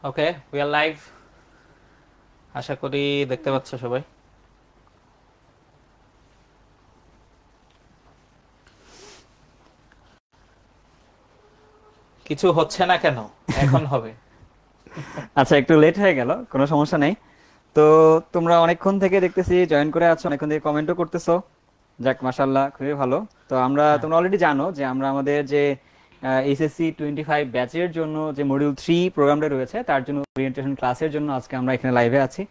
Okay, we are live. আশা করি দেখতে পাচ্ছ সবাই। কিছু হচ্ছে না কেন? এখন হবে। আচ্ছা, একটু লেট হয়ে গেল, কোনো সমস্যা নেই। তো তোমরা অনেকক্ষণ থেকে দেখতেছি জয়েন করে আছো, অনেকক্ষণ থেকে কমেন্টও করতেছো। যাক, মাশাআল্লাহ, খুবই ভালো। তো হ্যাঁ, তোমরা অলরেডি জানো যে আমরা আমাদের যে এইচএসসি 25 ব্যাচের জন্য যে মডিউল 3 প্রোগ্রামটা রয়েছে তার জন্য ওরিয়েন্টেশন ক্লাসের জন্য আজকে আমরা এখানে লাইভে আছি।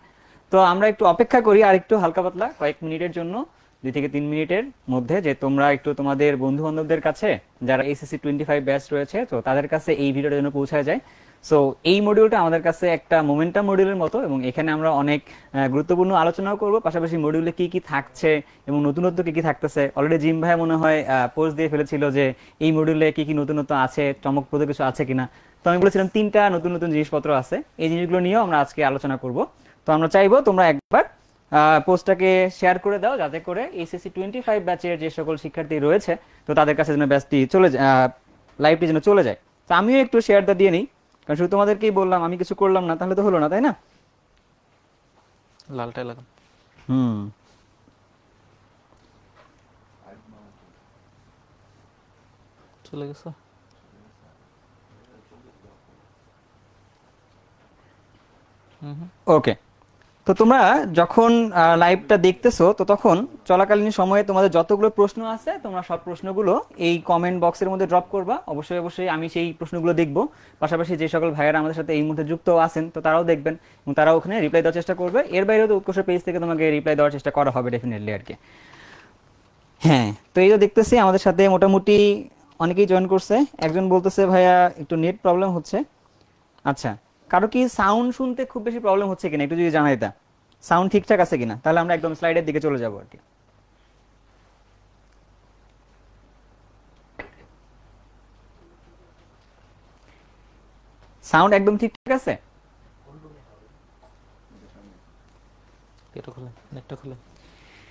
তো আমরা একটু অপেক্ষা করি আর একটু হালকা পাতলা কয়েক মিনিটের জন্য, 2 থেকে 3 মিনিটের মধ্যে, যে তোমরা একটু তোমাদের বন্ধু বান্ধবদের কাছে যারা এইচএসসি 25 ব্যাচ রয়েছে তো তাদের কাছে এই ভিডিওটা যেন পৌঁছায় যায়। সো এই মডিউলটা আমাদের কাছে একটা মোমেন্টাম মডিউলের মতো, এবং এখানে আমরা অনেক গুরুত্বপূর্ণ আলোচনাও করব, পাশাপাশি মডিউলে কি কি থাকছে এবং নতুনত্ব কি কি থাকতেছে। অলরেডি জিম ভাই মনে হয় পোস্ট দিয়ে ফেলেছিল যে এই মডিউলে কি কি নতুনত্ব আছে, চমকপ্রদ কিছু আছে কিনা। তো আমি বলেছিলাম 3টা নতুন নতুন জিনিসপত্র আছে, এই জিনিসগুলো নিয়েও আমরা আজকে আলোচনা করব। তো আমরা চাইবো তোমরা একবার পোস্টটাকে শেয়ার করে দাও, যাতে করে এইচএসসি 25 ব্যাচের যে সকল শিক্ষার্থী রয়েছে তো তাদের কাছে যেন ব্যাচটি চলে যায়, লাইভটি যেন চলে যায়। তো আমিও একটু শেয়ারটা দিয়ে নিই, কারণ শুধু তোমাদেরকেই বললাম, আমি কিছু করলাম না তাহলে তো হলো না, তাই না? লালটাই লাগান। হুম। চলে গেছে। ওকে। তো তোমরা যখন লাইভটা দেখতেছো তো তখন চলাকালীন সময়ে তোমাদের যতগুলো প্রশ্ন আছে তোমরা সব প্রশ্নগুলো এই কমেন্ট বক্সের মধ্যে ড্রপ করবা। অবশ্যই অবশ্যই আমি সেই প্রশ্নগুলো দেখব, পাশাপাশি যে সকল ভাইয়েরা আমাদের সাথে এই মুহূর্তে যুক্ত আছেন তো তারাও দেখবেন এবং তারাও ওখানে রিপ্লাই দেওয়ার চেষ্টা করবে। এর বাইরেও তো উৎকর্ষ পেজ থেকে তোমাকে রিপ্লাই দেওয়ার চেষ্টা করা হবে ডেফিনেটলি আর কি। হ্যাঁ, তো এই যে দেখতেছি আমাদের সাথে মোটামুটি অনেকেই জয়েন করছে। একজন বলতেছে ভাইয়া একটু নেট প্রবলেম হচ্ছে। আচ্ছা, কারো কি সাউন্ড শুনতে খুব বেশি প্রবলেম হচ্ছে কিনা একটু যদি জানাই, তা সাউন্ড ঠিকঠাক আছে কিনা, তাহলে আমরা একদম স্লাইডের দিকে চলে যাবো আর কি। সাউন্ড একদম ঠিকঠাক আছে? এটা খুলে, নেটটা খুলে।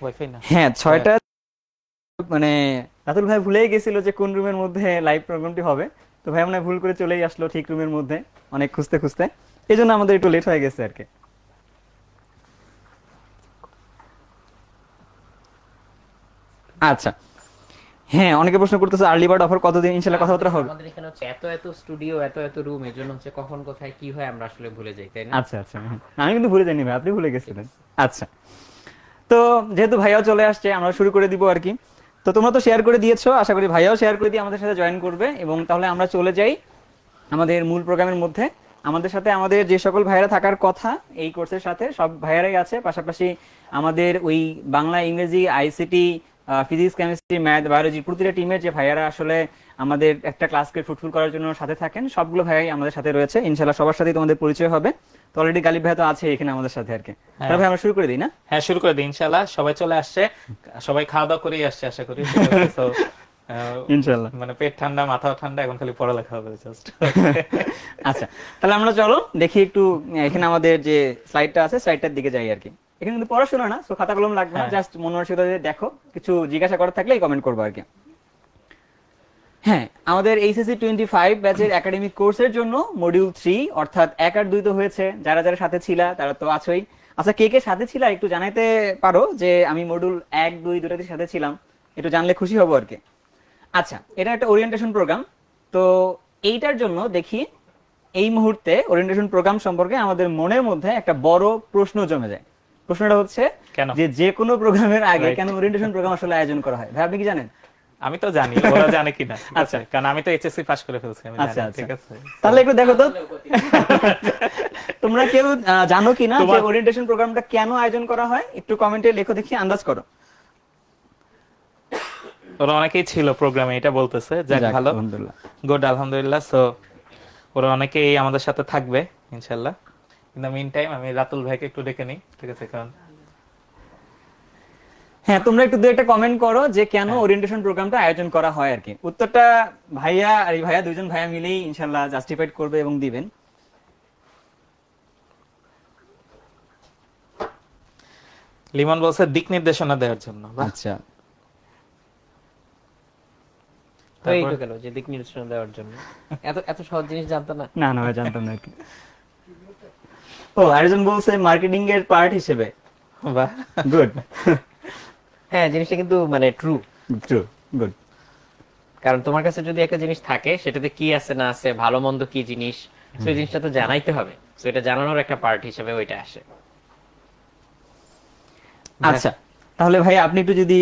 ওয়াইফাই না। হ্যাঁ, হ্যাঁ। 6টা। মানে রাতুল ভাই ভুলেই গেছিল যে কোন রুমের মধ্যে লাইভ প্রোগ্রামটি হবে। তো ভাই মনে হয় ভুল করে চলেই আসলো ঠিক রুমের মধ্যে, অনেক খুঁজতে খুঁজতে। এই জন্য আমাদের একটু লেট হয়ে গেছে আর কি। আচ্ছা। হ্যাঁ, অনেকে প্রশ্ন করতেছে আর্লি বার্ড অফার কতদিন, না, ইনশাল্লাহ আমাদের কথাবার্তা হবে। আমাদের এখানে হচ্ছে এত এত স্টুডিও, এত এত রুম, এর জন্য হচ্ছে কখন কোথায় কি হয় আমরা আসলে ভুলে যাই, তাই না? আচ্ছা আচ্ছা, হ্যাঁ। আমি কিন্তু ভুলে যাইনি ভাই, আপনি ভুলে ঠিক গেছিলেন। আছে। আচ্ছা। তো যেহেতু ভাইয়াও চলে আসছে আমরা শুরু করে দিব আর কি। তো তোমরা তো শেয়ার করে দিয়েছো, আশা করি ভাইয়াও শেয়ার করে দিয়ে আমাদের সাথে জয়েন করবে, এবং তাহলে আমরা চলে যাই আমাদের মূল প্রোগ্রামের মধ্যে। আমাদের সাথে আমাদের যে সকল ভাইয়েরা থাকার কথা এই কোর্সের সাথে সব ভাইয়েরাই আছে, পাশাপাশি আমাদের ওই বাংলা, ইংরেজি, ICT, physics, chemistry, math, biology প্রতিটা টিমের যে ভাইয়ারা আসলে আমাদের একটা ক্লাসকে ফ্রুটফুল করার জন্য সাথে থাকেন, সবগুলো ভাইয়াই আমাদের সাথে রয়েছে। ইনশাল্লাহ সবার সাথেই তোমাদের পরিচয় হবে। তো অলরেডি গালিব ভাই তো আছে এখানে আমাদের সাথে আর কি। তাহলে হ্যাঁ, ভাই আমরা শুরু করে দিই না? হ্যাঁ, শুরু করে দিই। ইনশাআল্লাহ সবাই চলে আসছে। সবাই খাওয়া দাওয়া করেই আসছে আশা করি, ঠিক আছে। তো ইনশাল্লাহ। মানে পেট ঠান্ডা, মাথা ঠান্ডা, এখন খালি পড়ালেখা হবে জাস্ট। আচ্ছা, তাহলে আমরা চলো দেখি একটু এখানে আমাদের যে স্লাইডটা আছে স্লাইডটার দিকে যাই আর কি। এখানে কিন্তু পড়াশোনা না, তো খাতা কলম লাগবে না, হ্যাঁ, জাস্ট মন মানসিকতা দিয়ে দেখো, কিছু জিজ্ঞাসা করার থাকলে কমেন্ট করবো আর কি। হ্যাঁ, আমাদের এইচএসসি 25 ব্যাচের একাডেমিক কোর্সের জন্য মডিউল 3 অর্থাৎ 1 আর 2 তো হয়েছে, যারা যারা সাথে ছিলা তারা তো আছোই। আচ্ছা, কে কে সাথে ছিলা একটু জানাইতে পারো যে আমি মডিউল 1 2 দুটাতে সাথে ছিলাম, একটু জানলে খুশি হব আর কি। আচ্ছা, এটা একটা ওরিয়েন্টেশন প্রোগ্রাম। তো এইটার জন্য দেখি এই মুহূর্তে ওরিয়েন্টেশন প্রোগ্রাম সম্পর্কে আমাদের মনের মধ্যে একটা বড় প্রশ্ন জমে যায়। প্রশ্নটা হচ্ছে কেন? যে যে কোনো প্রোগ্রামের আগে রাইট। কেন ওরিয়েন্টেশন প্রোগ্রাম আসলে আয়োজন করা হয়, ভাই আপনি কি জানেন? আমি তো জানি, ওরা জানে কিনা, ঠিক আছে, আচ্ছা কারণ আমি তো এইচএসসি পাস করে ফেলছি, আমি আচ্ছা জানি, আচ্ছা, ঠিক আছে। তো তাহলে একটু দেখো তো আসলে ক্ষতি। তোমরা কেউ জানো কিনা যে তোমার ওরিয়েন্টেশন প্রোগ্রামটা কেন আয়োজন করা হয়, একটু কমেন্টে লেখো দেখি, আন্দাজ করো। ওরা অনেকেই ছিল প্রোগ্রামে, এটা বলতেছে, যাক যাক, ভালো, আলহামদুলিল্লাহ। গুড, আলহামদুলিল্লাহ। সো ওরা অনেকেই আমাদের সাথে থাকবে ইনশাল্লাহ। ইন দ্য মিন টাইম আমি রাতুল ভাইকে একটু ডেকে নিই, ঠিক আছে, কারণ হ্যাঁ, তোমরা একটু দু একটা কমেন্ট করো যে কেন হ্যাঁ, ওরিয়েন্টেশন প্রোগ্রামটা আয়োজন করা হয় আর কি। উত্তরটা ভাইয়া আর এই ভাইয়া, দুইজন ভাইয়া মিলেই ইনশাল্লাহ জাস্টিফাইড করবে এবং দিবেন। লিমন বলছে দিক নির্দেশনা দেওয়ার জন্য, বাহ। আচ্ছা। তো তারপর এইটা গেল যে দিক নির্দেশনা দেওয়ার জন্য। এত এত সহজ জিনিস জানতো না। না না ভাই, জানতাম না আর কি। ও আরেকজন বলছে মার্কেটিং এর পার্ট হিসেবে। বাহ, গুড, হ্যাঁ জিনিসটা কিন্তু মানে ট্রু, ট্রু, গুড। কারণ তোমার কাছে যদি একটা জিনিস থাকে সেটাতে কি আছে না আছে, ভালো মন্দ কি জিনিস, সেই জিনিসটা তো জানাইতে হবে। তো এটা জানানোর একটা পার্ট হিসেবে ওইটা আসে। আচ্ছা, তাহলে ভাই আপনি একটু যদি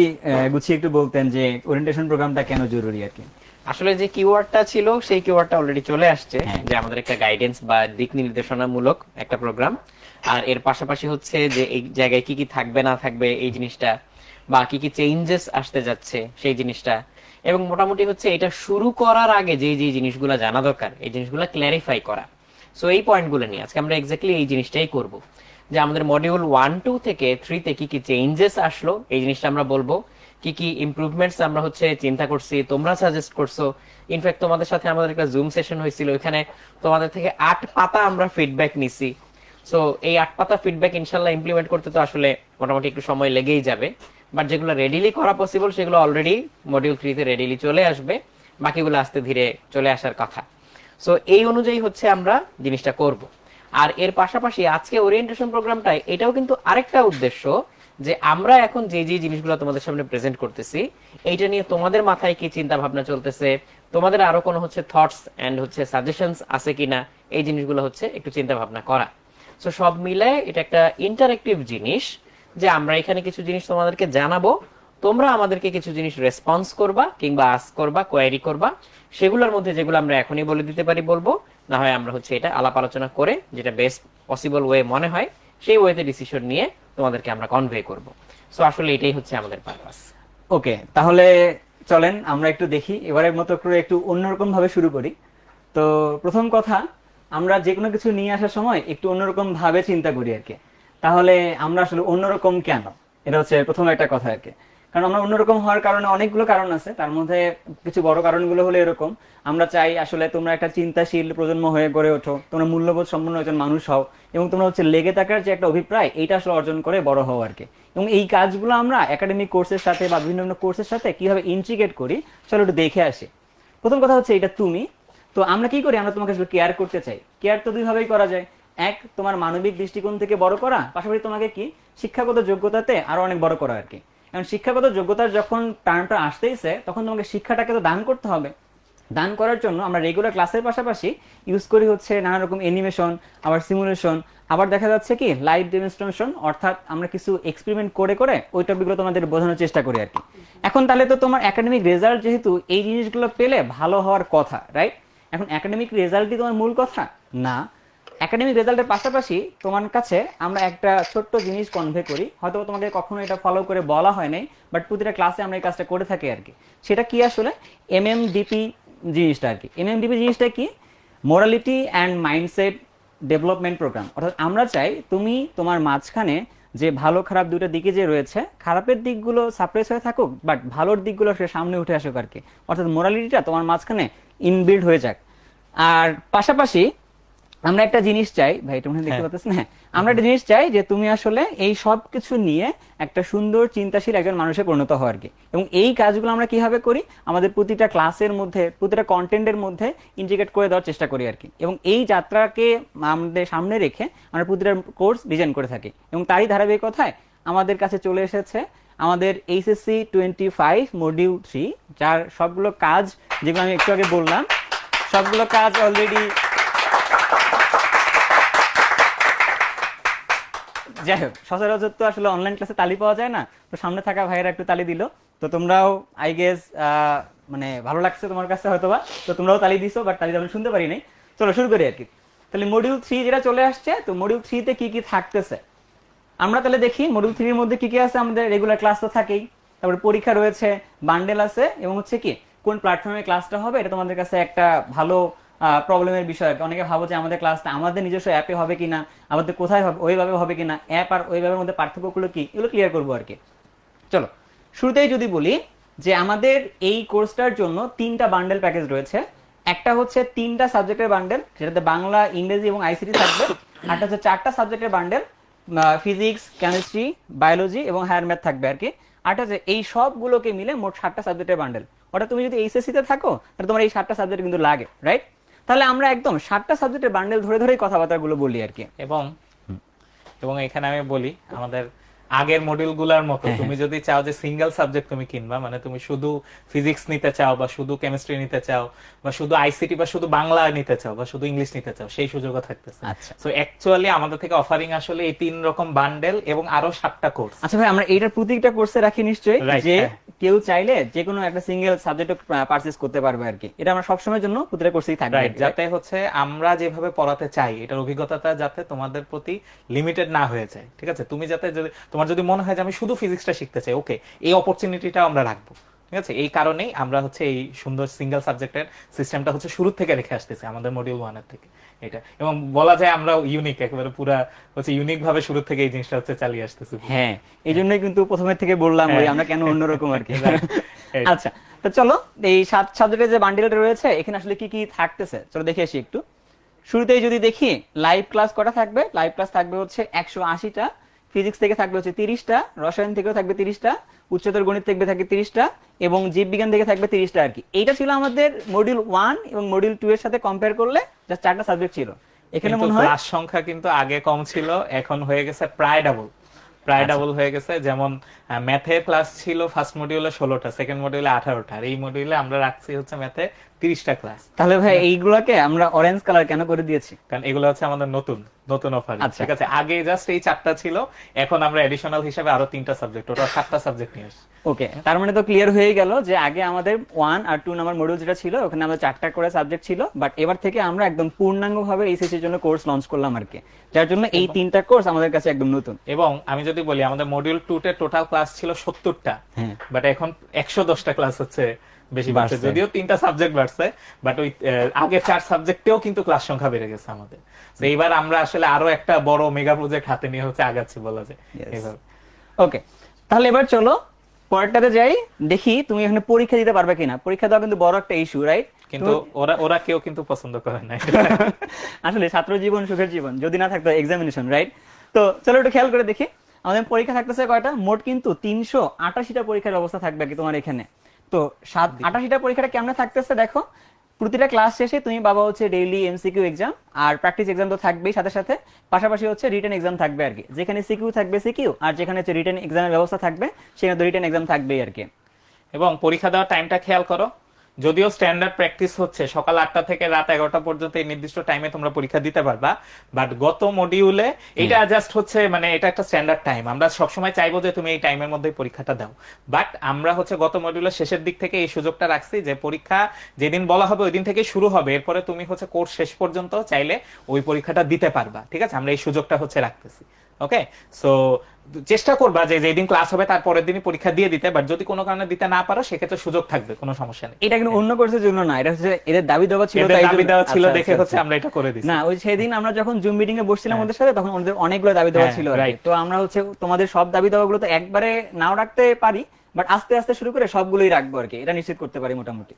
গুছিয়ে একটু বলতেন যে ওরিয়েন্টেশন প্রোগ্রামটা কেন জরুরি আর কি। আসলে যে কিওয়ার্ডটা ছিল সেই কিওয়ার্ডটা অলরেডি চলে আসছে, হ্যাঁ। যে আমাদের একটা গাইডেন্স বা দিক নির্দেশনামূলক একটা প্রোগ্রাম। আর এর পাশাপাশি হচ্ছে যে এই জায়গায় কি কি থাকবে না থাকবে এই জিনিসটা, বা কি কি চেঞ্জেস আসতে যাচ্ছে সেই জিনিসটা, এবং মোটামুটি হচ্ছে এটা শুরু করার আগে যে যে জিনিসগুলো জানা দরকার এই জিনিসগুলো ক্ল্যারিফাই করা। সো এই পয়েন্টগুলো নিয়ে আজকে আমরা এক্স্যাক্টলি এই জিনিসটাই করব, যে আমাদের মডিউল 1, 2 থেকে 3 তে কি কি চেঞ্জেস আসলো এই জিনিসটা আমরা বলবো, কি কি ইমপ্রুভমেন্টস আমরা হচ্ছে চিন্তা করছি, তোমরা সাজেস্ট করছো। ইনফ্যাক্ট তোমাদের সাথে আমাদের একটা জুম সেশন হয়েছিল, ওখানে তোমাদের থেকে 8 পাতা আমরা ফিডব্যাক নিছি। সো এই 8 পাতা ফিডব্যাক ইনশাল্লাহ ইমপ্লিমেন্ট করতে তো আসলে মোটামুটি একটু সময় লেগেই যাবে, বাট যেগুলো রেডিলি করা পসিবল সেগুলো অলরেডি মডিউল 3 তে রেডিলি চলে আসবে, বাকিগুলো আস্তে ধীরে চলে আসার কথা। সো এই অনুযায়ী হচ্ছে আমরা জিনিসটা করব। আর এর পাশাপাশি আজকে ওরিয়েন্টেশন প্রোগ্রামটাই এটাও কিন্তু আরেকটা উদ্দেশ্য, যে আমরা এখন যে যে জিনিসগুলো তোমাদের সামনে প্রেজেন্ট করতেছি এইটা নিয়ে তোমাদের মাথায় কি চিন্তা ভাবনা চলতেছে, তোমাদের আরো কোনো হচ্ছে থটস এন্ড হচ্ছে সাজেশনস আছে কিনা, এই জিনিসগুলো হচ্ছে একটু চিন্তা ভাবনা করা। সো সব মিলে এটা একটা ইন্টারেক্টিভ জিনিস, যে আমরা এখানে কিছু জিনিস তোমাদেরকে জানাবো, তোমরা আমাদেরকে কিছু জিনিস রেসপন্স করবা কিংবা আস্ক করবা, কোয়েরি করবা, সেগুলোর মধ্যে যেগুলো আমরা এখনই বলে দিতে পারি বলবো, না হয় আমরা হচ্ছে এটা আলাপ আলোচনা করে যেটা বেস্ট পসিবল ওয়ে মনে হয় সেই ওয়েতে ডিসিশন নিয়ে তোমাদেরকে আমরা কনভে করব। সো আসলে এটাই হচ্ছে আমাদের পারপাস। ওকে, তাহলে চলেন আমরা একটু দেখি, এবারের মতো করে একটু অন্যরকম ভাবে শুরু করি। তো প্রথম কথা, আমরা যে কোনো কিছু নিয়ে আসার সময় একটু অন্যরকম ভাবে চিন্তা করি আর কি। তাহলে আমরা আসলে অন্যরকম কেন, এটা হচ্ছে প্রথম একটা কথা আর কি। কারণ আমরা অন্যরকম হওয়ার কারণে অনেকগুলো কারণ আছে, তার মধ্যে কিছু বড় কারণগুলো হলো এরকম, আমরা চাই আসলে তোমরা একটা চিন্তাশীল প্রজন্ম হয়ে গড়ে ওঠো, তোমরা মূল্যবোধ সম্পন্ন একজন মানুষ হও, এবং তোমরা হচ্ছে লেগে থাকার যে একটা অভিপ্রায় এইটা আসলে অর্জন করে বড় হও আর কি। এবং এই কাজগুলো আমরা একাডেমিক কোর্সের সাথে বা বিভিন্ন কোর্সের সাথে কিভাবে ইন্টিগ্রেট করি চলো একটু দেখে আসি। প্রথম কথা হচ্ছে এটা তুমি, তো আমরা কি করি, আমরা তোমাকে কেয়ার করতে চাই। কেয়ার তো দুই ভাবেই করা যায়, এক তোমার মানবিক দৃষ্টিকোণ থেকে বড় করা, পাশাপাশি তোমাকে কি শিক্ষাগত যোগ্যতাতে আরো অনেক বড় করা আর কি। এখন শিক্ষাগত যোগ্যতার যখন টার্মটা আসতেইছে তখন তোমাকে শিক্ষাটাকে তো দান করতে হবে। দান করার জন্য আমরা রেগুলার ক্লাসের পাশাপাশি ইউজ করি হচ্ছে নানা রকম অ্যানিমেশন, আবার সিমুলেশন, আবার দেখা যাচ্ছে কি লাইভ ডেমনস্ট্রেশন, অর্থাৎ আমরা কিছু এক্সপেরিমেন্ট করে করে ওই টপিকগুলো তোমাদের বোঝানোর চেষ্টা করি আর কি। এখন তাহলে তো তোমার একাডেমিক রেজাল্ট যেহেতু এই জিনিসগুলো পেলে ভালো হওয়ার কথা, রাইট? এখন একাডেমিক রেজাল্টই তোমার মূল কথা না, একাডেমিক রেজাল্টের পাশাপাশি তোমার কাছে আমরা একটা ছোট্ট জিনিস কনভে করি, হয়তো তোমাকে কখনো এটা ফলো করে বলা হয় নাই, বাট প্রতিটা ক্লাসে আমরা এই কাজটা করে থাকি আর কি। সেটা কি আসলে এমএমডিপি জিনিসটা আর কি। এমএমডিপি জিনিসটা কি? Morality and mindset development program. অর্থাৎ আমরা চাই তুমি তোমার মাঝখানে যে ভালো খারাপ দুটো দিকে যে রয়েছে, খারাপের দিকগুলো সাপ্রেস হয়ে থাকুক, বাট ভালোর দিকগুলো সে সামনে উঠে আসুক আর কি। অর্থাৎ মোরালিটিটা তোমার মাঝখানে ইনবিল্ড হয়ে যাক। আর পাশাপাশি আমরা একটা জিনিস চাই, ভাই তোমরা দেখতে পাচ্ছ না, আমরা একটা জিনিস চাই যে তুমি আসলে এই সব কিছু নিয়ে একটা সুন্দর চিন্তাশীল একজন মানুষে পরিণত হও আর কি। এবং এই কাজগুলো আমরা কিভাবে করি, আমাদের প্রতিটা ক্লাসের মধ্যে, প্রতিটা কন্টেন্টের মধ্যে ইন্টিগ্রেট করে দেওয়ার চেষ্টা করি আর কি। এবং এই যাত্রাকে আমাদের সামনে রেখে আমরা প্রতিটা কোর্স ডিজাইন করে থাকি। এবং তারই ধারাবাহিকতায় আমাদের কাছে চলে এসেছে আমাদের এইচএসসি 25 মডিউল 3, যার সবগুলো কাজ যেগুলো আমি একটু আগে বললাম, সবগুলো কাজ অলরেডি, যাই হোক সচরাচর তো আসলে অনলাইন ক্লাসে তালি পাওয়া যায় না, তো সামনে থাকা ভাইয়েরা একটু তালি দিল, তো তোমরাও আই গেস মানে ভালো লাগছে তোমার কাছে হয়তোবা, তো তোমরাও তালি দিছো, বাট তালি আমি শুনতে পারি নাই। চলো শুরু করি আর কি। তাহলে মডিউল 3 যেটা চলে আসছে, তো মডিউল 3 তে কি কি থাকতেছে আমরা তাহলে দেখি। মডিউল 3 এর মধ্যে কি কি আছে, আমাদের রেগুলার ক্লাস তো থাকেই, তারপরে পরীক্ষা রয়েছে, বান্ডেল আছে, এবং হচ্ছে কি কোন প্ল্যাটফর্মে ক্লাসটা হবে এটা তোমাদের কাছে একটা ভালো প্রবলেমের বিষয়। অনেকে ভাবো যে আমাদের ক্লাসটা আমাদের নিজস্ব অ্যাপে হবে কিনা, আমাদের কোথায় হবে, ওইভাবে হবে কিনা, অ্যাপ আর ওইভাবের মধ্যে পার্থক্যগুলো কি, এগুলো ক্লিয়ার করবো আর কি। চলো শুরুতেই যদি বলি যে আমাদের এই কোর্সটার জন্য 3টা বান্ডেল প্যাকেজ রয়েছে। একটা হচ্ছে 3টা সাবজেক্টের বান্ডেল, সেটাতে বাংলা, ইংরেজি এবং আইসিটি থাকবে। আরটা হচ্ছে 4টা সাবজেক্টের বান্ডেল, ফিজিক্স, কেমিস্ট্রি, বায়োলজি এবং হায়ার ম্যাথ থাকবে আর কি। আরটা হচ্ছে এই সবগুলোকে মিলে মোট 7টা সাবজেক্টের বান্ডেল। ওটা তুমি যদি এইচএসসি তে থাকো তাহলে তোমার এই 7টা সাবজেক্ট কিন্তু লাগে, রাইট? তাহলে আমরা একদম 7টা সাবজেক্টের বান্ডেল ধরে ধরেই কথাবার্তাগুলো বলি আর কি। এবং এবং এখানে আমি বলি আমাদের আগের মডিউলগুলোর মতো তুমি যদি চাও যে সিঙ্গেল সাবজেক্ট তুমি কিনবা, মানে তুমি শুধু ফিজিক্স নিতে চাও বা শুধু কেমিস্ট্রি নিতে চাও বা শুধু আইসিটি বা শুধু বাংলা নিতে চাও বা শুধু ইংলিশ নিতে চাও, সেই সুযোগও থাকতেছে। আচ্ছা। সো অ্যাকচুয়ালি আমাদের থেকে অফারিং আসলে এই 3 রকম বান্ডেল এবং আরো 7টা কোর্স। আচ্ছা ভাই, আমরা এইটার প্রত্যেকটা কোর্সে রাখি নিশ্চয়ই, Right, যে হ্যাঁ। কেউ চাইলে যে কোনো একটা সিঙ্গেল সাবজেক্ট পারচেজ করতে পারবে আর কি। এটা আমরা সবসময়ের জন্য প্রতিটা কোর্সেই থাকবে রাইট, যাতে হচ্ছে আমরা যেভাবে পড়াতে চাই এটার অভিজ্ঞতাটা যাতে তোমাদের প্রতি লিমিটেড না হয়ে যায়। ঠিক আছে, তুমি যাতে তোমার যদি মনে হয় যে আমি শুধু ফিজিক্সটা শিখতে চাই, ওকে, এই অপরচুনিটিটা আমরা রাখবো। ঠিক আছে, এই কারণেই আমরা হচ্ছে এই সুন্দর সিঙ্গেল সাবজেক্টের সিস্টেমটা হচ্ছে শুরু থেকে রেখে আসতেছি আমাদের মডিউল 1 এর থেকে এটা, এবং বলা যায় আমরা ইউনিক, একেবারে পুরা হচ্ছে ইউনিক ভাবে শুরু থেকে এই জিনিসটা হচ্ছে চালিয়ে আসতেছি। হ্যাঁ, এই জন্যই কিন্তু প্রথমের থেকে বললাম ওই আমরা কেন অন্যরকম আর কি। আচ্ছা, তো চলো এই 7 সাবজেক্টের যে বান্ডিলটা রয়েছে এখানে আসলে কি কি থাকতেছে চলো দেখে আসি একটু। শুরুতেই যদি দেখি লাইভ ক্লাস কটা থাকবে, লাইভ ক্লাস থাকবে হচ্ছে 180টা, ফিজিক্স থেকে থাকবে হচ্ছে 30টা, রসায়ন থেকেও থাকবে 30টা, উচ্চতর গণিত থেকে থাকবে 30টা এবং জীববিজ্ঞান থেকে থাকবে 30টা আর কি। এইটা ছিল আমাদের মডিউল 1 এবং মডিউল 2 এর সাথে কম্পেয়ার করলে যা 4টা সাবজেক্ট ছিল। এখানে মনে হয় ক্লাস সংখ্যা কিন্তু আগে কম ছিল, এখন হয়ে গেছে প্রায় ডাবল হয়ে গেছে। যেমন ম্যাথে ক্লাস ছিল ফার্স্ট মডিউলে 16টা, সেকেন্ড মডিউলে 18টা, আর এই মডিউলে আমরা রাখছি হচ্ছে ম্যাথে 30টা ক্লাস। তাহলে ভাই এইগুলাকে আমরা অরেঞ্জ কালার কেন করে দিয়েছি? কারণ এগুলো হচ্ছে আমাদের নতুন অফার। আচ্ছা। ঠিক আছে, আগে জাস্ট এই 4টা ছিল, এখন আমরা এডিশনাল হিসেবে আরো 3টা সাবজেক্ট, ওটা 7টা সাবজেক্ট নিয়ে আসছি। ওকে, তার মানে তো ক্লিয়ার হয়ে গেল যে আগে আমাদের 1 আর 2 নাম্বার মডিউল যেটা ছিল ওখানে আমাদের 4টা করে সাবজেক্ট ছিল, বাট এবার থেকে আমরা একদম পূর্ণাঙ্গভাবে এইচএসসি এর জন্য কোর্স লঞ্চ করলাম আর কি, যার জন্য এই 3টা কোর্স আমাদের কাছে একদম নতুন। এবং আমি যদি বলি আমাদের মডিউল 2 তে টোটাল ক্লাস ছিল 70টা, বাট এখন 110টা ক্লাস হচ্ছে বেশি বাড়ছে, যদিও 3টা সাবজেক্ট বাড়ছে, বাট ওই আগে 4 সাবজেক্টেও কিন্তু ক্লাস সংখ্যা বেড়ে গেছে আমাদের। তো এইবার আমরা আসলে আরো একটা বড় মেগা প্রজেক্ট হাতে নিয়ে হচ্ছে আগাচ্ছি বলা যায় এইভাবে। ওকে, তাহলে এবার চলো পরেরটাতে যাই, দেখি তুমি এখানে পরীক্ষা দিতে পারবে কিনা। পরীক্ষা দেওয়া কিন্তু বড় একটা ইস্যু, রাইট? কিন্তু ওরা কেউ কিন্তু পছন্দ করে না। আসলে ছাত্র জীবন সুখের জীবন, যদি না থাকতো এক্সামিনেশন, রাইট? তো চলো একটু খেয়াল করে দেখি আমাদের পরীক্ষা থাকতেছে কয়টা। মোট কিন্তু 388টা পরীক্ষার ব্যবস্থা থাকবে আর কি তোমার এখানে। তো 88টা পরীক্ষাটা কেমনে থাকতেছে দেখো। প্রতিটা ক্লাস শেষে তুমি বাবা হচ্ছে ডেইলি এমসিকিউ এক্সাম আর প্র্যাকটিস এক্সাম তো থাকবেই, সাথে সাথে পাশাপাশি হচ্ছে রিটেন এক্সাম থাকবে আর কি। যেখানে সিকিউ থাকবে সিকিউ, আর যেখানে হচ্ছে রিটেন এক্সামের ব্যবস্থা থাকবে সেখানে তো রিটেন এক্সাম থাকবেই আর কি। এবং পরীক্ষা দেওয়ার টাইমটা খেয়াল করো, যদিও স্ট্যান্ডার্ড প্র্যাকটিস হচ্ছে সকাল 8টা থেকে রাত 11টা পর্যন্ত এই নির্দিষ্ট টাইমে তোমরা পরীক্ষা দিতে পারবা, বাট গত মডিউলে এটা জাস্ট হচ্ছে মানে এটা একটা স্ট্যান্ডার্ড টাইম, আমরা সবসময় চাইবো যে তুমি এই টাইমের মধ্যে পরীক্ষাটা দাও, বাট আমরা হচ্ছে গত মডিউলের শেষের দিক থেকে এই সুযোগটা রাখছি যে পরীক্ষা যেদিন বলা হবে ওই দিন থেকে শুরু হবে, এরপরে তুমি হচ্ছে কোর্স শেষ পর্যন্ত চাইলে ওই পরীক্ষাটা দিতে পারবা। ঠিক আছে, আমরা এই সুযোগটা হচ্ছে রাখতেছি। ওকে, সো চেষ্টা করবা যে যেদিন ক্লাস হবে তার পরের দিনই পরীক্ষা দিয়ে দিতে, বাট যদি কোনো কারণে দিতে না পারো সেক্ষেত্রে সুযোগ থাকবে, কোনো সমস্যা নেই। এটা কিন্তু অন্য কোর্সের জন্য না, এটা হচ্ছে এদের দাবি দেওয়া ছিল, এদের তাই দাবি দেওয়া ছিল আচ্ছা, দেখে আচ্ছা, হচ্ছে আমরা এটা করে দিছি। না ওই সেদিন আমরা যখন জুম মিটিং এ বসছিলাম ওদের সাথে তখন ওদের অনেকগুলো দাবি দেওয়া ছিল আর কি। তো আমরা হচ্ছে তোমাদের সব দাবি দেওয়াগুলো তো একবারে নাও রাখতে পারি, বাট আস্তে আস্তে শুরু করে সবগুলোই রাখবো আর কি, এটা নিশ্চিত করতে পারি মোটামুটি।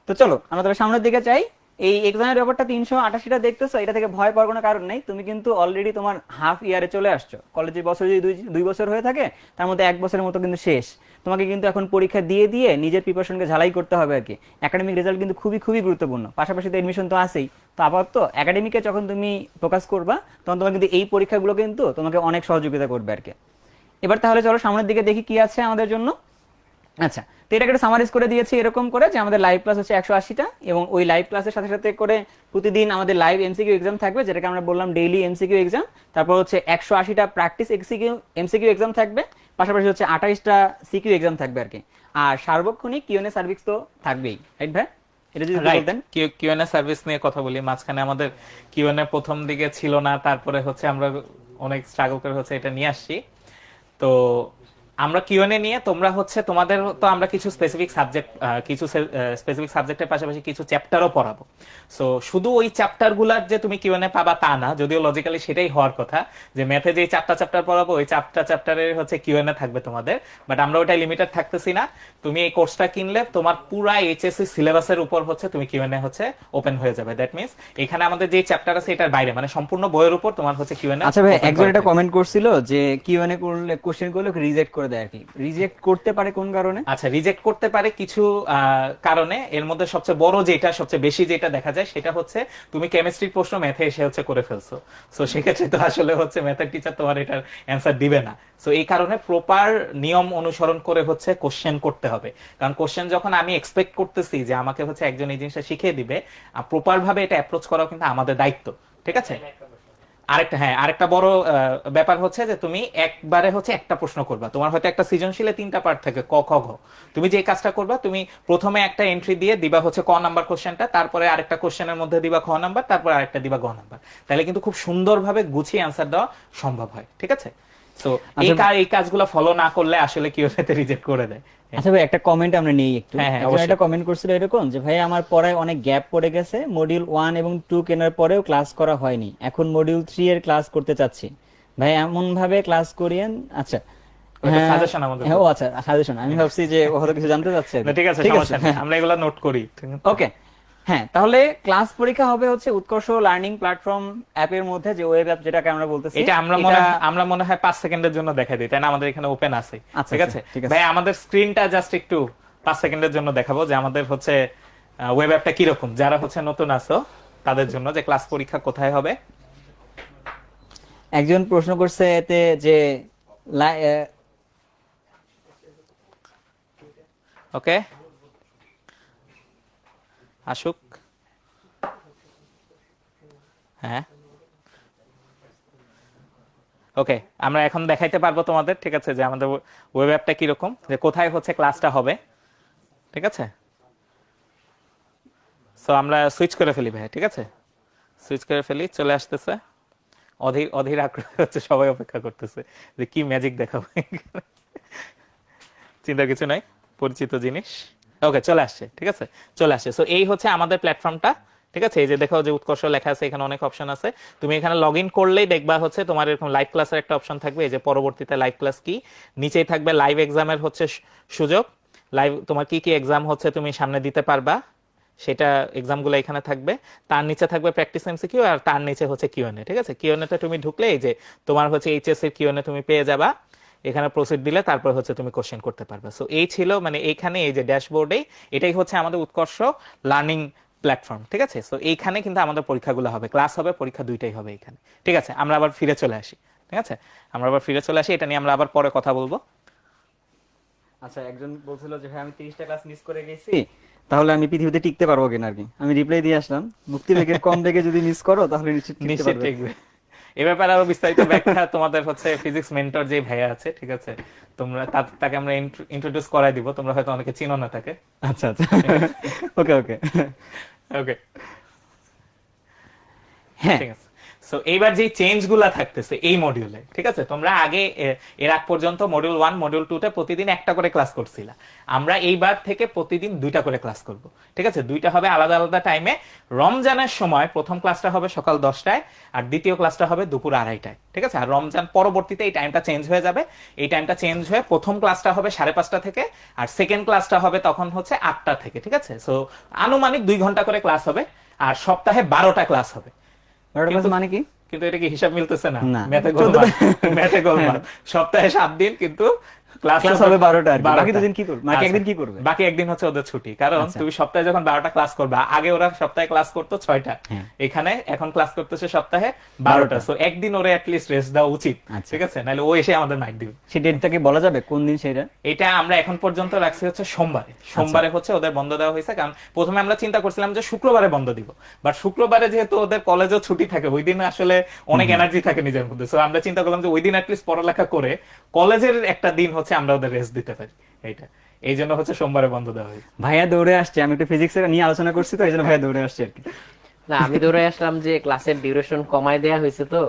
তো চলো আমরা তবে সামনের দিকে চাই। এই এক্সামের ব্যাপারটা 388টা দেখতেছো, এটা থেকে ভয় পাওয়ার কোনো কারণ নেই। তুমি কিন্তু অলরেডি তোমার হাফ ইয়ারে চলে আসছো। কলেজের বছর যদি 2 বছর হয়ে থাকে তার মধ্যে 1 বছরের মতো কিন্তু শেষ। তোমাকে কিন্তু এখন পরীক্ষা দিয়ে দিয়ে নিজের প্রিপারেশনকে ঝালাই করতে হবে আর কি। একাডেমিক রেজাল্ট কিন্তু খুবই খুবই গুরুত্বপূর্ণ, পাশাপাশি তো এডমিশন তো আছেই। তো আপাতত একাডেমিকে যখন তুমি ফোকাস করবা তখন তোমার কিন্তু এই পরীক্ষাগুলো কিন্তু তোমাকে অনেক সহযোগিতা করবে আর কি। এবার তাহলে চলো সামনের দিকে দেখি কি আছে আমাদের জন্য। আচ্ছা, তো এটাকে একটা সামারাইজ করে দিয়েছি এরকম করে যে আমাদের লাইভ ক্লাস হচ্ছে 180টা, এবং ওই লাইভ ক্লাসের সাথে সাথে করে প্রতিদিন আমাদের লাইভ এমসিকিউ এক্সাম থাকবে, যেটাকে আমরা বললাম ডেইলি এমসিকিউ এক্সাম। তারপর হচ্ছে 180টা প্র্যাকটিস এমসিকিউ এক্সাম থাকবে, পাশাপাশি হচ্ছে 28টা সিকিউ এক্সাম থাকবে আর কি। আর সার্বক্ষণিক কিউএনএ সার্ভিস তো থাকবেই, রাইট ভাই? এটা যদি বলতেন। কিউএনএ সার্ভিস নিয়ে কথা বলি, মাঝখানে আমাদের কিউএনএ প্রথম দিকে ছিল না, তারপরে হচ্ছে আমরা অনেক স্ট্রাগল করে হচ্ছে এটা নিয়ে আসছি। তো আমরা কিউএনএ নিয়ে তোমরা হচ্ছে তোমাদের তো আমরা কিছু স্পেসিফিক সাবজেক্টের পাশাপাশি কিছু চ্যাপ্টারও পড়াবো। সো শুধু ওই চ্যাপ্টারগুলোর যে তুমি কিউএনএ পাবা তা না, যদিও লজিক্যালি সেটাই হওয়ার কথা যে ম্যাথে যে 4টা চ্যাপ্টার পড়াবো ওই 4টা চ্যাপ্টারের হচ্ছে কিউএনএ থাকবে তোমাদের, বাট আমরা ওটা লিমিটেড থাকতেছি না। তুমি এই কোর্সটা কিনলে তোমার পুরা এইচএসসি সিলেবাসের উপর হচ্ছে তুমি কিউএনএ হচ্ছে ওপেন হয়ে যাবে। দ্যাট মিন্স এখানে আমাদের যে চ্যাপ্টার আছে এটার বাইরে মানে সম্পূর্ণ বইয়ের উপর তোমার হচ্ছে কিউএনএ। আচ্ছা ভাই, একজন এটা কমেন্ট করছিল যে কিউএনএ করলে কোশ্চেন করলে রিজেক্ট করে করে দেয় আর কি, রিজেক্ট করতে পারে কোন কারণে? আচ্ছা, রিজেক্ট করতে পারে কিছু কারণে। এর মধ্যে সবচেয়ে বড় যেটা, সবচেয়ে বেশি যেটা দেখা যায় সেটা হচ্ছে তুমি কেমিস্ট্রির প্রশ্ন ম্যাথে এসে হচ্ছে করে ফেলছো, সো সেক্ষেত্রে তো আসলে হচ্ছে ম্যাথের টিচার তোমার এটার অ্যান্সার দিবে না। সো এই কারণে প্রপার নিয়ম অনুসরণ করে হচ্ছে কোশ্চেন করতে হবে। কারণ কোশ্চেন যখন আমি এক্সপেক্ট করতেছি যে আমাকে হচ্ছে একজন এই জিনিসটা শিখিয়ে দিবে, প্রপার ভাবে এটা অ্যাপ্রোচ করাও কিন্তু আমাদের দায়িত্ব, ঠিক আছে? আরেকটা বড় ব্যাপার হচ্ছে যে তুমি একবারে হচ্ছে একটা প্রশ্ন করবা। তোমার হয়তো একটা সৃজনশীলে 3টা পার্ট থাকে, ক খ গ। তুমি যে কাজটা করবা, তুমি প্রথমে একটা এন্ট্রি দিয়ে দিবা হচ্ছে ক নাম্বার কোশ্চেনটা, তারপরে আরেকটা কোশ্চেনের মধ্যে দিবা খ নাম্বার, তারপর আরেকটা দিবা গ নাম্বার। তাহলে কিন্তু খুব সুন্দরভাবে গুছিয়ে অ্যান্সার দেওয়া সম্ভব হয়, ঠিক আছে? সো এই কাজগুলো ফলো না করলে আসলে কি হতে রিজেক্ট করে দেয়। আচ্ছা ভাই, একটা কমেন্ট আমরা নেই একটু। অবশ্যই। একটা কমেন্ট করছিল এরকম যে ভাই আমার পড়ায় অনেক গ্যাপ পড়ে গেছে, মডিউল 1 এবং 2 কেনার পরেও ক্লাস করা হয়নি, এখন মডিউল 3 এর ক্লাস করতে চাচ্ছি, ভাই এমন ভাবে ক্লাস করিয়েন। আচ্ছা, সাজেশন আমাদের। ও আচ্ছা, সাজেশন। আমি ভাবছি যে ও হয়তো কিছু জানতে চাচ্ছে। ঠিক আছে, সমস্যা নেই, আমরা এগুলা নোট করি। ওকে, হ্যাঁ, তাহলে ক্লাস পরীক্ষা হবে হচ্ছে উৎকর্ষ লার্নিং প্ল্যাটফর্ম অ্যাপের মধ্যে, যে ওয়েব অ্যাপ যেটাকে আমরা বলতেছি। এটা আমরা মনে হয় 5 সেকেন্ডের জন্য দেখাই দিই, তাই না? আমাদের এখানে ওপেন আছে, ঠিক আছে ভাই? আমাদের স্ক্রিনটা জাস্ট একটু 5 সেকেন্ডের জন্য দেখাবো যে আমাদের হচ্ছে ওয়েব অ্যাপটা কি রকম, যারা হচ্ছে নতুন আছো তাদের জন্য, যে ক্লাস পরীক্ষা কোথায় হবে। একজন প্রশ্ন করছে এতে যে ওকে আসুক। হ্যাঁ, ওকে, আমরা এখন দেখাইতে পারবো তোমাদের, ঠিক আছে, যে আমাদের ওয়েব অ্যাপটা কিরকম, যে কোথায় হচ্ছে ক্লাসটা হবে, ঠিক আছে? সো আমরা সুইচ করে ফেলি ভাই, ঠিক আছে? সুইচ করে ফেলি, চলে আসতেছে। অধীর আগ্রহ হচ্ছে, সবাই অপেক্ষা করতেছে যে কি ম্যাজিক দেখাবো। চিন্তার কিছু নাই, পরিচিত জিনিস। ওকে, চলে আসছে, ঠিক আছে, চলে আসছে। সো এই হচ্ছে আমাদের প্ল্যাটফর্মটা, ঠিক আছে? এই যে দেখো যে উৎকর্ষ লেখা আছে, এখানে অনেক অপশন আছে। তুমি এখানে লগ ইন করলেই দেখবা হচ্ছে তোমার এরকম লাইভ ক্লাসের একটা অপশন থাকবে, এই যে পরবর্তীতে লাইভ ক্লাস কি, নিচেই থাকবে লাইভ এক্সামের হচ্ছে সুযোগ, লাইভ তোমার কি কি এক্সাম হচ্ছে তুমি সামনে দিতে পারবা সেটা এক্সামগুলো এখানে থাকবে। তার নিচে থাকবে প্র্যাকটিস এমসিকিউ, আর তার নিচে হচ্ছে কিউএনএ, ঠিক আছে? কিউএনএতে তুমি ঢুকলে এই যে তোমার হচ্ছে এইচএস এর কিউএনএ তুমি পেয়ে যাবা। এখানে প্রসিড দিলে তারপর হচ্ছে তুমি কোশ্চেন করতে পারবে। সো এই ছিল মানে এইখানে এই যে ড্যাশবোর্ডে, এটাই হচ্ছে আমাদের উৎকর্ষ লার্নিং প্ল্যাটফর্ম, ঠিক আছে? সো এইখানে কিন্তু আমাদের পরীক্ষাগুলো হবে, ক্লাস হবে, পরীক্ষা দুইটাই হবে এখানে, ঠিক আছে? আমরা আবার ফিরে চলে আসি, ঠিক আছে? এটা নিয়ে আমরা আবার পরে কথা বলবো। আচ্ছা, একজন বলছিল যে ভাই আমি 30টা ক্লাস মিস করে গেছি, তাহলে আমি পৃথিবীতে টিকতে পারবো কিনা আর কি। আমি রিপ্লাই দিয়ে আসলাম, মুক্তি বেগের কম বেগে যদি মিস করো তাহলে নিশ্চিত টিকবে। এই ব্যাপারে আরো বিস্তারিত ব্যাখ্যা তোমাদের হচ্ছে ফিজিক্স মেন্টর যে ভাইয়া আছে, ঠিক আছে, তোমরা তাকে আমরা ইন্ট্রোডিউস করাই দিব, তোমরা হয়তো অনেকে চিনো না তাকে। আচ্ছা আচ্ছা, ওকে ওকে ওকে, হ্যাঁ, ঠিক আছে। সো এইবার যে চেঞ্জ গুলা থাকতেছে এই মডিউলে, ঠিক আছে, তোমরা আগে এর আগ পর্যন্ত মডিউল 1 মডিউল 2 তে প্রতিদিন একটা করে ক্লাস করছিলা, আমরা এইবার থেকে প্রতিদিন 2টা করে ক্লাস করব, ঠিক আছে? 2টা হবে আলাদা আলাদা টাইমে। রমজানের সময় প্রথম ক্লাসটা হবে সকাল 10টায়, আর দ্বিতীয় ক্লাসটা হবে দুপুর 2:30টায়, ঠিক আছে? আর রমজান পরবর্তীতে এই টাইমটা চেঞ্জ হয়ে যাবে। এই টাইমটা চেঞ্জ হয়ে প্রথম ক্লাসটা হবে 5:30টা থেকে, আর সেকেন্ড ক্লাসটা হবে তখন হচ্ছে 8টা থেকে, ঠিক আছে? সো আনুমানিক 2 ঘন্টা করে ক্লাস হবে, আর সপ্তাহে 12টা ক্লাস হবে। মানে কি? কিন্তু এটা কি হিসাব মিলতেছে না? ম্যাথে গোলমাল। সপ্তাহে 7 দিন, কিন্তু ক্লাস হবে 12টা। বাকি দুদিন কি করবে? বাকি একদিন কি করবে? বাকি একদিন হচ্ছে ওদের ছুটি, কারণ তুমি সপ্তাহে যখন 12টা ক্লাস করবে, আগে ওরা সপ্তাহে ক্লাস করতো 6টা, এখানে এখন ক্লাস করতেছে সপ্তাহে 12টা। সো একদিন ওরে অ্যাট লিস্ট রেস্ট দেওয়া উচিত, ঠিক আছে? নাহলে ও এসে আমাদের মাইক দিবে। সেই ডেটটা কি বলা যাবে কোন দিন সেটা? এটা আমরা এখন পর্যন্ত রাখছি হচ্ছে সোমবারে হচ্ছে ওদের বন্ধ দেওয়া হয়েছে। কারণ প্রথমে আমরা চিন্তা করছিলাম যে শুক্রবারে বন্ধ দিব, বাট শুক্রবারে যেহেতু ওদের কলেজও ছুটি থাকে, ওই দিন আসলে অনেক এনার্জি থাকে নিজের মধ্যে। সো আমরা চিন্তা করলাম যে ওই দিন অ্যাটলিস্ট পড়ালেখা করে কলেজের একটা দিন হচ্ছে আমরা ওদের রেস্ট দিতে পারি, এইটা এই জন্য হচ্ছে সোমবারে বন্ধ দেওয়া হয়। ভাইয়া দৌড়ে আসছে, আমি একটু ফিজিক্স এর নিয়ে আলোচনা করছি, তো এই জন্য ভাইয়া দৌড়ে আসছে আর কি। না, আমি দৌড়ে আসলাম যে ক্লাসের ডিউরেশন কমায় দেয়া হয়েছে, তো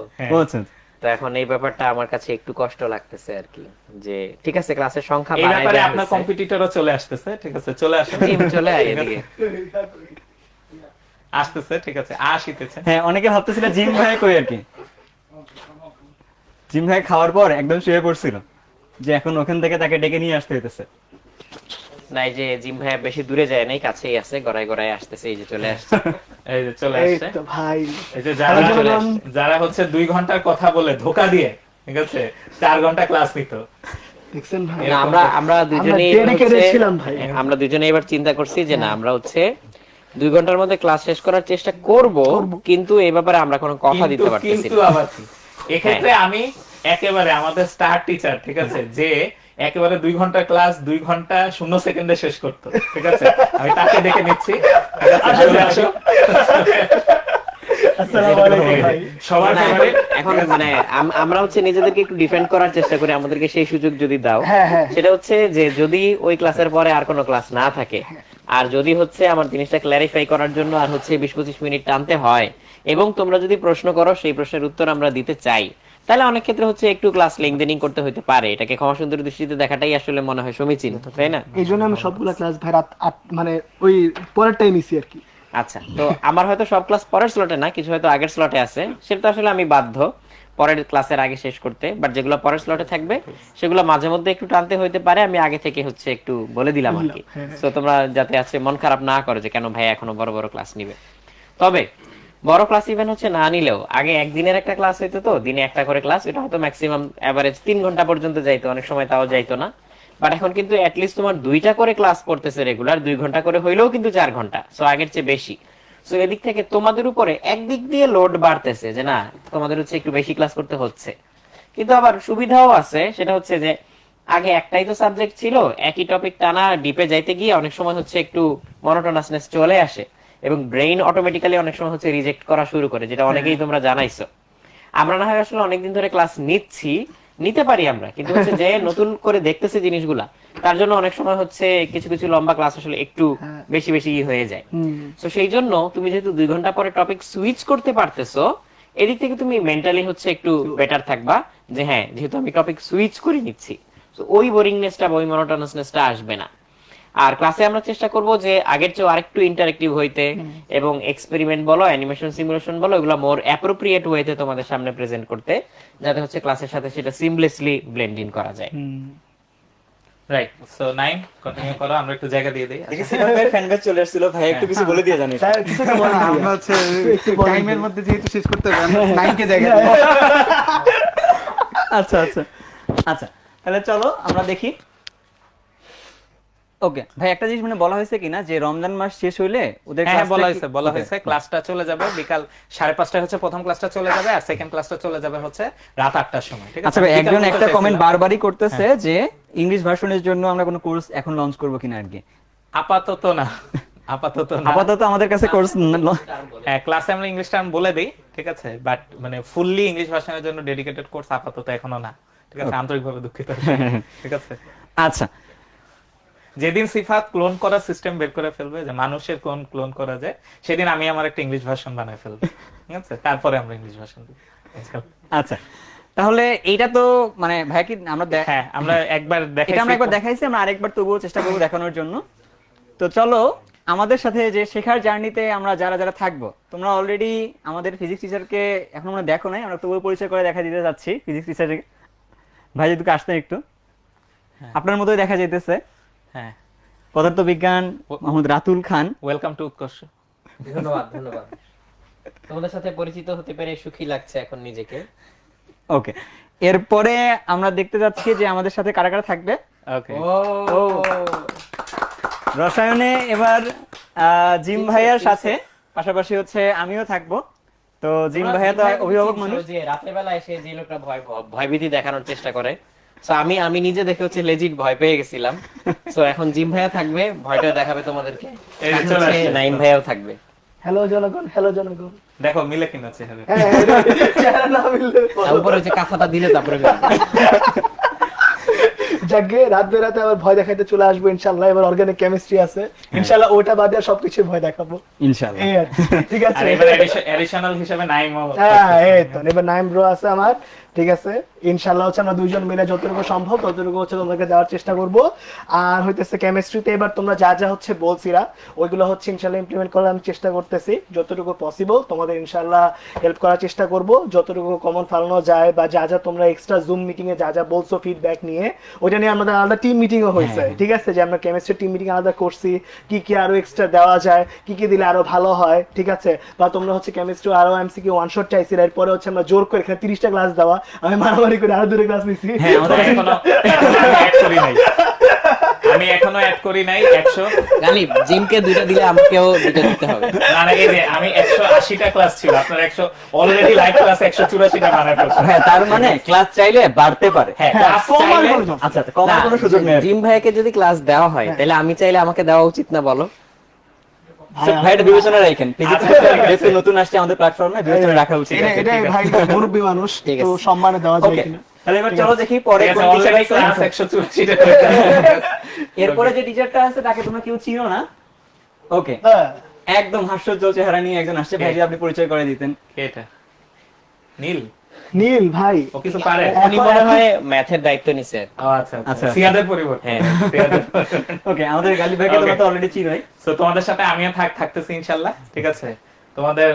তো এখন এই ব্যাপারটা আমার কাছে একটু কষ্ট লাগতেছে আর কি, যে ঠিক আছে ক্লাসের সংখ্যা বাড়ায় দেয়া হয়েছে। এই ব্যাপারে আপনার কম্পিটিটরও চলে আসতেছে, ঠিক আছে? চলে আসুন, চলে আয় এদিকে, আসতেছে, ঠিক আছে, আসিতেছে। হ্যাঁ, অনেকে ভাবতেছিল জিম ভাই কই আর কি। জিম ভাই খাওয়ার পর একদম শুয়ে পড়ছিল, যে এখন ওখান থেকে তাকে ডেকে নিয়ে আসতে হইতেছে। নাই যে জিম ভাই বেশি দূরে যায় নাই, কাছেই আছে, গড়াই গড়াই আসতেছে, এই যে চলে আসছে। এই যে চলে আসছে ভাই। এই যে যারা হচ্ছে 2 ঘন্টার কথা বলে ধোকা দিয়ে, ঠিক আছে, 4 ঘন্টা ক্লাস নিত, দেখছেন ভাই, না, আমরা আমরা দুজনেই dedicated ছিলাম ভাই। আমরা দুজনেই এবার চিন্তা করছি যে না আমরা হচ্ছে 2 ঘন্টার মধ্যে ক্লাস শেষ করার চেষ্টা করব, কিন্তু এই ব্যাপারে আমরা কোনো কথা দিতে পারতেছি কিন্তু না। আবার কি, এক্ষেত্রে আমি একেবারে আমাদের স্টার টিচার, ঠিক আছে, যে একেবারে 2 ঘন্টা ক্লাস 2 ঘন্টা 0 সেকেন্ডে শেষ করতো, ঠিক আছে, আমি তাকে ডেকে নিচ্ছি, ঠিক আছে, চলে আসো। আসসালামু আলাইকুম ভাই। সবার না, favorite, এখন মানে আমরা হচ্ছে নিজেদেরকে একটু ডিফেন্ড করার চেষ্টা করি, আমাদেরকে সেই সুযোগ যদি দাও। হ্যাঁ, হ্যাঁ। সেটা হচ্ছে যে যদি ওই ক্লাসের পরে আর কোনো ক্লাস না থাকে, আর যদি হচ্ছে আমার জিনিসটা ক্ল্যারিফাই করার জন্য আর হচ্ছে 20-25 মিনিট টানতে হয়, এবং তোমরা যদি প্রশ্ন করো সেই প্রশ্নের উত্তর আমরা দিতে চাই, তাহলে অনেক ক্ষেত্রে হচ্ছে একটু ক্লাস লেংথেনিং করতে হতে পারে। এটাকে ক্ষমা সুন্দর দৃষ্টিতে দেখাটাই আসলে মনে হয় সমীচীন, তাই না? এই জন্য আমি সবগুলা ক্লাস ভাই রাত মানে ওই পরের টাইম নিছি আর কি। আচ্ছা, তো আমার হয়তো সব ক্লাস পরের স্লটে না, কিছু হয়তো আগের স্লটে আছে, সেটা তো আসলে আমি বাধ্য পরের ক্লাসের আগে শেষ করতে, বাট যেগুলো পরের স্লটে থাকবে সেগুলো মাঝে মধ্যে একটু টানতে হইতে পারে, আমি আগে থেকে হচ্ছে একটু বলে দিলাম আর কি। তো তোমরা যাতে আছে মন খারাপ না করো যে কেন ভাই এখনো বড় বড় ক্লাস নিবে। তবে বড় ক্লাস ইভেন হচ্ছে না নিলেও আগে একদিনের একটা ক্লাস হইতো, তো দিনে একটা করে ক্লাস, এটা হয়তো ম্যাক্সিমাম এভারেজ 3 ঘন্টা পর্যন্ত যাইতো, অনেক সময় তাও যাইতো না। বাট এখন কিন্তু অ্যাটলিস্ট তোমার 2টা করে ক্লাস পড়তেছে রেগুলার, 2 ঘন্টা করে হইলেও কিন্তু 4 ঘন্টা, সো আগের চেয়ে বেশি। সো এদিক থেকে তোমাদের উপরে একদিক দিয়ে লোড বাড়তেছে যে না তোমাদের হচ্ছে একটু বেশি ক্লাস করতে হচ্ছে, কিন্তু আবার সুবিধাও আছে, সেটা হচ্ছে যে আগে একটাই তো সাবজেক্ট ছিল, একই টপিক টানা ডিপে যাইতে গিয়ে অনেক সময় হচ্ছে একটু মনোটোনাসনেস চলে আসে, এবং ব্রেইন অটোমেটিক্যালি অনেক সময় হচ্ছে রিজেক্ট করা শুরু করে, যেটা অনেকেই তোমরা জানাইছো। আমরা না হয় আসলে অনেকদিন ধরে ক্লাস নিতে পারি আমরা, কিন্তু হচ্ছে যে নতুন করে দেখতেছে জিনিসগুলা, তার জন্য অনেক সময় হচ্ছে কিছু কিছু লম্বা ক্লাস আসলে একটু বেশি বেশি হয়ে যায়। তো সেই জন্য তুমি যেহেতু 2 ঘন্টা পরে টপিক সুইচ করতে পারতেছো, এদিক থেকে তুমি মেন্টালি হচ্ছে একটু বেটার থাকবা যে হ্যাঁ যেহেতু আমি টপিক সুইচ করে নিচ্ছি, তো ওই বোরিংনেসটা বা ওই মনোটোনাসনেসটা আসবে না। আর ক্লাসে আমরা চেষ্টা করব যে আগের চেয়ে আরেকটু ইন্টারেক্টিভ হইতে, এবং এক্সপেরিমেন্ট বলো, অ্যানিমেশন, সিমুলেশন বলো, এগুলো মোর অ্যাপ্রোপ্রিয়েট ওয়েতে তোমাদের সামনে প্রেজেন্ট করতে, যাতে হচ্ছে ক্লাসের সাথে সেটা সিমলেসলি ব্লেন্ড ইন করা যায়। রাইট। সো 9 কন্টিনিউ করো, আমরা একটু জায়গা দিয়ে দেই। দেখি সিনেমা ফ্যান বেস চলে আসছিল, ভাই একটু কিছু বলে দিয়ে জানি। স্যার কিছু তো বলেন আমরা হচ্ছে টাইমের মধ্যে যেহেতু শেষ করতে হবে, আমরা 9 কে জায়গা দিই। আচ্ছা আচ্ছা আচ্ছা, তাহলে চলো আমরা দেখি। ওকে ভাই, একটা জিনিস মানে বলা হয়েছে কিনা যে রমজান মাস শেষ হইলে ওদের হ্যাঁ ক্লাসটা বলা হয়েছে ক্লাসটা চলে যাবে বিকাল 5:30টায়, হচ্ছে প্রথম ক্লাসটা চলে যাবে, আর সেকেন্ড ক্লাসটা চলে যাবে হচ্ছে রাত 8টার সময়, ঠিক আছে? আচ্ছা ভাই, বিকাল একজন বলতে একটা কমেন্ট চাইছিলাম। বারবারই করতেছে যে ইংলিশ ভার্সনের জন্য আমরা কোনো কোর্স এখন লঞ্চ করব কিনা আর কি। আপাতত না, আপাতত না। আপাতত আমাদের কাছে কোর্স হ্যাঁ, ক্লাসে আমরা ইংলিশ টার্ম বলে দেই, ঠিক আছে, বাট মানে ফুললি ইংলিশ ভার্সনের জন্য ডেডিকেটেড কোর্স আপাতত এখনো না, ঠিক আছে, আন্তরিকভাবে দুঃখিত, ঠিক আছে। আচ্ছা, যেদিন সিফাত ক্লোন করার সিস্টেম বের করে ফেলবে, যে মানুষের কোন ক্লোন করা যায়, সেদিন আমি আমার একটা ইংলিশ ভার্সন বানায় ফেলবো, ঠিক আছে, তারপরে আমরা ইংলিশ ভার্সন দিব। আচ্ছা তাহলে এইটা তো মানে ভাই কি আমরা হ্যাঁ, আমরা একবার এটা আমরা একবার দেখাইছি, আমরা আরেকবার তবুও চেষ্টা করবো দেখানোর জন্য। তো চলো আমাদের সাথে যে শেখার জার্নিতে আমরা যারা যারা থাকবো, তোমরা অলরেডি আমাদের ফিজিক্স টিচারকে এখন আমরা দেখো নাই, আমরা তবুও পরিচয় করে দেখা দিতে যাচ্ছি ফিজিক্স টিচারকে। ভাই যদি আসতেন একটু, আপনার মতোই দেখা যাইতেছে। হ্যাঁ, পদার্থবিজ্ঞান মোহাম্মদ রাতুল খান। ওয়েলকাম টু উৎকর্ষ। ধন্যবাদ ধন্যবাদ, তোমাদের সাথে পরিচিত হতে পেরে সুখী লাগছে এখন নিজেকে। ওকে, এরপরে আমরা দেখতে যাচ্ছি যে আমাদের সাথে কারা কারা থাকবে। ওকে, ও রসায়নে এবার জিম ভাইয়ার সাথে পাশাপাশি হচ্ছে আমিও থাকবো। তো জিম ভাইয়া তো অভিভাবক মানুষ, যে রাতের বেলা এসে যে লোকটা ভয়ভীতি দেখানোর চেষ্টা করে, সো আমি নিজে দেখে হচ্ছে লেজিট ভয় পেয়ে গেছিলাম। সো এখন জিম ভাইয়া থাকবে, ভয়টা দেখাবে তোমাদেরকে, নাইম ভাইয়াও থাকবে। হ্যালো জনগণ, হ্যালো জনগণ। দেখো মিলে কিনা চেহারা। হ্যাঁ, চেহারা না মিললে তারপরে যে কাঁথাটা দিলে তারপরে যাকে রাত বেরাতে আবার ভয় দেখাইতে চলে আসবো ইনশাআল্লাহ। এবার অর্গানিক কেমিস্ট্রি আছে ইনশাআল্লাহ, ওটা বাদে আর সবকিছু ভয় দেখাবো ইনশাআল্লাহ। এই আর কি, ঠিক আছে। আর এবার এডিশনাল হিসেবে নাইমও। হ্যাঁ, এই তো এবার নাইম ব্রো আছে আমার, ঠিক আছে। ইনশাআল্লাহ হচ্ছে আমরা দুইজন মিলে যতটুকু সম্ভব ততটুকু হচ্ছে তোমাদেরকে দেওয়ার চেষ্টা করব। আর হইতেছে কেমিস্ট্রিতে এবার তোমরা যা যা হচ্ছে বলছিরা ওইগুলো হচ্ছে ইনশাআল্লাহ ইমপ্লিমেন্ট করার আমি চেষ্টা করতেছি, যতটুকু পসিবল তোমাদের ইনশাআল্লাহ হেল্প করার চেষ্টা করব, যতটুকু কমন ফালানো যায় বা যা যা তোমরা এক্সট্রা জুম মিটিং এ যা যা বলছো ফিডব্যাক নিয়ে, ওইটা নিয়ে আমাদের আলাদা টিম মিটিংও হয়েছে, ঠিক আছে, যে আমরা কেমিস্ট্রি টিম মিটিং আলাদা করছি, কি কি আরো এক্সট্রা দেওয়া যায়, কি কি দিলে আরো ভালো হয়, ঠিক আছে। বা তোমরা হচ্ছে কেমিস্ট্রি আরো এমসিকিউ ওয়ান শট চাইছিলা, এরপরে হচ্ছে আমরা জোর করে এখানে 30টা ক্লাস দেওয়া, আমি মারামারি করে আরো দূরে ক্লাস নিছি। হ্যাঁ আমাদের আমি এখনো অ্যাড করি নাই 100। গালিব জিমকে 2টা দিলে আমাকেও 2টা দিতে হবে। না না, এই যে আমি 180টা ক্লাস ছিল, আপনার 100 অলরেডি লাইভ ক্লাস 184টা বানায় ফেলছেন। হ্যাঁ তার মানে ক্লাস চাইলে বাড়তে পারে। হ্যাঁ হ্যাঁ, ক্লাস কমার চাইলে কোনো জন্য। আচ্ছা কমার কোনো সুযোগ নেই। জিম ভাইকে যদি ক্লাস দেওয়া হয় তাহলে আমি চাইলে আমাকে দেওয়া উচিত না বলো? ভাইটা বিবেচনা রাখেন, ফিজিক্স যেহেতু নতুন আসছে আমাদের প্ল্যাটফর্মে, বিবেচনা রাখা উচিত। এটাই ভাই মুরব্বী মানুষ, ঠিক তো আছে। সম্মানে দেওয়া যায় ওকে কিনা। তাহলে এবার চলো দেখি পরে কোন টিচার অলরেডি আছে। ক্লাস 184টা। এরপরে যে টিচারটা আছে তাকে তোমরা কেউ চিনো না। ওকে হ্যাঁ, একদম হাস্যোজ্জ্বল চেহারা নিয়ে একজন আসছে, ভাই যদি আপনি পরিচয় করে দিতেন। কে এটা? নীল? নীল ভাই ও কিছু পারে? উনি মনে হয় ম্যাথের দায়িত্ব নিছে। ও আচ্ছা আচ্ছা। আচ্ছা, সিয়াদের পরিবর্তে। হ্যাঁ। সিয়াদের পরিবর্তে। ওকে আমাদের গালিব ভাইকে তোমরা তো অলরেডি চিনোই। সো তোমাদের সাথে আমিও থাকতেছি ইনশাআল্লাহ, ঠিক আছে? তোমাদের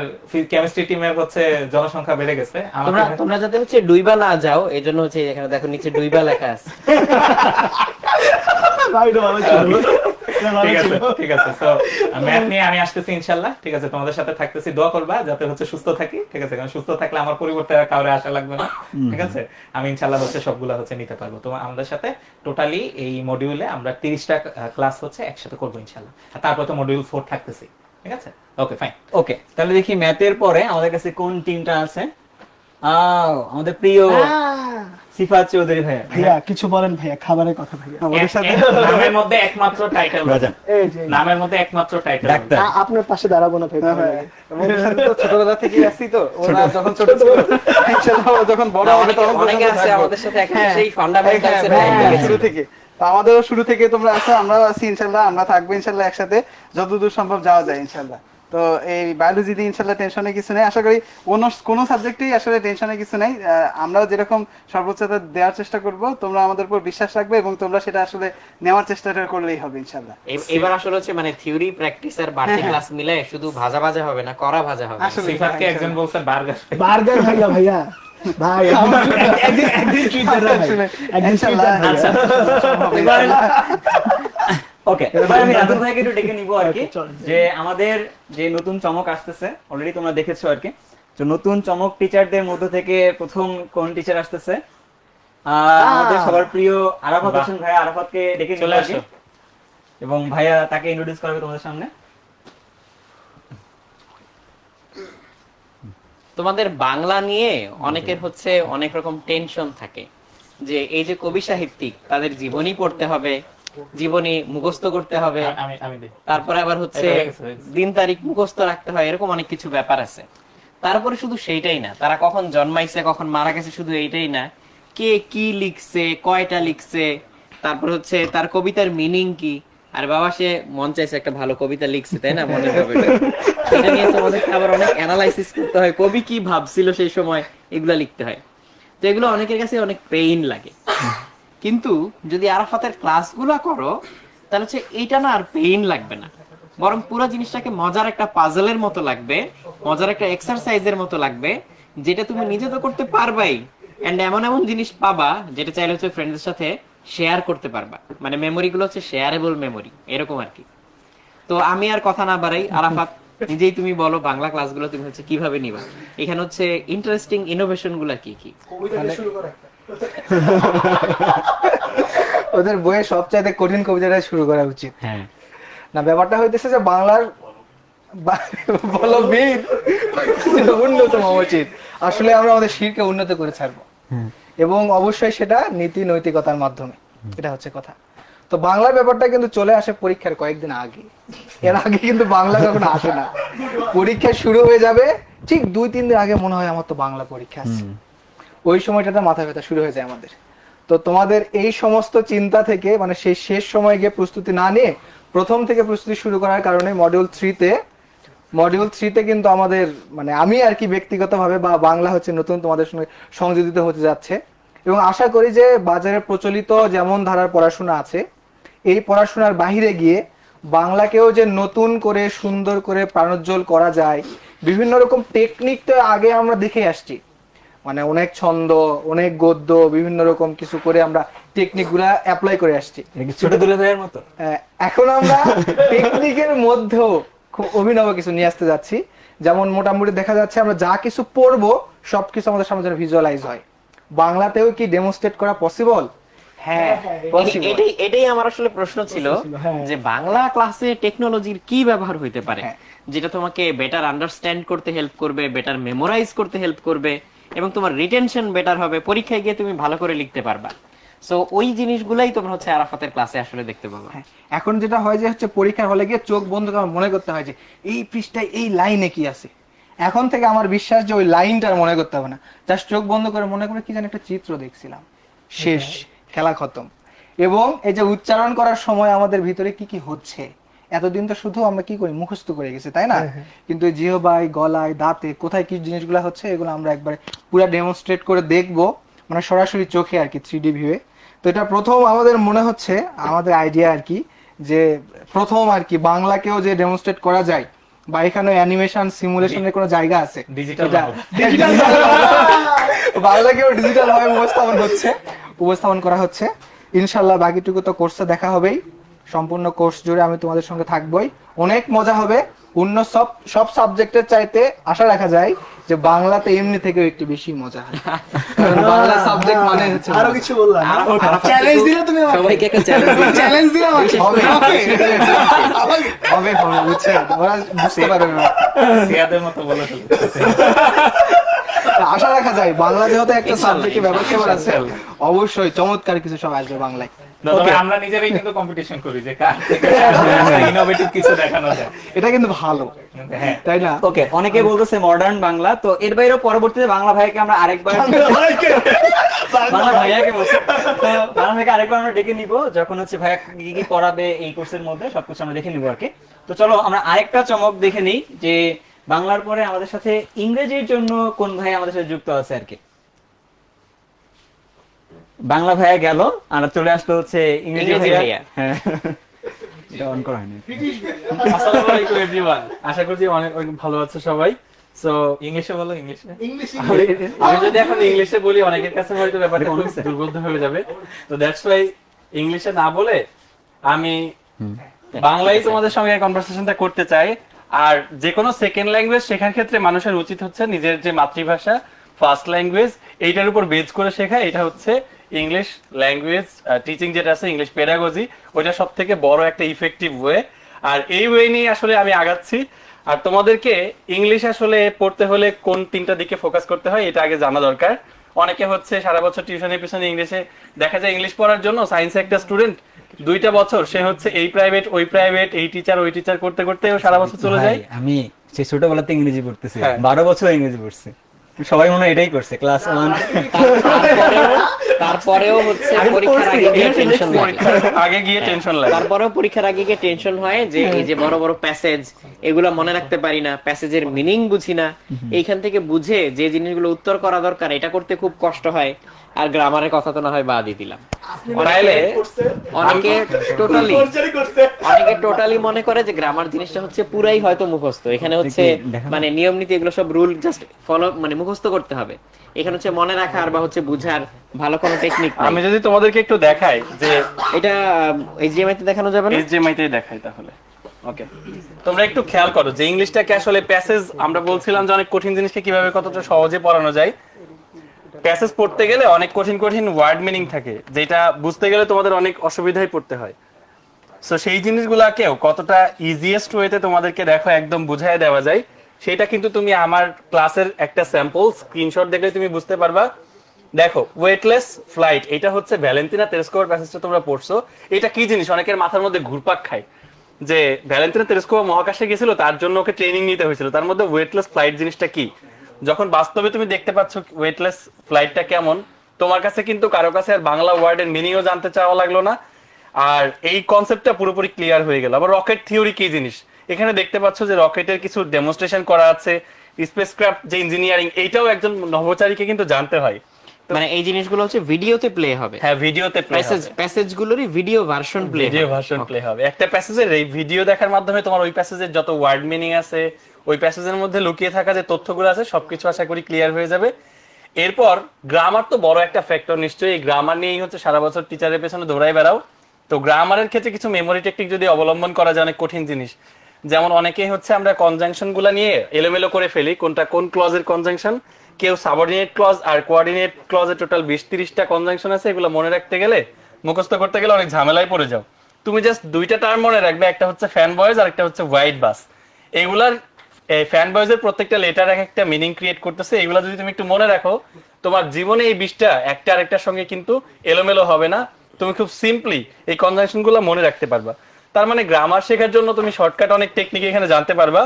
কেমিস্ট্রি টিমের হচ্ছে জনসংখ্যা বেড়ে গেছে। তোমরা যাতে হচ্ছে ডুইবা না যাও এই জন্য হচ্ছে এখানে দেখো নিচে ডুইবা লেখা আছে। ভাই তো ভালো ছিল। ঠিক আছে ঠিক আছে। সো ম্যাথ নিয়ে আমি আসতেছি ইনশাআল্লাহ, ঠিক আছে? তোমাদের সাথে থাকতেছি, দোয়া করবা যাতে হচ্ছে সুস্থ থাকি, ঠিক আছে? কারণ সুস্থ থাকলে আমার পরিবর্তে আর কাউরে আশা লাগবে না, ঠিক আছে? আমি ইনশাআল্লাহ হচ্ছে সবগুলা হচ্ছে নিতে পারবো। তো আমাদের সাথে টোটালি এই মডিউলে আমরা 30টা ক্লাস হচ্ছে একসাথে করবো ইনশাআল্লাহ। আর তারপর তো মডিউল 4 থাকতেছি, ঠিক আছে? Okay fine. ওকে তাহলে দেখি ম্যাথের পরে আমাদের কাছে কোন টিমটা আছে। আমাদের প্রিয় সিফাত চৌধুরী ভাইয়া। ভাইয়া কিছু বলেন ভাইয়া, খাবারের কথা ভাইয়া। ওদের সাথে নামের মধ্যে একমাত্র টাইটেল, এই যে নামের মধ্যে একমাত্র টাইটেল ডাক্তার। আপনার পাশে দাঁড়াবো না ভাই। ওদের সাথে তো ছোটবেলা থেকেই আসছি, তো ওরা যখন ছোট ছিল ইনশাআল্লাহ ও যখন বড় হবে তখন অনেকে পর্যন্ত আছে থাকবো। আমাদের সাথে একদম হ্যাঁ, সেই ফান্ডামেন্টালস এর হ্যাঁ, টাইম শুরু থেকে তো আমাদেরও শুরু থেকে তোমরা আছো, আমরাও আছি ইনশাআল্লাহ। আমরা থাকবো ইনশাআল্লাহ একসাথে যতদূর সম্ভব যাওয়া যায় ইনশাআল্লাহ। তো এই বায়োলজি দিয়ে ইনশাআল্লাহ টেনশনে কিছু নেই, আশা করি কোনো সাবজেক্টেই আসলে টেনশনে কিছু নেই। আমরাও যেরকম সর্বোচ্চতা দেওয়ার চেষ্টা করব, তোমরা আমাদের উপর বিশ্বাস রাখবে এবং তোমরা সেটা আসলে নেওয়ার চেষ্টা করলেই হবে ইনশাআল্লাহ। এবার আসলে হচ্ছে মানে থিওরি প্র্যাকটিস আর বাড়তি ক্লাস মিলে শুধু ভাজা ভাজা হবে না, করা ভাজা হবে। আসলে সিফাতকে একজন বলছে বার্গার। বার্গার ভাইয়া ভাইয়া ভাই একদিন ট্রিট দেন ভাই, একদিন ইনশাআল্লাহ। আচ্ছা ওকে এবার আমি রাতুল ভাইকে একটু ডেকে নিব আর কি, Okay, চল। যে আমাদের যে নতুন চমক আসতেছে অলরেডি তোমরা দেখেছো আর কি। তো নতুন চমক টিচারদের মধ্য থেকে প্রথম কোন টিচার আসতেছে? আমাদের সবার প্রিয় আরাফাত হোসেন ভাইয়া। আরাফাতকে ডেকে নিব চলে আর কি, আসো। এবং ভাইয়া তাকে ইন্ট্রোডিউস করবে তোমাদের সামনে। তোমাদের বাংলা নিয়ে অনেকের হচ্ছে অনেক রকম টেনশন থাকে, যে এই যে কবি সাহিত্যিক তাদের জীবনী পড়তে হবে, জীবনী মুখস্থ করতে হবে, আমি দিই। তারপরে আবার হচ্ছে এটা হয়ে গেছে, হয়ে গেছে। দিন তারিখ মুখস্থ রাখতে হয়, এরকম অনেক কিছু ব্যাপার আছে। তারপরে শুধু সেইটাই না, তারা কখন জন্মাইছে কখন মারা গেছে শুধু এইটাই না, কে কি লিখছে, কয়টা লিখছে, তারপর হচ্ছে তার কবিতার মিনিং কি। আর বাবা সে মন চাইছে একটা ভালো কবিতা লিখছে, তাই না? মনে হবে এটা নিয়ে তোমাদের আবার অনেক অ্যানালাইসিস করতে হয়, কবি কি ভাবছিল সেই সময়, এগুলা লিখতে হয়। তো এগুলো অনেকের কাছে অনেক পেইন লাগে। কিন্তু যদি আরাফাতের ক্লাসগুলো করো তাহলে হচ্ছে এইটা না আর পেইন লাগবে না, বরং পুরো জিনিসটাকে মজার একটা পাজলের মতো লাগবে, মজার একটা এক্সারসাইজের মতো লাগবে, যেটা তুমি নিজে তো করতে পারবাই, এন্ড এমন এমন জিনিস পাবা যেটা চাইলে হচ্ছে ফ্রেন্ডদের সাথে শেয়ার করতে পারবা। মানে মেমোরি গুলো হচ্ছে শেয়ারেবল মেমোরি, এরকম আর কি। তো আমি আর কথা না বাড়াই, আরাফাত নিজেই তুমি বলো বাংলা ক্লাসগুলো তুমি হচ্ছে কিভাবে নিবা, এখানে হচ্ছে ইন্টারেস্টিং ইনোভেশন গুলা কি কি? ওদের বইয়ে সবচাইতে কঠিন কবিতাটা শুরু করা উচিত। হ্যাঁ না ব্যাপারটা হইতেছে যে বাংলার বলো বীর উন্নত হওয়া উচিত। আসলে আমরা আমাদের শিরকে উন্নত করে ছাড়বো, এবং অবশ্যই সেটা নীতি নৈতিকতার মাধ্যমে, এটা হচ্ছে কথা। তো বাংলার ব্যাপারটা কিন্তু চলে আসে পরীক্ষার কয়েকদিন আগে, এর আগে কিন্তু বাংলা কখনো আসে না। পরীক্ষা শুরু হয়ে যাবে ঠিক 2-3 দিন আগে মনে হয় আমার তো বাংলা পরীক্ষা আছে, ওই সময়টাতে মাথা ব্যথা শুরু হয়ে যায় আমাদের। তো তোমাদের এই সমস্ত চিন্তা থেকে মানে সেই শেষ সময় গিয়ে প্রস্তুতি না নিয়ে প্রথম থেকে প্রস্তুতি শুরু করার কারণে মডিউল 3 কিন্তু আমাদের মানে আমি আর কি ব্যক্তিগতভাবে বা বাংলা হচ্ছে নতুন তোমাদের সঙ্গে সংযোজিত হতে যাচ্ছে, এবং আশা করি যে বাজারে প্রচলিত যেমন ধারার পড়াশোনা আছে এই পড়াশোনার বাহিরে গিয়ে বাংলাকেও যে নতুন করে সুন্দর করে প্রাণোজ্জ্বল করা যায়, বিভিন্ন রকম টেকনিক তো আগে আমরা দেখে আসছি, মানে অনেক ছন্দ অনেক গদ্য বিভিন্ন রকম কিছু করে আমরা টেকনিক গুলা অ্যাপ্লাই করে আসছি। ছোট দুলে ভাইয়ের মতো এখন আমরা টেকনিকের মধ্যেও খুব অভিনব কিছু নিয়ে আসতে যাচ্ছি। যেমন মোটামুটি দেখা যাচ্ছে আমরা যা কিছু পড়বো সবকিছু আমাদের সামনে যেন ভিজুয়ালাইজ হয়, বাংলাতেও কি ডেমনস্ট্রেট করা পসিবল? হ্যাঁ, possible। এটাই আমার আসলে প্রশ্ন ছিল হ্যাঁ। যে বাংলা ক্লাসে টেকনোলজির কি ব্যবহার হইতে পারে হ্যাঁ। যেটা তোমাকে বেটার আন্ডারস্ট্যান্ড করতে হেল্প করবে, বেটার মেমোরাইজ করতে হেল্প করবে, এবং তোমার রিটেনশন বেটার হবে, পরীক্ষায় গিয়ে তুমি ভালো করে লিখতে পারবা। সো ওই জিনিসগুলাই তোমরা হচ্ছে আরাফাতের ক্লাসে আসলে দেখতে পাবা। হ্যাঁ, এখন যেটা হয় যে হচ্ছে পরীক্ষার হলে গিয়ে চোখ বন্ধ করে আমার মনে করতে হয় যে এই পৃষ্ঠায় এই লাইনে কি আছে। এখন থেকে আমার বিশ্বাস যে ওই লাইনটা আর মনে করতে হবে না, জাস্ট চোখ বন্ধ করে মনে করে কি জানি একটা চিত্র দেখছিলাম, শেষ, খেলা খতম। এবং এই যে উচ্চারণ করার সময় আমাদের ভিতরে কি কি হচ্ছে, এতদিন তো শুধু আমরা কি করি, মুখস্থ করে গেছি, তাই না? কিন্তু জিহবায়, গলায়, দাঁতে কোথায় কি জিনিসগুলো হচ্ছে এগুলো আমরা একবারে পুরো ডেমনস্ট্রেট করে দেখবো, মানে সরাসরি চোখে আর কি, 3D ভিউয়ে। তো এটা প্রথম আমাদের মনে হচ্ছে, আমাদের আইডিয়া আর কি, যে প্রথম আর কি বাংলাকেও যে ডেমনস্ট্রেট করা যায়, বা এখানে অ্যানিমেশন সিমুলেশনের কোনো জায়গা আছে, ডিজিটাল বাংলাকেও ডিজিটাল ভাবে উপস্থাপন করা হচ্ছে। ইনশাল্লাহ বাকিটুকু তো কোর্সে দেখা হবেই, সম্পূর্ণ কোর্স জুড়ে আমি তোমাদের সঙ্গে থাকবোই, অনেক মজা হবে। অন্য সব সাবজেক্টের চাইতে আশা রাখা যায় যে বাংলাতে এমনি থেকেও একটু বেশি মজা হয়, কারণ বাংলা সাবজেক্ট মানে হচ্ছে আরো কিছু বললাম, চ্যালেঞ্জ দিলে তুমি আমাকে, সবাইকে একটা চ্যালেঞ্জ দিলে আমাকে হবে হবে হবে, বুঝছে, ওরা বুঝতে পারবে না। সিয়াদের মতো বলে ফেলতেছে। আশা রাখা যায় বাংলা যেহেতু একটা সাবজেক্টে ব্যবহার আছে, অবশ্যই চমৎকার কিছু সব আসবে বাংলায়। তবে আমরা নিজেরাই কিন্তু কম্পিটিশন করি যে কার থেকে ইনোভেটিভ কিছু দেখানো যায়। এটা কিন্তু ভালো, হ্যাঁ, তাই না? ওকে, অনেকে বলতেছে মডার্ন বাংলা, তো এর বাইরেও পরবর্তীতে বাংলা ভাইকে আমরা আরেকবার বাংলা ভাইয়াকে বলছি, তো বাংলা ভাইকে আরেকবার আমরা ডেকে নিব যখন হচ্ছে ভাইয়া কি কি পড়াবে এই কোর্সের মধ্যে সবকিছু আমরা দেখে নিব আর কি। তো চলো আমরা আরেকটা চমক দেখে নিই যে বাংলার পরে আমাদের সাথে ইংরেজির জন্য কোন ভাই আমাদের সাথে যুক্ত আছে আর কি। বাংলা ভাইয়া গেল, আর চলে আসলো হচ্ছে ইংরেজি ইংরেজি ভাইয়া। ভাইয়া। হ্যাঁ, এটা অন করা হয়নি। আসসালামু আলাইকুম এভরিওয়ান, আশা করছি অনেক অনেক ভালো আছে সবাই। সো ইংলিশে বলো, ইংলিশে। আমি যদি এখন ইংলিশে বলি অনেকের কাছে হয়তো ব্যাপারটা খুব দুর্বোধ্য হয়ে যাবে, তো দ্যাটস ওয়াই ইংলিশে না বলে আমি বাংলায় তোমাদের সঙ্গে কনভারসেশনটা করতে চাই। আর যে কোনো সেকেন্ড ল্যাঙ্গুয়েজ শেখার ক্ষেত্রে মানুষের উচিত হচ্ছে নিজের যে মাতৃভাষা, ফার্স্ট ল্যাঙ্গুয়েজ, এইটার উপর বেজ করে শেখা। এটা হচ্ছে ইংলিশ ল্যাঙ্গুয়েজ টিচিং যেটা আছে, ইংলিশ পেডাগজি, ওইটা সব থেকে বড় একটা ইফেক্টিভ ওয়ে। আর এই ওয়ে নিয়ে আসলে আমি আগাচ্ছি। আর তোমাদেরকে ইংলিশ আসলে পড়তে হলে কোন তিনটা দিকে ফোকাস করতে হয় এটা আগে জানা দরকার। অনেকে হচ্ছে সারা বছর টিউশনের পিছনে ইংলিশে, দেখা যায় ইংলিশ পড়ার জন্য সায়েন্সে একটা স্টুডেন্ট 2টা বছর সে হচ্ছে এই প্রাইভেট ওই প্রাইভেট, এই টিচার ওই টিচার করতে করতে সারা বছর চলে যায়। ভাই, আমি সেই ছোটবেলাতে ইংরেজি পড়তেছি, 12 বছর ইংরেজি পড়ছি, সবাই মনে হয় এটাই করছে ক্লাস 1। তারপরেও হচ্ছে পরীক্ষার আগে গিয়ে টেনশন লাগে, আগে গিয়ে টেনশন লাগে। তারপরেও পরীক্ষার আগে গিয়ে টেনশন হয় যে এই যে বড় বড় প্যাসেজ, এগুলা মনে রাখতে পারি না, প্যাসেজের মিনিং বুঝি না, এইখান থেকে বুঝে যে জিনিসগুলো উত্তর করা দরকার এটা করতে খুব কষ্ট হয়। আর গ্রামারের কথা তো না হয় বাদই দিলাম। অনেকে টোটালি মনে করে যে গ্রামার জিনিসটা হচ্ছে পুরাই হয়তো মুখস্থ, এখানে হচ্ছে মানে নিয়ম নীতি এগুলো সব রুল জাস্ট ফলো, মানে মুখস্থ করতে হবে, এখানে হচ্ছে মনে রাখার বা হচ্ছে বুঝার ভালো কোনো টেকনিক নাই। আমি যদি তোমাদেরকে একটু দেখাই যে এটা এইচডিএমআই তে দেখানো যাবে না, এইচডিএমআই তেই দেখাই তাহলে। ওকে, তোমরা একটু খেয়াল করো যে ইংলিশটাকে আসলে প্যাসেজ, আমরা বলছিলাম যে অনেক কঠিন জিনিসকে কিভাবে কতটা সহজে পড়ানো যায়। প্যাসেজ পড়তে গেলে অনেক কঠিন কঠিন ওয়ার্ড মিনিং থাকে, যেটা বুঝতে গেলে তোমাদের অনেক অসুবিধায় পড়তে হয়। সো সেই জিনিসগুলাকেও কতটা ইজিয়েস্ট ওয়েতে তোমাদেরকে দেখো একদম বুঝাই দেওয়া যায়, সেটা কিন্তু তুমি আমার ক্লাসের একটা স্যাম্পল স্ক্রিনশট দেখলে তুমি বুঝতে পারবা। দেখো, ওয়েটলেস ফ্লাইট, এটা হচ্ছে ভ্যালেন্টিনা তেরেস্কোভার প্যাসেজটা তোমরা পড়ছো। এটা কি জিনিস অনেকের মাথার মধ্যে ঘুরপাক খায় যে ভ্যালেন্টিনা তেরেস্কোভা মহাকাশে গেছিল, তার জন্য ওকে ট্রেনিং নিতে হয়েছিল, তার মধ্যে ওয়েটলেস ফ্লাইট জিনিসটা কি। যখন বাস্তবে তুমি দেখতে পাচ্ছ ওয়েটলেস ফ্লাইটটা কেমন, তোমার কাছে কিন্তু কারো কাছে আর বাংলা ওয়ার্ডের মিনিংও জানতে চাওয়া লাগলো না, আর এই কনসেপ্টটা পুরোপুরি ক্লিয়ার হয়ে গেল। আবার রকেট থিওরি কি জিনিস, এখানে দেখতে পাচ্ছ যে রকেটের কিছু ডেমনস্ট্রেশন করা আছে, স্পেসক্রাফট যে ইঞ্জিনিয়ারিং, এইটাও একজন নভোচারীকে কিন্তু জানতে হয়। মানে এই জিনিসগুলো হচ্ছে ভিডিওতে প্লে হবে। হ্যাঁ, ভিডিওতে প্লে হবে, প্যাসেজগুলোরই ভিডিও ভার্সন প্লে হবে, ভিডিও ভার্সন প্লে হবে। একটা প্যাসেজের এই ভিডিও দেখার মাধ্যমে তোমার ওই প্যাসেজের যত ওয়ার্ড মিনিং আছে, ওই প্যাসেজের মধ্যে লুকিয়ে থাকা যে তথ্যগুলো আছে সবকিছু আশা করি ক্লিয়ার হয়ে যাবে। এরপর গ্রামার তো বড় একটা ফ্যাক্টর, নিশ্চয়ই এই গ্রামার নিয়েই হচ্ছে সারা বছর টিচারের পেছনে দৌড়াই বেড়াও। তো গ্রামারের ক্ষেত্রে কিছু মেমোরি টেকনিক যদি অবলম্বন করা যায়, অনেক কঠিন জিনিস, যেমন অনেকেই হচ্ছে আমরা কনজাংশন গুলা নিয়ে এলোমেলো করে ফেলি, কোনটা কোন ক্লজের কনজাংশন, কেউ সাবঅর্ডিনেট ক্লজ আর কোঅর্ডিনেট ক্লজে টোটাল 20-30টা কনজাংশন আছে, এগুলো মনে রাখতে গেলে মুখস্থ করতে গেলে অনেক ঝামেলায় পড়ে যাও। তুমি জাস্ট দুইটা টার্ম মনে রাখবে, একটা হচ্ছে ফ্যান বয়েজ আর একটা হচ্ছে হোয়াইট বাস। এগুলার ফ্যান বয়েজের প্রত্যেকটা লেটার এক একটা মিনিং ক্রিয়েট করতেছে, এগুলা যদি তুমি একটু মনে রাখো তোমার জীবনে এই 20টা একটা আরেকটার সঙ্গে কিন্তু এলোমেলো হবে না, তুমি খুব সিম্পলি এই কনজাংশন গুলো মনে রাখতে পারবা। তার মানে গ্রামার শেখার জন্য তুমি শর্টকাট অনেক টেকনিক এখানে জানতে পারবা,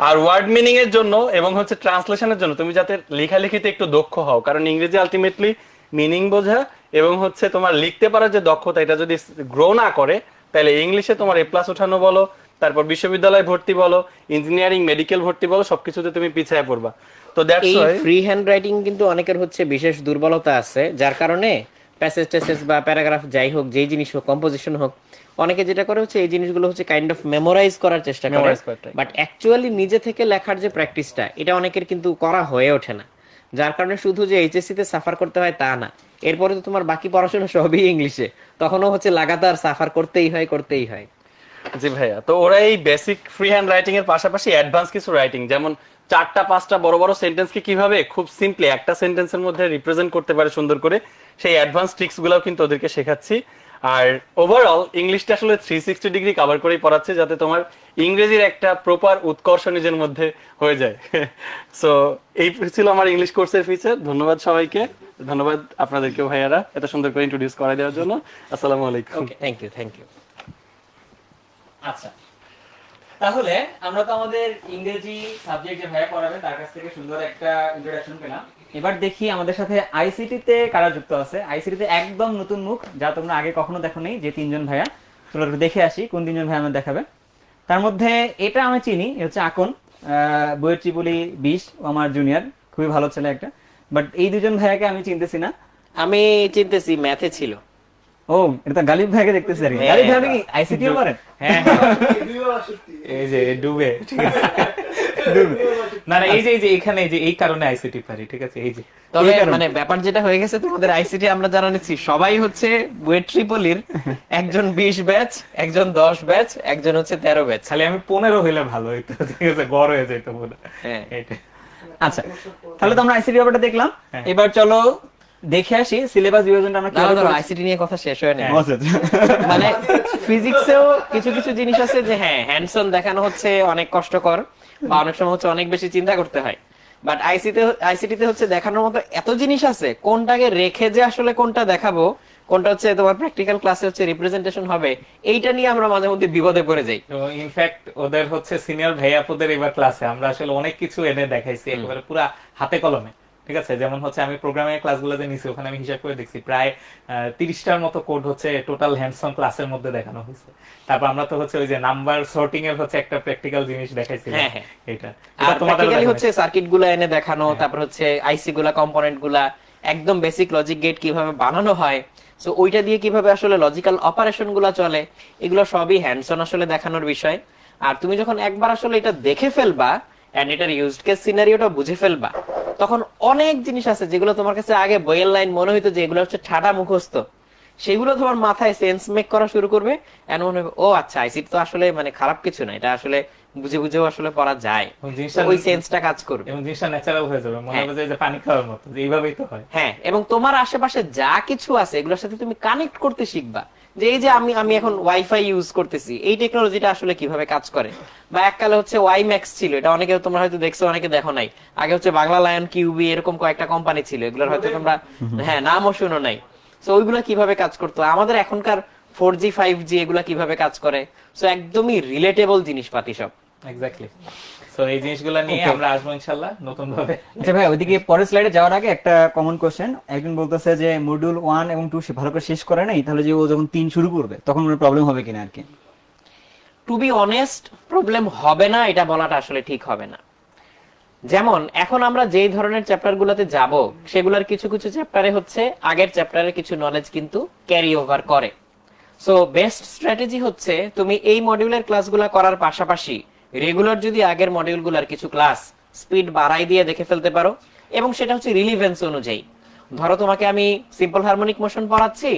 আর ওয়ার্ড মিনিং এর জন্য এবং হচ্ছে ট্রান্সলেশনের জন্য তুমি যাতে লেখালেখিতে একটু দক্ষ হও, কারণ ইংরেজি আলটিমেটলি মিনিং বোঝা এবং হচ্ছে তোমার লিখতে পারার যে দক্ষতা, এটা যদি গ্রো না করে তাহলে ইংলিশে তোমার A+ ওঠানো বলো, তারপর বিশ্ববিদ্যালয় ভর্তি বলো, ইঞ্জিনিয়ারিং মেডিকেল ভর্তি বলো, সবকিছুতে তুমি পিছিয়ে পড়বা। তো দ্যাটস এই ওয়াই ফ্রি হ্যান্ড রাইটিং কিন্তু অনেকের হচ্ছে বিশেষ দুর্বলতা আছে, যার কারণে প্যাসেজ টেসেজ বা প্যারাগ্রাফ যাই হোক, যেই জিনিস হোক, কম্পোজিশন হোক, অনেকে যেটা করে হচ্ছে এই জিনিসগুলো হচ্ছে কাইন্ড অফ মেমোরাইজ করার চেষ্টা করে, Memorize করাটাই। বাট অ্যাকচুয়ালি নিজে থেকে লেখার যে প্র্যাকটিসটা, এটা অনেকের কিন্তু করা হয়ে ওঠে না, যার কারণে শুধু যে এইচএসসি তে সাফার করতে হয় তা না, এরপরে তো তোমার বাকি পড়াশোনা সবই ইংলিশে, তখনও হচ্ছে লাগাতার সাফার করতেই হয়। জি ভাইয়া, তো ওরা এই বেসিক ফ্রি হ্যান্ড রাইটিং এর পাশাপাশি অ্যাডভান্স কিছু রাইটিং, যেমন 4টা-5টা বড় বড় সেন্টেন্সকে কিভাবে খুব সিম্পলি একটা সেন্টেন্সের মধ্যে রিপ্রেজেন্ট করতে পারে সুন্দর করে, সেই অ্যাডভান্স ট্রিক্স গুলাও কিন্তু ওদেরকে শেখাচ্ছি। আর ওভারঅল ইংলিশটা আসলে 360 ডিগ্রি কভার করেই পড়াচ্ছে, যাতে তোমার ইংরেজির একটা প্রপার উৎকর্ষ নিজের মধ্যে হয়ে যায়। সো এই ছিল আমার ইংলিশ কোর্সের ফিচার। ধন্যবাদ সবাইকে, ধন্যবাদ আপনাদেরকেও ভাইয়ারা এত সুন্দর করে ইন্ট্রোডিউস করাই দেওয়ার জন্য। আসসালামু আলাইকুম। ওকে, থ্যাংক ইউ। আচ্ছা, তাহলে আমরা তো আমাদের ইংরেজি সাবজেক্ট যে ভাইয়া পড়াবেন তার কাছ থেকে সুন্দর একটা ইন্ট্রোডাকশন পেলাম। এবার দেখি আমাদের সাথে আইসিটি তে কারা যুক্ত আছে। আইসিটি তে একদম নতুন মুখ, যা তোমরা আগে কখনো দেখো নেই, যে 3জন ভাইয়া। চলো একটু দেখে আসি কোন 3জন ভাইয়া আমাদের দেখাবে। তার মধ্যে এটা আমি চিনি, এ হচ্ছে আকন, বইয়ের ত্রিপলি 20, আমার জুনিয়র, খুবই ভালো ছেলে একটা। বাট এই 2জন ভাইয়াকে আমি চিনতেছি না। আমি চিনতেছি, ম্যাথে ছিল। ও, এটা তো গালিব ভাইকে দেখতেছি আর কি। গালিব ভাই আপনি কি আইসিটিও করেন? হ্যাঁ, এই যে ডুবে, ঠিক আছে। না না, এই যে এখানে এই কারণে আইসিটি পারি, ঠিক আছে। এই যে তবে মানে ব্যাপার যেটা হয়ে গেছে, তোমাদের আইসিটি আমরা যারা নিচ্ছি সবাই হচ্ছে বুয়েট ট্রিপলির, একজন 20 ব্যাচ, একজন 10 ব্যাচ, একজন হচ্ছে 13 ব্যাচ। খালি আমি 15 হইলে ভালো হইতো, ঠিক আছে, গড় হয়ে যেত মনে হয়। হ্যাঁ। আচ্ছা, তাহলে তো আমরা আইসিটি ব্যাপারটা দেখলাম। এবার চলো দেখে আসি সিলেবাস বিভাজনটা আমরা কিভাবে করেছি। আইসিটি নিয়ে কথা শেষ হয় না। আচ্ছা, মানে ফিজিক্সেও কিছু কিছু জিনিস আছে যে হ্যাঁ হ্যান্ডসন দেখানো হচ্ছে অনেক কষ্টকর, বা অনেক সময় হচ্ছে অনেক বেশি চিন্তা করতে হয়, বাট আইসিটিতে হচ্ছে দেখানোর মতো এত জিনিস আছে, কোনটাকে রেখে যে আসলে কোনটা দেখাবো, কোনটা হচ্ছে তোমার প্র্যাকটিক্যাল ক্লাসে হচ্ছে রিপ্রেজেন্টেশন হবে, এইটা নিয়ে আমরা মাঝে মধ্যে বিপদে পড়ে যাই। ইনফ্যাক্ট ওদের হচ্ছে সিনিয়র ভাইয়াপুদের এবার ক্লাসে আমরা আসলে অনেক কিছু এনে দেখাইছি, একেবারে পুরা হাতে কলমে, ঠিক আছে। যেমন হচ্ছে আমি প্রোগ্রামিং ক্লাসগুলোতে নিছি, ওখানে আমি হিসাব করে দেখছি প্রায় 30টার মতো কোড হচ্ছে টোটাল হ্যান্ডসন ক্লাসের মধ্যে দেখানো হয়েছে। তারপর আমরা তো হচ্ছে ওই যে নাম্বার সর্টিং এর হচ্ছে একটা প্র্যাকটিক্যাল জিনিস দেখাইছি। হ্যাঁ, হ্যাঁ। এটা আর প্র্যাকটিক্যালি হচ্ছে সার্কিট গুলা এনে দেখানো, তারপর হচ্ছে আইসি গুলা, কম্পোনেন্ট গুলা, একদম বেসিক লজিক গেট কিভাবে বানানো হয়, সো ওইটা দিয়ে কিভাবে আসলে লজিক্যাল অপারেশন গুলা চলে, এগুলো সবই হ্যান্ডসন আসলে দেখানোর বিষয়। আর তুমি যখন একবার আসলে এটা দেখে ফেলবা এন্ড এটার ইউজড কেস সিনারিওটা বুঝে ফেলবা, তখন অনেক জিনিস আছে যেগুলো তোমার কাছে আগে বইয়ের লাইন মনে হইতো যে এগুলো হচ্ছে ঠাডা মুখস্থ, সেগুলো তোমার মাথায় সেন্স মেক করা শুরু করবে, এন্ড মনে হবে ও আচ্ছা, আইসিটি তো আসলে মানে খারাপ কিছু না, এটা আসলে বুঝে বুঝেও আসলে পড়া যায়, ওই সেন্সটা কাজ করবে এবং জিনিসটা ন্যাচারাল হয়ে যাবে, মনে হবে যে পানি খাওয়ার মতো, যে এইভাবেই তো হয়। হ্যাঁ, এবং তোমার আশেপাশে যা কিছু আছে এগুলোর সাথে তুমি কানেক্ট করতে শিখবা, যে এই যে আমি এখন ওয়াইফাই ইউজ করতেছি, এই টেকনোলজিটা আসলে কিভাবে কাজ করে। বা এককালে হচ্ছে ওয়াই ম্যাক্স ছিল, এটা অনেকে তোমরা হয়তো দেখছো, অনেকে দেখো নাই। আগে হচ্ছে বাংলা লায়ন, কিউবি, এরকম কয়েকটা কোম্পানি ছিল, এগুলোর হয়তো তোমরা হ্যাঁ নামও শুনো নাই। সো ওইগুলা কিভাবে কাজ করতো, আমাদের এখনকার 4G 5G এগুলা কিভাবে কাজ করে, সো একদমই রিলেটেবল জিনিসপাতি সব। এক্স্যাক্টলি। সো এই জিনিসগুলো নিয়ে আমরা আসবো ইনশাআল্লাহ নতুন ভাবে। আচ্ছা ভাই, ওইদিকে পরের স্লাইডে যাওয়ার আগে একটা কমন কোশ্চেন। একজন বলতেছে যে মডিউল 1 এবং 2 ভালো করে শেষ করে নাই, তাহলে যে ও যখন 3 শুরু করবে তখন ওর প্রবলেম হবে কিনা আর কি। টু বি অনেস্ট, প্রবলেম হবে না এটা বলাটা আসলে ঠিক হবে না। যেমন এখন আমরা যেই ধরনের চ্যাপ্টার গুলাতে যাব, সেগুলোর কিছু কিছু চ্যাপ্টারে হচ্ছে আগের চ্যাপ্টারের কিছু নলেজ কিন্তু ক্যারি ওভার করে। সো বেস্ট স্ট্র্যাটেজি হচ্ছে তুমি এই মডিউলের ক্লাসগুলো করার পাশাপাশি রেগুলার যদি আগের মডিউলগুলোর কিছু ক্লাস স্পিড বাড়াই দিয়ে দেখে ফেলতে পারো, এবং সেটা হচ্ছে রিলিভেন্স অনুযায়ী। ধরো তোমাকে আমি সিম্পল হারমোনিক মোশন পড়াচ্ছি,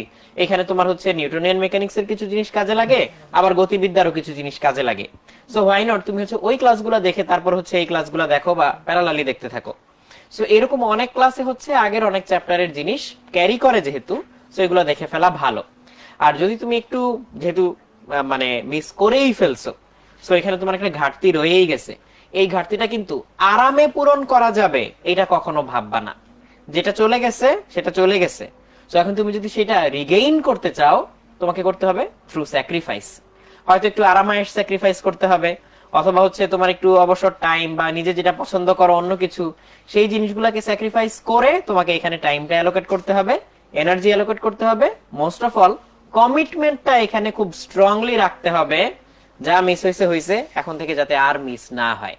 এখানে তোমার হচ্ছে নিউটনিয়ান মেকানিক্স এর কিছু জিনিস কাজে লাগে, আবার গতিবিদ্যারও কিছু জিনিস কাজে লাগে। সো হোয়াই নট তুমি হচ্ছে ওই ক্লাসগুলো দেখে তারপর হচ্ছে এই ক্লাসগুলো দেখো বা প্যারালালি দেখতে থাকো। সো এরকম অনেক ক্লাসে হচ্ছে আগের অনেক চ্যাপ্টারের জিনিস ক্যারি করে যেহেতু, সো এগুলো দেখে ফেলা ভালো। আর যদি তুমি একটু যেহেতু মানে মিস করেই ফেলছো, সো এখানে তোমার একটা ঘাটতি রয়েই গেছে, এই ঘাটতিটা কিন্তু আরামে পূরণ করা যাবে এটা কখনো ভাববা না। যেটা চলে গেছে সেটা চলে গেছে। সো এখন তুমি যদি সেটা রিগেইন করতে চাও, তোমাকে করতে হবে থ্রু স্যাক্রিফাইস। হয়তো একটু আরামায়েশ স্যাক্রিফাইস করতে হবে, অথবা হচ্ছে তোমার একটু অবসর টাইম বা নিজে যেটা পছন্দ করো অন্য কিছু, সেই জিনিসগুলোকে স্যাক্রিফাইস করে তোমাকে এখানে টাইমটা অ্যালোকেট করতে হবে, এনার্জি অ্যালোকেট করতে হবে। মোস্ট অফ অল কমিটমেন্টটা এখানে খুব স্ট্রংলি রাখতে হবে, যা মিস হয়েছে হয়েছে, এখন থেকে যাতে আর মিস না হয়।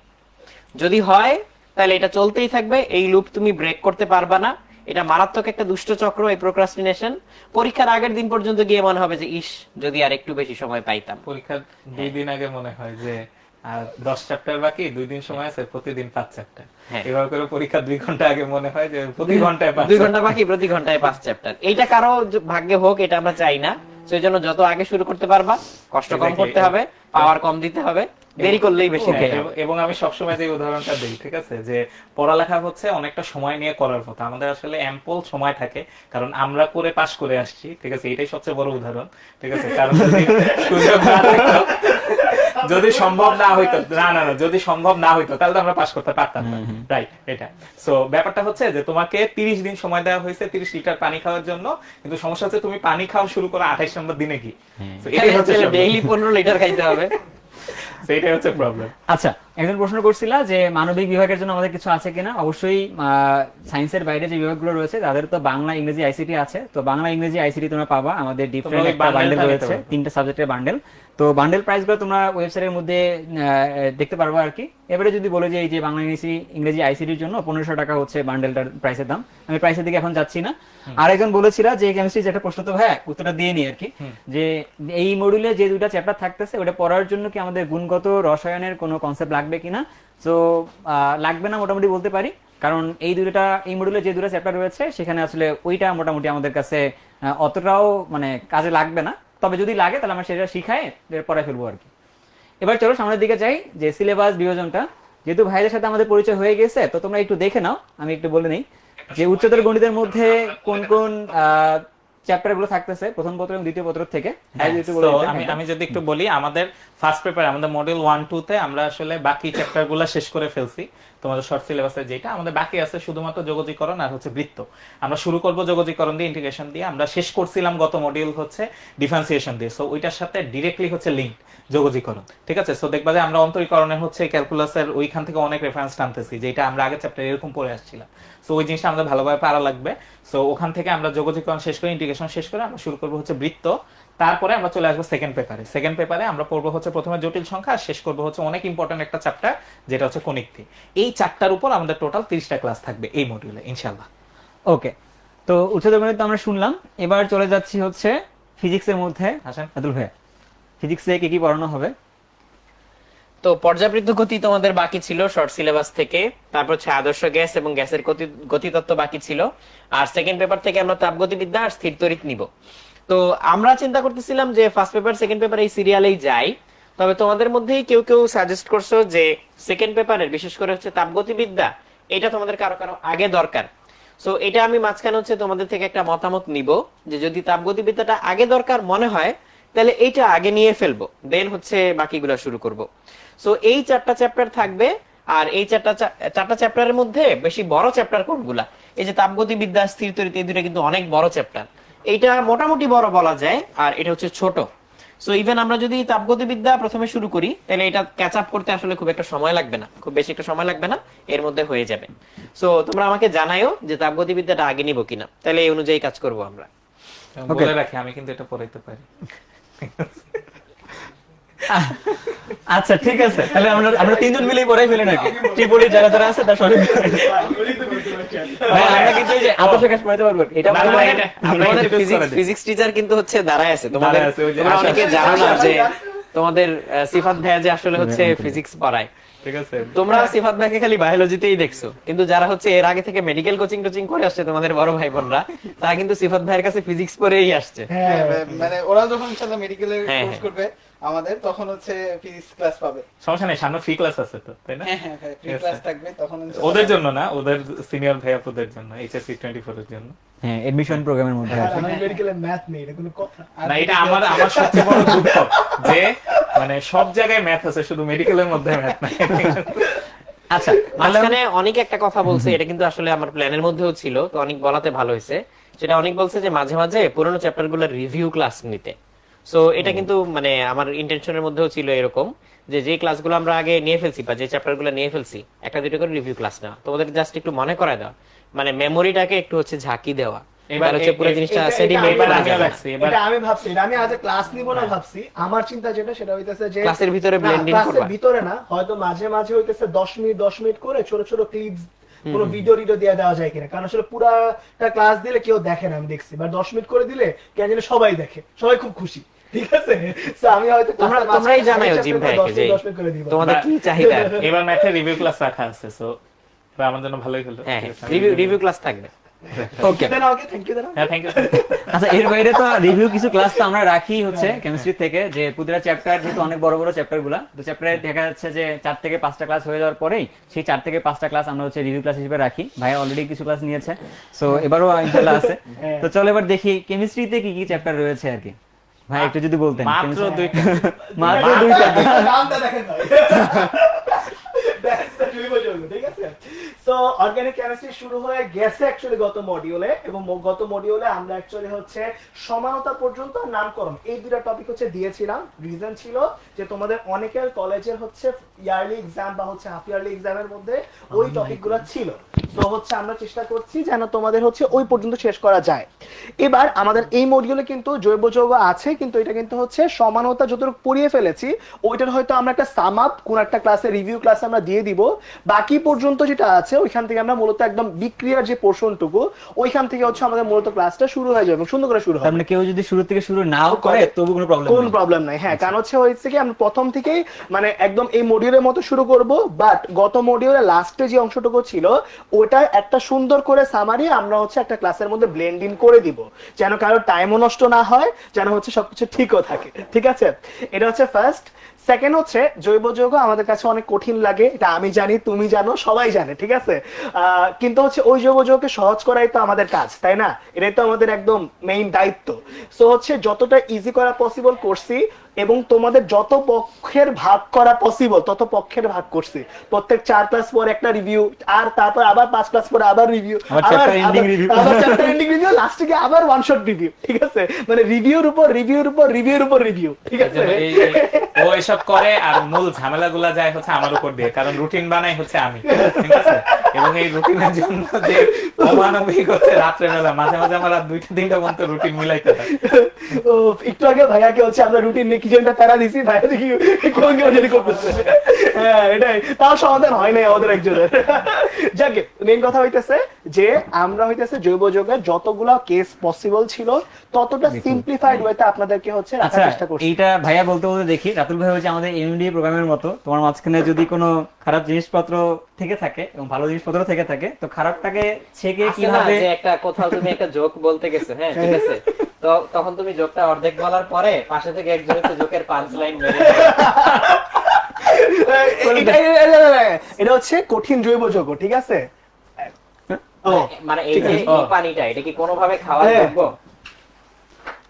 যদি হয় তাহলে এটা চলতেই থাকবে, এই লুপ তুমি ব্রেক করতে পারবা না। এটা মারাত্মক একটা দুষ্ট চক্র, এই প্রোক্রাস্টিনেশন। পরীক্ষার আগের দিন পর্যন্ত গিয়ে মনে হবে যে ইস, যদি আর একটু বেশি সময় পাইতাম। পরীক্ষার 2 দিন আগে মনে হয় যে আর 10 চ্যাপ্টার বাকি, 2 দিন সময় আছে, প্রতিদিন 5 চ্যাপ্টার। এভাবে করে পরীক্ষা 2 ঘন্টা আগে মনে হয় যে প্রতি ঘন্টায় 2 ঘন্টা বাকি, প্রতি ঘন্টায় 5 চ্যাপ্টার। এইটা কারো ভাগ্যে হোক, এটা আমরা চাই না। সেই জন্য যত আগে শুরু করতে পারবা, কষ্ট কম করতে হবে, পাওয়ার কম দিতে হবে, দেরি করলেই বেশি খেতে হবে। এবং আমি সবসময় যে উদাহরণটা দিই, ঠিক আছে, যে পড়ালেখা হচ্ছে অনেকটা সময় নিয়ে করার কথা। আমাদের আসলে অ্যাম্পল সময় থাকে, কারণ আমরা করে পাশ করে আসছি, ঠিক আছে, এটাই সবচেয়ে বড় উদাহরণ, ঠিক আছে। কারণ সুযোগ না থাকতো, যদি সম্ভব না হইতো, যদি সম্ভব না হইতো তাহলে তো আমরা পাস করতে পারতাম না, রাইট? এটা সো ব্যাপারটা হচ্ছে যে তোমাকে 30 দিন সময় দেওয়া হয়েছে 30 লিটার পানি খাওয়ার জন্য, কিন্তু সমস্যা হচ্ছে তুমি পানি খাওয়া শুরু করো 28 নম্বর দিনে কি, এটাই হচ্ছে ডেইলি 15 লিটার খাইতে হবে। সেটাই হচ্ছে প্রবলেম। আচ্ছা, একজন প্রশ্ন করছিল যে মানবিক বিভাগের জন্য আমাদের কিছু আছে কিনা। অবশ্যই সায়েন্সের বাইরে যে বিভাগগুলো রয়েছে তাদের তো বাংলা, ইংরেজি, আইসিটি আছে। তো বাংলা, ইংরেজি, আইসিটি তোমরা পাবা। আমাদের ডিফারেন্ট একটা বান্ডেল রয়েছে, 3টা সাবজেক্টের বান্ডেল। তো বান্ডেল প্রাইস গুলো তোমরা ওয়েবসাইটের মধ্যে দেখতে পারবা আর কি। এবারে যদি বলে যে এই যে বাংলা, ইংরেজি, আইসিটির জন্য 1500 টাকা হচ্ছে বান্ডেলটার প্রাইসের দাম। আমি প্রাইসের দিকে এখন যাচ্ছি না। আরেকজন বলেছিল যে কেমিস্ট্রি যেটা প্রশ্ন, তো হ্যাঁ উত্তরটা দিয়ে নি আর কি, যে এই মডিউলে যে 2টা চ্যাপ্টার থাকতেছে ওটা পড়ার জন্য কি আমাদের গুণগত রসায়নের কোনো কনসেপ্ট লাগবে কিনা। তো লাগবে না মোটামুটি বলতে পারি, কারণ এই মডিউলে যে 2টা চ্যাপ্টার রয়েছে সেখানে আসলে ওইটা মোটামুটি আমাদের কাছে অতটাও মানে কাজে লাগবে না। তবে যদি লাগে তাহলে আমরা সেটা শিখাই পড়ায় ফেলবো আর কি। এবার চলো সামনের দিকে যাই, যে সিলেবাস বিভাজনটা। যেহেতু ভাইদের সাথে আমাদের পরিচয় হয়ে গেছে, তো তোমরা একটু দেখে নাও। আমি একটু বলে নেই যে উচ্চতর গণিতের মধ্যে কোন কোন চ্যাপ্টার গুলো থাকতেছে প্রথম পত্র এবং দ্বিতীয় পত্র থেকে। আমি যদি একটু বলি, আমাদের ফার্স্ট পেপার, আমাদের মডিউল 1-2 তে আমরা আসলে বাকি চ্যাপ্টার গুলা শেষ করে ফেলছি। তোমাদের শর্ট সিলেবাসে যেটা আমাদের বাকি আছে শুধুমাত্র যোগজীকরণ আর হচ্ছে বৃত্ত। আমরা শুরু করব যোগজীকরণ দিয়ে, ইন্টিগ্রেশন দিয়ে। আমরা শেষ করছিলাম গত মডিউল হচ্ছে ডিফারেন্সিয়েশন দিয়ে। সো ওইটার সাথে ডিরেক্টলি হচ্ছে লিঙ্ক যোগজীকরণ, ঠিক আছে। সো দেখবা যে আমরা অন্তরীকরণের হচ্ছে ক্যালকুলাসের ওইখান থেকে অনেক রেফারেন্স টানতেছি, যেটা আমরা আগের চ্যাপ্টারে এরকম পড়ে আসছিলাম। সো ওই জিনিসটা আমাদের ভালোভাবে পারা লাগবে। সো ওখান থেকে আমরা যোগজীকরণ শেষ করে, ইন্টিগ্রেশন শেষ করে আমরা শুরু করবো হচ্ছে বৃত্ত। তারপরে আমরা চলে আসবো সেকেন্ড পেপারে। সেকেন্ড পেপারে আমরা পড়বো হচ্ছে প্রথমে জটিল সংখ্যা, আর শেষ করবো হচ্ছে অনেক ইম্পর্টেন্ট একটা চ্যাপ্টার, যেটা হচ্ছে কণিক্তি। এই 4টার উপর আমাদের টোটাল 30টা ক্লাস থাকবে এই মডিউলে ইনশাআল্লাহ। ওকে, তো উচ্চতর গণিত তো আমরা শুনলাম। এবার চলে যাচ্ছি হচ্ছে ফিজিক্সের মধ্যে। হাসান, আদুল ভাই, ফিজিক্সে কি কি পড়ানো হবে? তো পর্যাবৃত্ত গতি তোমাদের বাকি ছিল শর্ট সিলেবাস থেকে, তারপর হচ্ছে আদর্শ গ্যাস এবং গ্যাসের গতিতত্ত্ব বাকি ছিল। আর সেকেন্ড পেপার থেকে আমরা তাপগতিবিদ্যা আর স্থির তড়িৎ নিব। তো আমরা চিন্তা করতেছিলাম যে ফার্স্ট পেপার সেকেন্ড পেপার এই সিরিয়ালেই যাই। তবে তোমাদের মধ্যেই কেউ কেউ সাজেস্ট করছো যে সেকেন্ড পেপারের বিশেষ করে হচ্ছে তাপগতিবিদ্যা, এটা তোমাদের কারো কারো আগে দরকার। সো এটা আমি মাঝখানে হচ্ছে তোমাদের থেকে একটা মতামত নিব, যে যদি তাপগতিবিদ্যাটা আগে দরকার মনে হয় তাহলে এইটা আগে নিয়ে ফেলবো, দেন হচ্ছে বাকিগুলো শুরু করব। সো এই 4টা চ্যাপ্টার থাকবে। আর এই 4টা চ্যাপ্টারের মধ্যে বেশি বড় চ্যাপ্টার কোনগুলা? এই যে তাপগতিবিদ্যা, স্থির তড়িৎ, এই দুটো কিন্তু অনেক বড় চ্যাপ্টার। এইটা মোটামুটি বড় বলা যায়, আর এটা হচ্ছে ছোট। সো ইভেন আমরা যদি তাপগতিবিদ্যা প্রথমে শুরু করি, তাহলে এটা ক্যাচ আপ করতে আসলে খুব একটা সময় লাগবে না, খুব বেশি একটা সময় লাগবে না, এর মধ্যে হয়ে যাবে। সো তোমরা আমাকে জানাইও যে তাপগতিবিদ্যাটা আগে নিব কিনা, তাহলে এই অনুযায়ী কাজ করব আমরা। বলে রাখি আমি কিন্তু এটা পড়াইতে পারি। আচ্ছা ঠিক আছে, তাহলে আমরা 3জন মিলেই পড়াই ফেলি নাকি? ত্রিপলির যারা যারা আছে তার সঠিক আমরা কিন্তু এই যে আদর্শ গ্যাস পড়াইতে পারবো। এটা আমাদের ফিজিক্স টিচার কিন্তু হচ্ছে দাঁড়ায় আছে। তোমরা অনেকে জানো না যে তোমাদের সিফাত ভাইয়া যে আসলে হচ্ছে ফিজিক্স পড়ায়। ঠিক আছে। তোমরা সিফাত ভাইকে খালি বায়োলজিতেই দেখছো, কিন্তু যারা হচ্ছে এর আগে থেকে মেডিকেল কোচিং টোচিং করে আসছে তোমাদের বড় ভাই বোনরা, তারা কিন্তু সিফাত ভাইয়ের কাছে ফিজিক্স পড়েই আসছে। হ্যাঁ, মানে ওরা যখন ইনশাআল্লাহ মেডিকেলে হ্যাঁ, কোর্স হ্যাঁ। করবে আমাদের, তখন হচ্ছে ফিজিক্স ক্লাস পাবে। সমস্যা নেই, সামনে ফ্রি ক্লাস আছে তো, তাই না? হ্যাঁ হ্যাঁ ফ্রি Yes, ক্লাস sir. থাকবে তখন ইনশাআল্লাহ। ওদের জন্য না, ওদের সিনিয়র ভাইয়াপুদের জন্য, HSC 24 এর জন্য। হ্যাঁ, এডমিশন প্রোগ্রামের মধ্যে আর আছে। আমার মেডিকেলে ম্যাথ নেই, এটা কোনো কথা? আর না, এটা আমার সবচেয়ে বড় দুঃখ যে মানে সব জায়গায় ম্যাথ আছে, শুধু মেডিকেলের মধ্যে ম্যাথ নাই। আচ্ছা, মাঝখানে অনেক একটা কথা বলছে, এটা কিন্তু আসলে আমার প্ল্যানের মধ্যেও ছিল, তো অনেক বলাতে ভালো হয়েছে। সেটা অনেক বলছে যে মাঝে মাঝে পুরোনো চ্যাপ্টার গুলোর রিভিউ ক্লাস নিতে। সো এটা কিন্তু মানে আমার ইন্টেনশনের মধ্যেও ছিল এরকম যে যে ক্লাসগুলো আমরা আগে নিয়ে ফেলছি বা যে চ্যাপ্টার গুলো নিয়ে ফেলছি, একটা দুটো করে রিভিউ ক্লাস নেওয়া, তোমাদের জাস্ট একটু মনে করায় দেওয়া, মানে মেমোরিটাকে একটু হচ্ছে ঝাঁকি দেওয়া। এবার হচ্ছে পুরো জিনিসটা সেডিমেন্ট এবার করা আমিও যাবে। লাগছি, এবার এটা আমি ভাবছি, এটা আমি আজ ক্লাস নিব না ভাবছি। আমার চিন্তা যেটা সেটা হইতেছে যে ক্লাসের ভিতরে না, ব্লেন্ডিং ক্লাসের করবা। ভিতরে না, হয়তো মাঝে মাঝে হইতেছে 10 মিনিট করে ছোট ছোট ক্লিপস, কোনো ভিডিও দিয়ে দেওয়া যায় কিনা, কারণ আসলে পুরাটা ক্লাস দিলে কেউ দেখে না, আমি দেখছি। বা 10 মিনিট করে দিলে কেন জানি সবাই দেখে, সবাই খুব খুশি। ঠিক আছে, So আমি হয়তো তোমরাই জানাও জিম ভাইকে যে 10 মিনিট করে দিব। তোমাদের কি চাহিদা। এবার ম্যাথের রিভিউ ক্লাস রাখা আছে, সো আমার জন্য ভালোই হলো। হ্যাঁ, ঠিক আছে, রিভিউ ক্লাস থাকবে। ওকে। দেন ওকে, থ্যাংক ইউ। হ্যাঁ, থ্যাংক ইউ। আচ্ছা, এর বাইরে তো রিভিউ কিছু ক্লাস তো আমরা রাখি হচ্ছে কেমিস্ট্রি থেকে, যে প্রতিটা চ্যাপ্টার যেহেতু অনেক বড় বড় চ্যাপ্টার গুলা, তো চ্যাপ্টারে দেখা যাচ্ছে যে 4 থেকে 5টা ক্লাস হয়ে যাওয়ার পরেই সেই 4 থেকে 5টা ক্লাস আমরা হচ্ছে রিভিউ ক্লাস হিসেবে রাখি। ভাই অলরেডি কিছু ক্লাস নিয়েছে, সো এবারও ইনশাআল্লাহ আছে। তো চলো এবার দেখি কেমিস্ট্রিতে কি কি চ্যাপ্টার রয়েছে আর কি। ভাই একটু যদি বলতেন। মাত্র chemistry- 2টা। মাত্র 2টা। নামটা দেখেন ভাই। That's the trivial, ঠিক আছে? So, organic chemistry শুরু হয়ে গেছে অ্যাকচুয়ালি গত মডিউলে, এবং গত মডিউলে আমরা অ্যাকচুয়ালি হচ্ছে সমানতা পর্যন্ত নামকরণ এই দুটো টপিক হচ্ছে দিয়েছিলাম। রিজন ছিল যে তোমাদের অনেকের কলেজের হচ্ছে ইয়ারলি এক্সাম বা হচ্ছে হাফ ইয়ারলি এক্সামের মধ্যে ওই টপিকগুলো ছিল। তো হচ্ছে আমরা চেষ্টা করছি যেন তোমাদের হচ্ছে ওই পর্যন্ত শেষ করা যায়। এবার আমাদের এই মডিউলে কিন্তু জৈব যৌগ আছে, কিন্তু এটা কিন্তু হচ্ছে সমানতা যতটুকু পড়িয়ে ফেলেছি, ওইটার হয়তো আমরা একটা সাম আপ কোন একটা ক্লাসে রিভিউ ক্লাসে আমরা দিয়ে দিব। বাকি পর্যন্ত যেটা আছে ওইখান থেকে আমরা মূলত একদম বিক্রিয়ার যে পোর্শনটুকু, ওইখান থেকে হচ্ছে আমাদের মূলত ক্লাসটা শুরু হয়ে যাবে, সুন্দর করে শুরু তার হবে। মানে কেউ যদি শুরু থেকে শুরু নাও করে তবু কোনো প্রবলেম কোন প্রবলেম নাই। হ্যাঁ, কারণ হচ্ছে কি আমরা প্রথম থেকেই মানে একদম এই মডিউলের মতো শুরু করব, বাট গত মডিউলের লাস্টে যে অংশটুকু ছিল ওটা একটা সুন্দর করে সামারি আমরা হচ্ছে একটা ক্লাসের মধ্যে ব্লেন্ড ইন করে দিব, যেন কারো টাইমও নষ্ট না হয়, যেন হচ্ছে সবকিছু ঠিকও থাকে। ঠিক আছে, এটা হচ্ছে ফার্স্ট। সেকেন্ড হচ্ছে জৈব যৌগ আমাদের কাছে অনেক কঠিন লাগে, এটা আমি জানি, তুমি জানো, সবাই জানে। ঠিক আছে, কিন্তু হচ্ছে ওই জৈব যৌগকে সহজ করাই তো আমাদের কাজ, তাই না? এটাই তো আমাদের একদম মেইন দায়িত্ব। সো হচ্ছে যতটা ইজি করা পসিবল করছি, এবং তোমাদের যত পক্ষের ভাগ করা পসিবল তত পক্ষের ভাগ করছি। প্রত্যেক 4 ক্লাস পর একটা রিভিউ, আর তারপর আবার 5 ক্লাস পর আবার রিভিউ, আবার chapter ending review, আবার চ্যাপ্টার এন্ডিং রিভিউ, লাস্টে গিয়ে আবার ওয়ান শট রিভিউ। ঠিক আছে, মানে রিভিউর উপর রিভিউর উপর রিভিউর উপর রিভিউ। ঠিক আছে, ও এসব করে, আর মূল ঝামেলাগুলা যায় হচ্ছে আমার উপর দিয়ে, কারণ রুটিন বানাই হচ্ছে আমি। ঠিক আছে, এবং এই রুটিনের জন্য যে অমানবিক হচ্ছে রাত্রেবেলা মাঝে মাঝে আমার রাত 2টা-3টা পর্যন্ত রুটিন মিলাইতে হয়। ও একটু আগে ভাইয়াকে হচ্ছে আমরা রুটিন নিয়ে কিচেনটা প্যারা দিছি, ভাইয়া দেখি কোন কেউ যদি করতেছে। হ্যাঁ, এটাই, তাও সমাধান হয় নাই আমাদের একজনের। যাকে মেইন কথা হইতেছে যে আমরা হইতেছে জৈব যৌগের যতগুলো কেস পসিবল ছিল ততটা সিম্পলিফাইড ওয়েতে আপনাদেরকে হচ্ছে রাখার আচ্ছা, চেষ্টা করছি। এইটা ভাইয়া বলতে বলতে দেখি রাতুল ভাই হচ্ছে আমাদের এমএমডিএ প্রোগ্রামের মতো, তোমার মাঝখানে যদি কোনো খারাপ জিনিসপত্র থেকে থাকে এবং ভালো জিনিসপত্র থেকে থাকে, তো খারাপটাকে ছেকে আছে না কিভাবে যে একটা কোথাও তুমি একটা জোক বলতে গেছো, হ্যাঁ ঠিক আছে, তো তখন তুমি জোকটা অর্ধেক বলার পরে পাশে থেকে একজন হচ্ছে জোকের পাঁচ লাইন মেরে এটা হচ্ছে কঠিন জৈব যৌগ। ঠিক আছে, ও মানে এই যে এই পানিটা এটা কি কোনোভাবে খাওয়ার যোগ্য?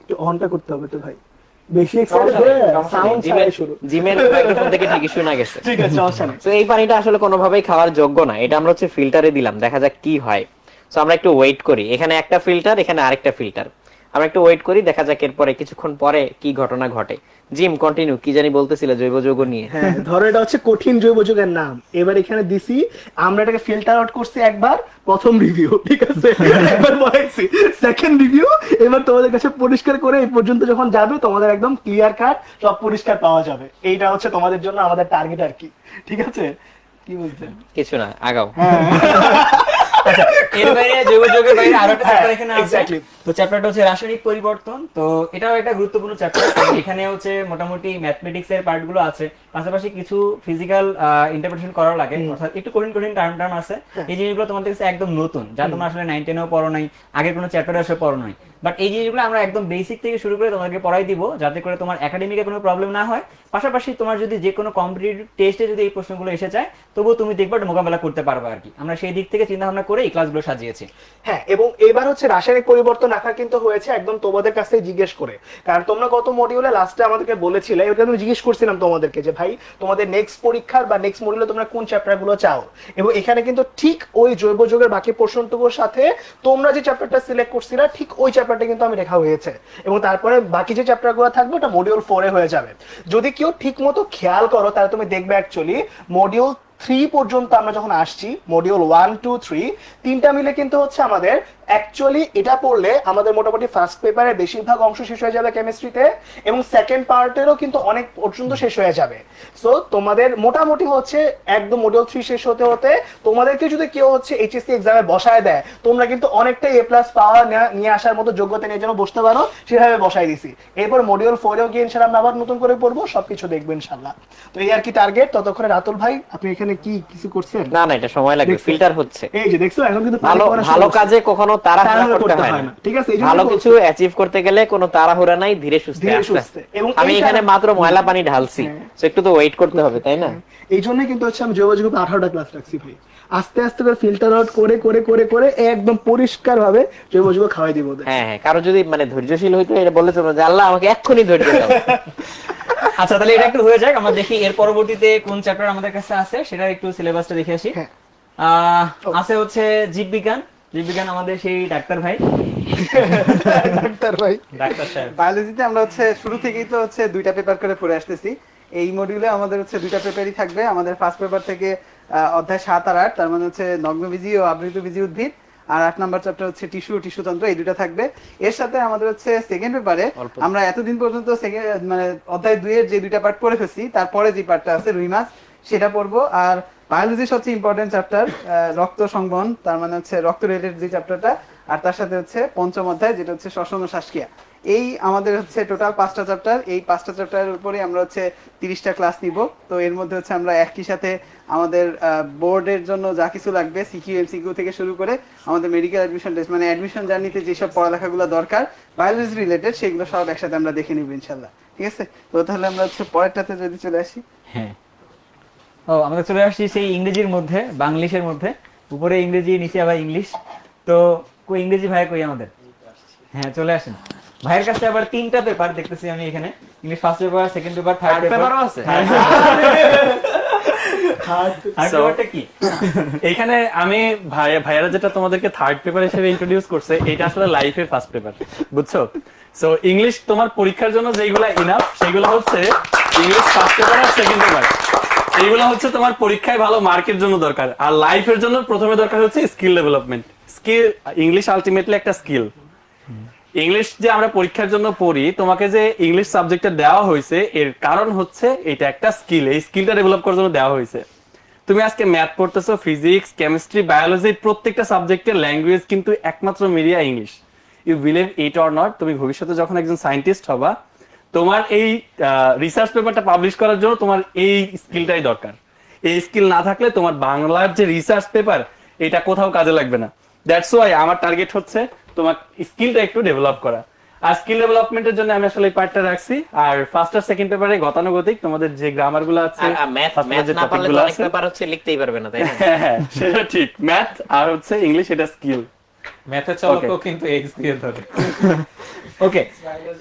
একটু অনটা করতে হবে তো ভাই, বেশি এক্সাইটেড হয়ে সাউন্ড ছাড়াই শুরু। জিমের মাইক্রোফোন থেকে ঠিকই শোনা গেছে। ঠিক আছে, সমস্যা নেই। তো এই পানিটা আসলে কোনোভাবেই খাওয়ার যোগ্য না, এটা আমরা হচ্ছে ফিল্টারে দিলাম, দেখা যাক কি হয়। তো আমরা একটু ওয়েট করি, এখানে একটা ফিল্টার, এখানে আরেকটা ফিল্টার, আমরা একটু ওয়েট করি, দেখা যাক এরপরে কিছুক্ষণ পরে কি ঘটনা ঘটে। জিম কন্টিনিউ, কি জানি বলতেছিল জৈব যৌগ নিয়ে। হ্যাঁ, ধরো এটা হচ্ছে কঠিন জৈব যৌগের নাম। এবার এখানে দিছি, আমরা এটাকে ফিল্টার আউট করছি একবার, প্রথম রিভিউ। ঠিক আছে, একবার বলেছি, সেকেন্ড রিভিউ। এবার তোমাদের কাছে পরিষ্কার করে এই পর্যন্ত যখন যাবে তোমাদের একদম ক্লিয়ার কাট সব পরিষ্কার পাওয়া যাবে। এইটা হচ্ছে তোমাদের জন্য আমাদের টার্গেট আর কি। ঠিক আছে, কি বলছেন? কিছু না, আগাও। আচ্ছা, এর বাইরে জৈব যৌগের বাইরে আরো একটা চ্যাপ্টার এখানে আছে। exactly. তো চ্যাপ্টারটা হচ্ছে রাসায়নিক পরিবর্তন। তো এটাও একটা গুরুত্বপূর্ণ চ্যাপ্টার। এখানে হচ্ছে মোটামুটি ম্যাথমেটিক্স এর পার্ট গুলো আছে, পাশাপাশি কিছু ফিজিক্যাল ইন্টারপ্রিটেশন করার লাগে, অর্থাৎ একটু কঠিন কঠিন টার্ম আছে। এই জিনিসগুলো তোমাদের কাছে একদম নতুন, যা তোমরা আসলে 9 10 এও পড়ো নাই, আগের কোনো চ্যাপ্টারে আসলে পড়ো নাই। বাট এই জিনিসগুলো আমরা একদম বেসিক থেকে শুরু করে তোমাদেরকে পড়াই দিব, যাতে করে তোমার একাডেমিকে কোনো প্রবলেম না হয়। পাশাপাশি তোমার যদি যে কোনো কম্পিটিটিভ টেস্টে যদি এই প্রশ্নগুলো এসে যায়, তবুও তুমি দেখবা মোকাবেলা করতে পারবে আর কি। আমরা সেই দিক থেকে চিন্তা ভাবনা করে এই ক্লাসগুলো সাজিয়েছি। হ্যাঁ, এবং এবার হচ্ছে রাসায়নিক পরিবর্তন রাখা কিন্তু হয়েছে একদম তোমাদের কাছ থেকে জিজ্ঞেস করে, কারণ তোমরা গত মডিউলে লাস্টে আমাদেরকে বলেছিলে, এটা আমি জিজ্ঞেস করছিলাম তোমাদেরকে যে ভাই তোমাদের নেক্সট পরীক্ষার বা নেক্সট মডিউলে তোমরা কোন চ্যাপ্টারগুলো চাও, এবং এখানে কিন্তু ঠিক ওই জৈব যৌগের বাকি পোর্শনটুকুর সাথে তোমরা যে চ্যাপ্টারটা সিলেক্ট করছিলা ঠিক ওই চ্যাপ্টারটা কিন্তু আমি রেখা হয়েছে, এবং তারপরে বাকি যে চ্যাপ্টারগুলো থাকবে ওটা মডিউল 4 এ হয়ে যাবে। যদি কেউ ঠিক মতো খেয়াল করো তাহলে তুমি দেখবে অ্যাকচুয়ালি মডিউল 3 পর্যন্ত আমরা যখন আসছি, মডিউল 1 2 3 তিনটা মিলে কিন্তু হচ্ছে আমাদের অ্যাকচুয়ালি এটা পড়লে আমাদের মোটামুটি ফার্স্ট পেপারের বেশিরভাগ অংশ শেষ হয়ে যাবে কেমিস্ট্রিতে, এবং সেকেন্ড পার্টেরও কিন্তু অনেক পর্যন্ত শেষ হয়ে যাবে। সো তোমাদের মোটামুটি হচ্ছে একদম মডিউল 3 শেষ হতে হতে তোমাদেরকে যদি কেউ হচ্ছে এইচএসসি এক্সামে বসায় দেয়, তোমরা কিন্তু অনেকটা এ প্লাস পাওয়া নিয়ে আসার মতো যোগ্যতা নিয়ে যেন বসতে পারো, সেভাবে বসাই দিছি। এরপর মডিউল 4 এও গিয়ে ইনশাআল্লাহ আমরা আবার নতুন করে পড়বো, সবকিছু দেখবো ইনশাআল্লাহ। তো এই আর কি টার্গেট। ততক্ষণে রাতুল ভাই আপনি এখানে কি কিছু করছেন? না না, এটা সময় লাগবে, ফিল্টার হচ্ছে। এই যে দেখছো এখন কিন্তু ভালো ভালো কাজে কখনো তাড়াহুড়া করতে হয় না, ঠিক আছে? ভালো কিছু অ্যাচিভ করতে গেলে কোনো তাড়াহুড়া নাই, ধীরে সুস্থে আস্তে। এবং আমি এখানে মাত্র ময়লা পানি ঢালছি, তো একটু তো ওয়েট করতে হবে, তাই না? এই জন্যই কিন্তু হচ্ছে আমি জৈব যৌগ 18টা ক্লাস রাখছি ভাই, আস্তে আস্তে করে ফিল্টার আউট করে করে করে করে একদম পরিষ্কার ভাবে জৈব যৌগ খাওয়াই দিব ওদের। হ্যাঁ হ্যাঁ, কারো যদি মানে ধৈর্যশীল হইতো, এটা বলে তোমরা যে আল্লাহ আমাকে এক্ষুনি ধৈর্য দাও। আচ্ছা, তাহলে এটা একটু হয়ে যাক, আমরা দেখি এর পরবর্তীতে কোন চ্যাপ্টার আমাদের কাছে আছে, সেটা একটু সিলেবাসটা দেখে আসি। আছে হচ্ছে জীববিজ্ঞান। জীববিজ্ঞান আমাদের সেই ডাক্তার ভাই, ডাক্তার ভাই, ডাক্তার সাহেব। বায়োলজিতে আমরা হচ্ছে শুরু থেকেই তো হচ্ছে 2টা পেপার করে পড়ে আসতেছি। এই মডিউলে আমাদের হচ্ছে 2টা পেপারই থাকবে। আমাদের ফার্স্ট পেপার থেকে অধ্যায় 7 আর 8, তার মানে হচ্ছে নগ্নবীজি ও আবৃতবীজি উদ্ভিদ, আর 8 নাম্বার চ্যাপ্টার হচ্ছে টিস্যু ও টিস্যুতন্ত্র, এই 2টা থাকবে। এর সাথে আমাদের হচ্ছে সেকেন্ড পেপারে আমরা এতদিন পর্যন্ত মানে অধ্যায় 2 এর যে 2টা পার্ট পড়ে ফেলছি, তারপরে যে পার্টটা আছে রুই মাছ, সেটা পড়বো। আর বায়োলজির সবচেয়ে ইম্পর্টেন্ট চ্যাপ্টার রক্ত সংবহন, তার মানে হচ্ছে রক্ত রিলেটেড যে চ্যাপ্টারটা, আর তার সাথে হচ্ছে পঞ্চম অধ্যায় যেটা হচ্ছে শ্বসন ও শ্বাসক্রিয়া। এই আমাদের হচ্ছে টোটাল 5টা চ্যাপ্টার। এই 5টা চ্যাপ্টারের উপরে আমরা হচ্ছে 30টা ক্লাস নিব। তো এর মধ্যে হচ্ছে আমরা একই সাথে আমাদের বোর্ডের জন্য যা কিছু লাগবে, সিকিউ এমসিকিউ থেকে শুরু করে আমাদের মেডিকেল অ্যাডমিশন টেস্ট, মানে অ্যাডমিশন জার্নিতে যেসব পড়ালেখাগুলো দরকার বায়োলজি রিলেটেড, সেগুলো সব একসাথে আমরা দেখে নিব ইনশাআল্লাহ। ঠিক আছে? তো তাহলে আমরা হচ্ছে পরেরটাতে যদি চলে আসি। হ্যাঁ, ও আমরা চলে আসছি সেই ইংরেজির মধ্যে, বাংলিশের মধ্যে। উপরে ইংরেজি, নিচে আবার ইংলিশ। তো কই ইংরেজি ভাই কই আমাদের? হ্যাঁ, চলে আসেন। ভাইয়ের কাছে আবার 3টা পেপার দেখতেছি আমি এখানে, English first paper, second paper, third পেপারও আছে। পেপারটা কি? এখানে আমি ভাইয়ারা যেটা তোমাদেরকে থার্ড পেপার হিসেবে ইন্ট্রোডিউস করছে, এটা আসলে লাইফে ফার্স্ট পেপার, বুঝছো? সো ইংলিশ তোমার পরীক্ষার জন্য যেগুলো ইনাফ, সেগুলো হচ্ছে ইংলিশ ফার্স্ট পেপার আর সেকেন্ড পেপার। এইগুলো হচ্ছে তোমার পরীক্ষায় ভালো মার্কের জন্য দরকার। আর লাইফের জন্য প্রথমে দরকার হচ্ছে skill development. Skill, English ultimately একটা স্কিল। ইংলিশ যে আমরা পরীক্ষার জন্য পড়ি, তোমাকে যে ইংলিশ সাবজেক্টটা দেওয়া হয়েছে এর কারণ হচ্ছে এটা একটা স্কিল, এই স্কিলটা ডেভেলপ করার জন্য দেওয়া হয়েছে। তুমি আজকে ম্যাথ পড়তেছো, ফিজিক্স, কেমিস্ট্রি, বায়োলজি, প্রত্যেকটা সাবজেক্টের ল্যাঙ্গুয়েজ কিন্তু একমাত্র media English. You believe it or not, তুমি ভবিষ্যতে যখন একজন সায়েন্টিস্ট হবা, তোমার এই রিসার্চ পেপারটা পাবলিশ করার জন্য তোমার এই স্কিলটাই দরকার। এই স্কিল না থাকলে তোমার বাংলার যে রিসার্চ পেপার, এটা কোথাও কাজে লাগবে না। দ্যাটস ওয়াই আমার টার্গেট হচ্ছে তোমার স্কিলটা একটু ডেভেলপ করা। আর স্কিল ডেভেলপমেন্টের জন্য আমি আসলে এই পার্টটা রাখছি। আর ফার্স্ট আর সেকেন্ড পেপারে গতানুগতিক তোমাদের যে গ্রামার গুলো আছে, ম্যাথ না পারলে তো অনেক পেপার হচ্ছে লিখতেই পারবে না, তাই না? হ্যাঁ, সেটা ঠিক। ম্যাথ আর হচ্ছে ইংলিশ, এটা স্কিল। ম্যাথে চলকও কিন্তু এক্স দিয়ে ধরে। ওকে,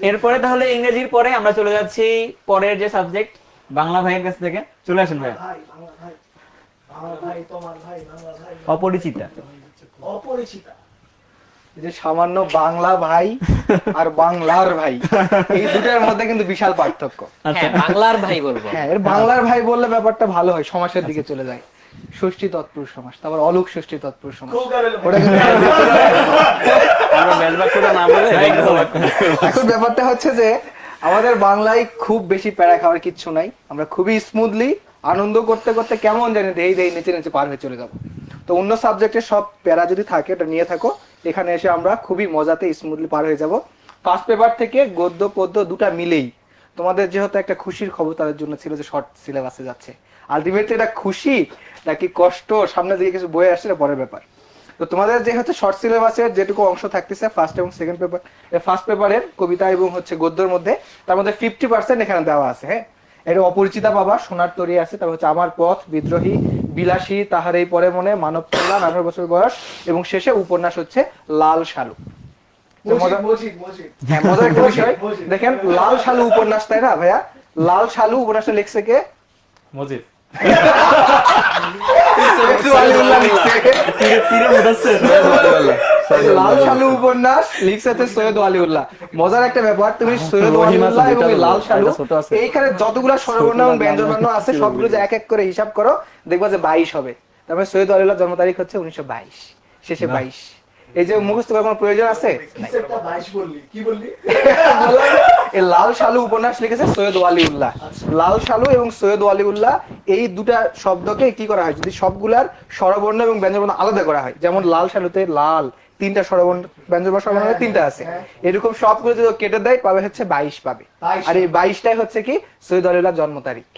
এরপরে তাহলে ইংরেজির পরে আমরা চলে যাচ্ছি পরের যে সাবজেক্ট, বাংলা ভাইয়ের কাছ থেকে। চলে আসেন ভাই। অপরিচিতা। অপরিচিতা, যে সামান্য বাংলা ভাই আর বাংলার ভাই, এই দুটার মধ্যে কিন্তু বিশাল পার্থক্য। হ্যাঁ, বাংলার ভাই বলবো। হ্যাঁ, এর বাংলার ভাই বললে ব্যাপারটা ভালো হয়, সমাসের দিকে চলে যায়। ষষ্ঠী তৎপুরুষ সমাস, তারপর অলুক ষষ্ঠী তৎপুরুষ সমাস, ওটা কিন্তু আমরা মেজবাকুড়া না বলে এখন ব্যাপারটা হচ্ছে যে আমাদের বাংলায় খুব বেশি প্যারা খাওয়ার কিচ্ছু নাই। আমরা খুবই স্মুথলি আনন্দ করতে করতে কেমন জানি দেই নেচে নেচে পার হয়ে চলে যাবো। তো তো অন্য সাবজেক্টের সব প্যারা যদি থাকে এটা নিয়ে থাকো, এখানে এসে আমরা খুবই মজাতে স্মুথলি পার হয়ে যাব। ফার্স্ট পেপার থেকে গদ্য পদ্য দুটা মিলেই তোমাদের যেহেতু একটা খুশির খবর তাদের জন্য ছিল যে শর্ট সিলেবাসে যাচ্ছে। আলটিমেটলি এটা খুশি নাকি কষ্ট, সামনে দিকে কিছু বই আসছে পরের ব্যাপার। তো তোমাদের যে হচ্ছে শর্ট সিলেবাসের যেটুকু অংশ থাকতেছে ফার্স্ট এবং সেকেন্ড পেপার, ফার্স্ট পেপারের কবিতা এবং হচ্ছে গদ্যের মধ্যে, তার মধ্যে 50% এখানে দেওয়া আছে। হ্যাঁ, এটা অপরিচিতা পাবা, সোনার তরী আছে, তারপর হচ্ছে আমার পথ, বিদ্রোহী, বিলাসী, তাহার এই পরে মনে, মানব কল্যাণ, 18 বছর বয়স, এবং শেষে উপন্যাস হচ্ছে লাল শালু। হ্যাঁ, মজার একটা বিষয় দেখেন, লাল শালু উপন্যাস, তাই না ভাইয়া? লাল শালু উপন্যাসটা লিখছে কে? মুজিব। লাল শালু উপন্যাস লিখছে সৈয়দ ওয়ালিউল্লাহ। মজার একটা ব্যাপার, তুমি সৈয়দ ওয়ালিউল্লাহ এবং লাল শালু এইখানে যতগুলো স্বরবর্ণ এবং ব্যঞ্জনবর্ণ আছে সবগুলো যে এক এক করে হিসাব করো, দেখবা যে 22 হবে। তারপরে সৈয়দ ওয়ালিউল্লাহ জন্ম তারিখ হচ্ছে 1922, শেষে 22। এই যে মুখস্থ করার কোনো প্রয়োজন আছে? এই লাল শালু উপন্যাস লিখেছে সৈয়দ ওয়ালিউল্লাহ। লাল শালু এবং সৈয়দ ওয়ালিউল্লাহ এই দুটা শব্দকে কি করা হয়, যদি সবগুলার স্বরবর্ণ এবং ব্যঞ্জনবর্ণ আলাদা করা হয়, যেমন লাল শালুতে লাল 3টা স্বরবর্ণ ব্যঞ্জনবর্ণ স্বরবর্ণ 3টা আছে, এরকম সবগুলো যদি কেটে দেয় পাবে হচ্ছে 22 পাবে। আর এই 22টাই হচ্ছে কি সৈয়দ ওয়ালিউল্লাহ জন্ম তারিখ।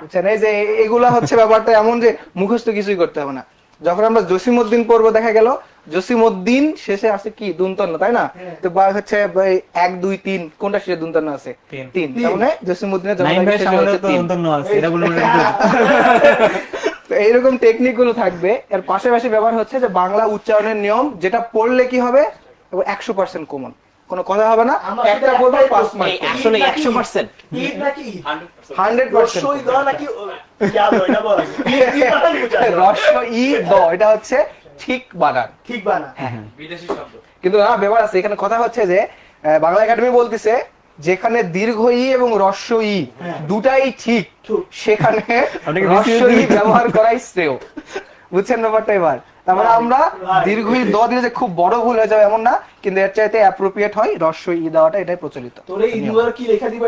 বুঝছেন? এই যে এগুলা হচ্ছে ব্যাপারটা এমন যে মুখস্থ কিছুই করতে হবে না। যখন আমরা জসিমউদ্দিন পড়বো দেখা গেল জসিমউদ্দিন শেষে আছে কি দুন্তন্ন, তাই না? তো হচ্ছে 1 2 3 কোনটা শেষে দুন্তন্ন আছে? 3। তার মানে জসিমউদ্দিনের জন্ম তারিখ শেষে হচ্ছে 3। এইরকম টেকনিক গুলো থাকবে। এর পাশাপাশি ব্যাপার হচ্ছে যে বাংলা উচ্চারণের নিয়ম, যেটা পড়লে কি হবে 100% কমন, কোনো কথা হবে না। একটা পড়বে 5 মার্ক, আসলে 100% 100%। রস্য ই দ এটা হচ্ছে ঠিক বানান, ঠিক বানা। বিদেশি শব্দ। কিন্তু না ব্যাপার আছে এখানে। কথা হচ্ছে যে বাংলা একাডেমি বলতেছে যেখানে দীর্ঘ ই এবং রস্য ই দুটাই ঠিক, সেখানে রস্য ই ব্যবহার করাই শ্রেয়। বুঝছেন ব্যাপারটা? এবার তারপরে আমরা দীর্ঘ ই দ দিলে যে খুব বড় ভুল হয়ে যাবে এমন না, কিন্তু এর চাইতে অ্যাপ্রোপ্রিয়েট হয় রস্য ই দেওয়াটা, এটাই প্রচলিত। কি লেখা দিবে?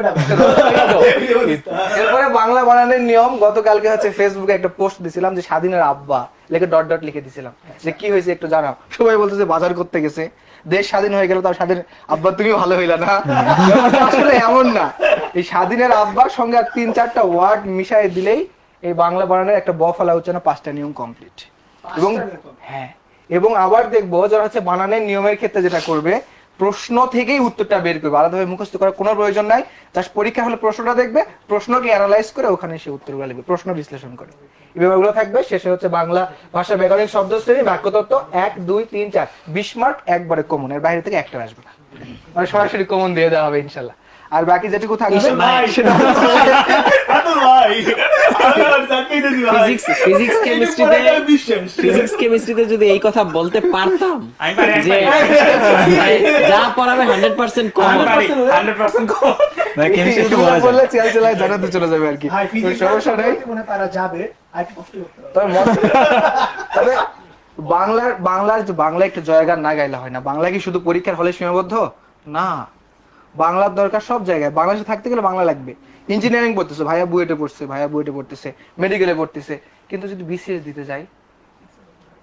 এরপরে বাংলা বানানের নিয়ম, গতকালকে হচ্ছে ফেসবুকে একটা পোস্ট দিছিলাম যে স্বাধীনের আব্বা লিখে ডট ডট লিখে দিছিলাম, যে কি হয়েছে একটু জানাও। সবাই বলতেছে বাজার করতে গেছে, দেশ স্বাধীন হয়ে গেল, তার স্বাধীন আব্বা তুমি ভালো হইলা না। আসলে এমন না, এই স্বাধীনের আব্বার সঙ্গে আর 3-4টা ওয়ার্ড মিশাই দিলেই এই বাংলা বানানের একটা বফলা উচ্চারণ 5টা নিয়ম কমপ্লিট। এবং হ্যাঁ, এবং আবার দেখবো যারা হচ্ছে বানানের নিয়মের ক্ষেত্রে যেটা করবে, প্রশ্ন থেকেই উত্তরটা বের করবে, আলাদাভাবে মুখস্থ করার কোনো প্রয়োজন নাই। জাস্ট পরীক্ষা হলে প্রশ্নটা দেখবে, প্রশ্নকে অ্যানালাইজ করে ওখানে সে উত্তরগুলো লিখবে, প্রশ্ন বিশ্লেষণ করে। এই ব্যাপারগুলো থাকবে। শেষে হচ্ছে বাংলা ভাষা ব্যাকরণিক শব্দশ্রেণী, বাক্যতত্ত্ব 1 2 3 4 20 মার্ক একবারে কমন, এর বাইরে থেকে একটা আসবে না, মানে সরাসরি কমন দিয়ে দেওয়া হবে ইনশাল্লাহ। আর বাকি যেটুকু থাকবে সেটা ফিজিক্স কেমিস্ট্রিতে যদি এই কথা বলতে পারতাম যে যা পড়াবে 100% কম, 100% কম। বললে চেয়ার চেলায় জানাতে চলে যাবে আর কি, সমস্যা নেই। তারা যাবে তবে বাংলা একটু জয়গান না গাইলে হয় না। বাংলা কি শুধু পরীক্ষার হলে সীমাবদ্ধ না, বাংলার দরকার সব জায়গায়। বাংলাদেশে থাকতে গেলে বাংলা লাগবে। ইঞ্জিনিয়ারিং পড়তেছে, ভাইয়া বুয়েটে পড়ছে, ভাইয়া বুয়েটে পড়তেছে, মেডিকেলে পড়তেছে, কিন্তু যদি বিসিএস দিতে যাই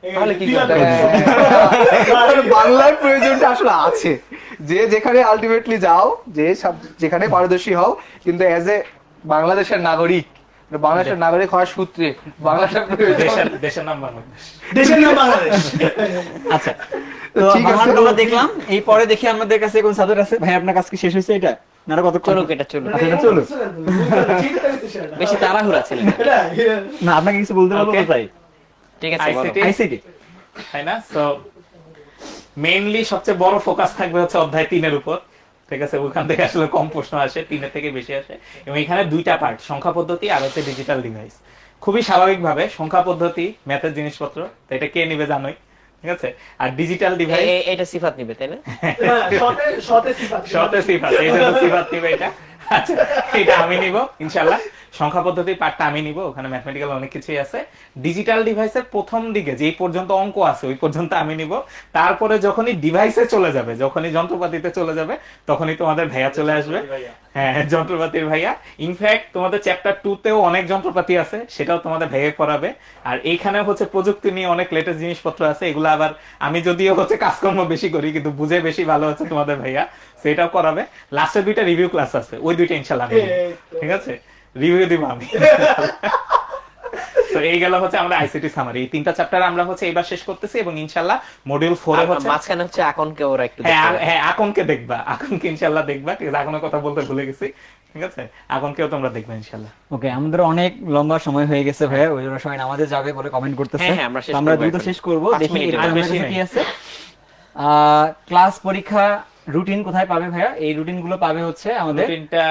তাহলে কি করতে হবে? বাংলার প্রয়োজনটা আসলে আছে, যে যেখানে আলটিমেটলি যাও, যে যেখানে পারদর্শী হও, কিন্তু এজ এ বাংলাদেশের নাগরিক, বাংলাদেশের নাগরিক হওয়ার সূত্রে বাংলাটা দেশের নাম বাংলাদেশ। আচ্ছা, তো আমরা দেখলাম। এই পরে দেখি আমাদের কাছে কোন সাবজেক্ট আছে। ভাই আপনার কাজ কি শেষ হয়েছে? এটা না কত চলুক, এটা চলুক। আচ্ছা, এটা চলুক। বেশি তাড়াহুড়া ছিল না, আপনাকে কিছু বলতে পারবো তাই? ঠিক আছে, আইসিটি তাই না? সো মেইনলি সবচেয়ে বড় ফোকাস থাকবে হচ্ছে অধ্যায় 3 এর উপর। ঠিক আছে, ওখান থেকে আসলে কম প্রশ্ন আসে, 3 থেকে বেশি আসে। এবং এখানে 2টা পার্ট, সংখ্যা পদ্ধতি আর হচ্ছে ডিজিটাল ডিভাইস। খুবই স্বাভাবিকভাবে সংখ্যা পদ্ধতি ম্যাথের জিনিসপত্র, তো এটা কে নিবে জানোই, ঠিক আছে। আর ডিজিটাল ডিভাইস এটা সিফাত নিবে, তাই না? শর্টে সিফাত, এটা তো সিফাত নিবে এটা। আচ্ছা এটা আমি নিব ইনশাআল্লাহ। সংখ্যা পদ্ধতির পার্টটা আমি নিব, ওখানে ম্যাথমেটিক্যাল অনেক কিছুই আছে। ডিজিটাল ডিভাইসের প্রথম দিকে যেই পর্যন্ত অঙ্ক আছে ওই পর্যন্ত আমি নিব। তারপরে যখনই ডিভাইসে চলে যাবে, যখনই যন্ত্রপাতিতে চলে যাবে, তখনই তোমাদের ভাইয়া চলে আসবে। হ্যাঁ, যন্ত্রপাতির ভাইয়া। ইনফ্যাক্ট তোমাদের চ্যাপ্টার 2 তেও অনেক যন্ত্রপাতি আছে, সেটাও তোমাদের ভাইয়া পড়াবে। আর এইখানে হচ্ছে প্রযুক্তি নিয়ে অনেক লেটেস্ট জিনিসপত্র আছে, এগুলো আবার আমি যদিও হচ্ছে কাজকর্ম বেশি করি কিন্তু বুঝে বেশি ভালো হচ্ছে তোমাদের ভাইয়া, সেটাও করাবে। লাস্টের 2টা রিভিউ ক্লাস আছে, ওই 2টা ইনশাআল্লাহ আমি নিব। ঠিক আছে, রিভিউ দিব আমি। তো এই গেল হচ্ছে আমরা আইসিটি সামারি। এই 3টা চ্যাপ্টার আমরা হচ্ছে এবার শেষ করতেছি এবং ইনশাআল্লাহ মডিউল 4 এ হচ্ছে মাঝখানে হচ্ছে আকনকে ওরা একটু হ্যাঁ আকনকে দেখবা, আকনকে ইনশাআল্লাহ দেখবা। ঠিক আছে, আকনের কথা বলতে ভুলে গেছি। ঠিক আছে, আকনকেও তোমরা দেখবে ইনশাআল্লাহ। ওকে, আমাদের অনেক লম্বা সময় হয়ে গেছে ভাইয়া, ওই জন্য সবাই নামাজে যাবে বলে কমেন্ট করতেছে। হ্যাঁ, আমরা শেষ তো আমরা করবো দ্রুত এখন। শেষ করব। 5 দেখি মিনিট এরপর আমাদের বেশি কাছে কি নেই। আছে। ক্লাস পরীক্ষা রুটিন কোথায় পাবে ভাইয়া? এই রুটিন গুলো পাবে হচ্ছে আমাদের রুটিনটা